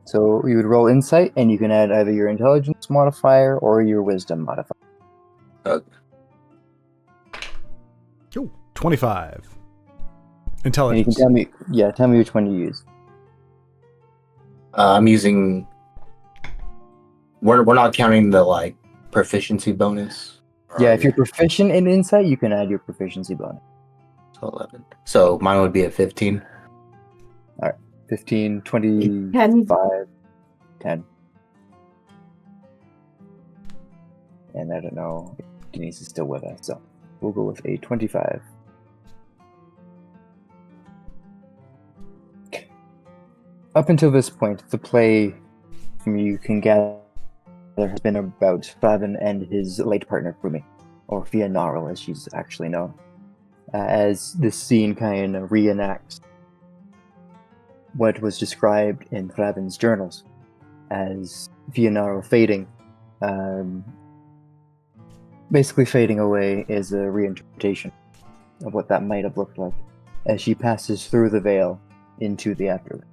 So you would roll insight, and you can add either your intelligence modifier or your wisdom modifier. Okay. Ooh, 25. And you Intelligence. can tell me which one you use. I'm using. We're not counting the like proficiency bonus. Yeah, if you're proficient in insight, you can add your proficiency bonus. So 11. So mine would be a 15. 15, 25, 10. And I don't know. Denise is still with us, so we'll go with a 25. Up until this point, the play, from you can gather, has been about Flavin and his late partner, Fumi, or Fia Gnarl, as she's actually known, as this scene kind of reenacts what was described in Flavin's journals as Fia Gnarl fading. Basically, fading away is a reinterpretation of what that might have looked like as she passes through the veil into the afterlife.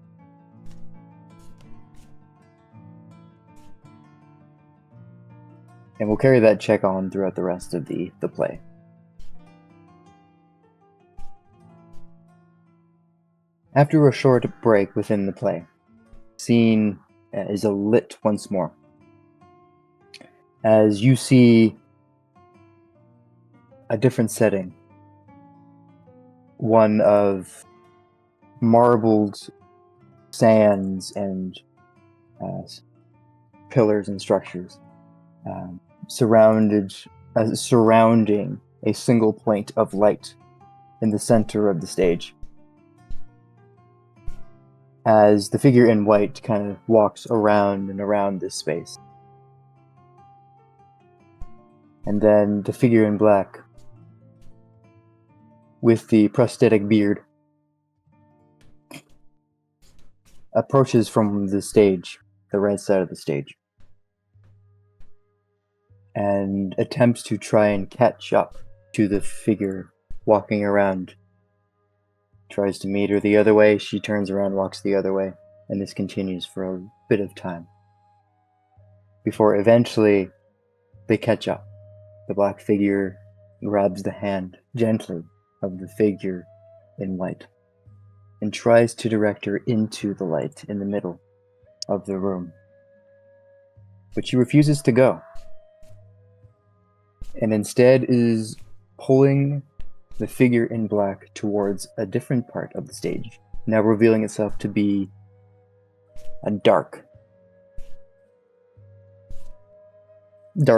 And we'll carry that check on throughout the rest of the play. After a short break within the play, scene is lit once more. As you see a different setting, one of marbled sands and pillars and structures, surrounding a single point of light in the center of the stage. As the figure in white kind of walks around and around this space. And then the figure in black, with the prosthetic beard, approaches from the stage, the right side of the stage, and attempts to try and catch up to the figure walking around. Tries to meet her the other way, she turns around, walks the other way, and this continues for a bit of time. Before eventually they catch up. The black figure grabs the hand gently of the figure in white and tries to direct her into the light in the middle of the room. But she refuses to go, and instead is pulling the figure in black towards a different part of the stage, now revealing itself to be a dark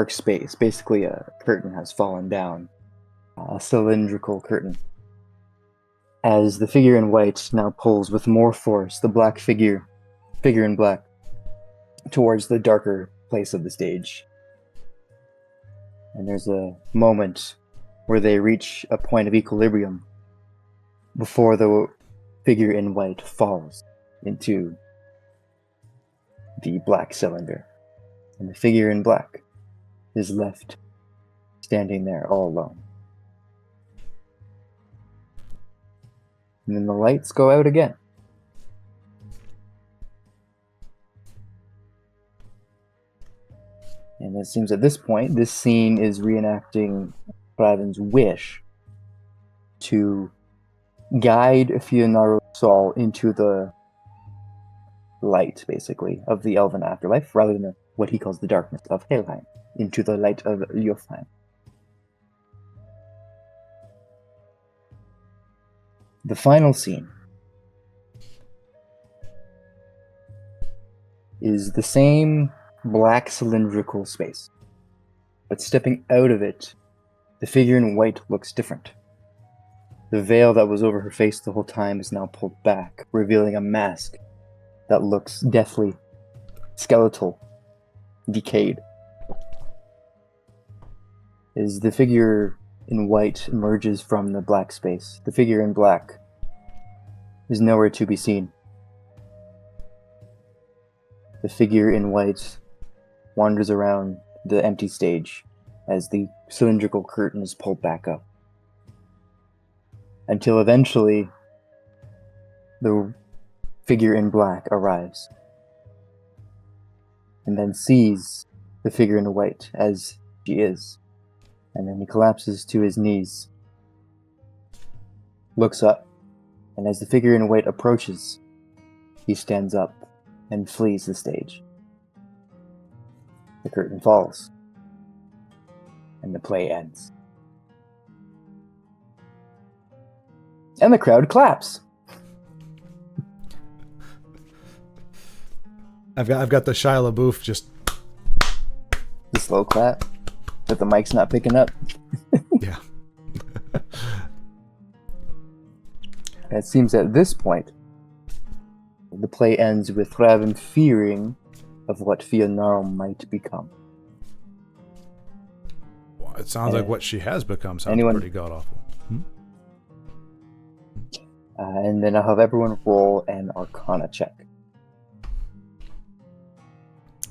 space. Basically, a curtain has fallen down, a cylindrical curtain. As the figure in white now pulls with more force the black figure in black towards the darker place of the stage. And there's a moment where they reach a point of equilibrium before the figure in white falls into the black cylinder. And the figure in black is left standing there all alone. And then the lights go out again. And it seems at this point, this scene is reenacting Flavin's wish to guide Fionaro's soul into the light, basically, of the elven afterlife, rather than what he calls the darkness of Helheim, into the light of Ljofheim. The final scene is the same black cylindrical space, but stepping out of it, the figure in white looks different. The veil that was over her face the whole time is now pulled back, revealing a mask that looks deathly, skeletal, decayed. As the figure in white emerges from the black space, the figure in black is nowhere to be seen. The figure in white wanders around the empty stage as the cylindrical curtain is pulled back up, until eventually the figure in black arrives and then sees the figure in white as she is, and then he collapses to his knees, looks up, and as the figure in white approaches, he stands up and flees the stage. The curtain falls, and the play ends. And the crowd claps. I've got the Shia LaBeouf just The slow clap. But the mic's not picking up. Yeah. It seems at this point, the play ends with Raven fearing of what Fionaro might become. Well, it sounds like what she has become sounds anyone- pretty god-awful. And then I'll have everyone roll an Arcana check.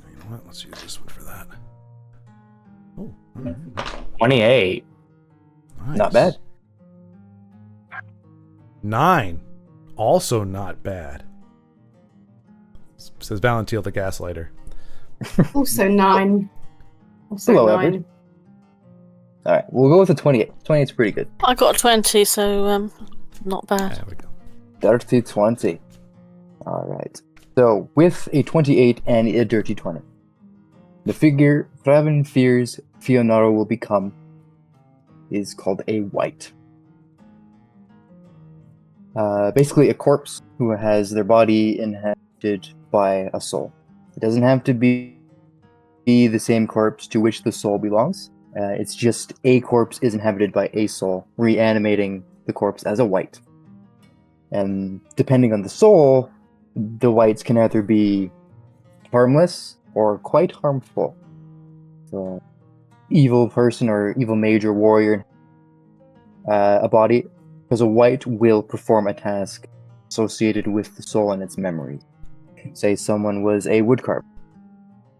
You know what? Let's use this one for that. Oh, all right. 28. Nice. Not bad. 9. Also not bad. Says Valentiel the Gaslighter. Also 9. Also Hello, 9. Everett. All right, we'll go with a 28. 28's pretty good. I got a 20, so not bad. There we go. Dirty 20. All right. So, with a 28 and a dirty 20, the figure Raven fears Fionaro will become is called a wight. Basically, a corpse who has their body inhabited by a soul. It doesn't have to be the same corpse to which the soul belongs. It's just a corpse is inhabited by a soul, reanimating the corpse as a wight. And depending on the soul, the wights can either be harmless or quite harmful. So, evil person or evil mage or warrior, a body, because a wight will perform a task associated with the soul and its memories. Say someone was a woodcarver.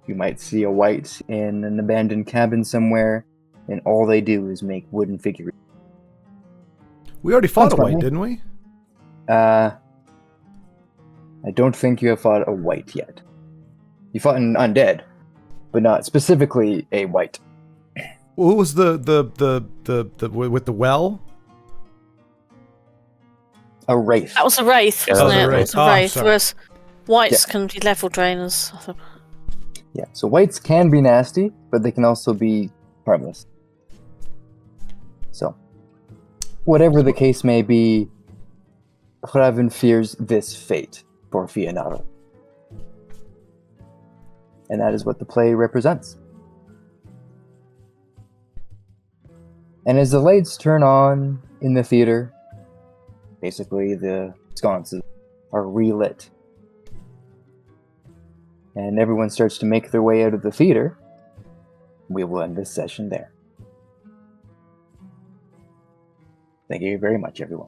You might see a wight in an abandoned cabin somewhere, and all they do is make wooden figurines. We already fought Sounds a wight, funny. didn't we? I don't think you have fought a wight yet. You fought an undead, but not specifically a wight. Who was the with the well? A wraith. That was a wraith, Yeah, wasn't that was it? a It wraith. was a Oh, wraith, sorry. whereas whites Yeah. can be level drainers. Yeah, so wights can be nasty, but they can also be harmless. So, whatever the case may be, Raven fears this fate for Fionaro. And that is what the play represents. And as the lights turn on in the theater, basically the sconces are relit. And everyone starts to make their way out of the theater. We will end this session there. Thank you very much, everyone.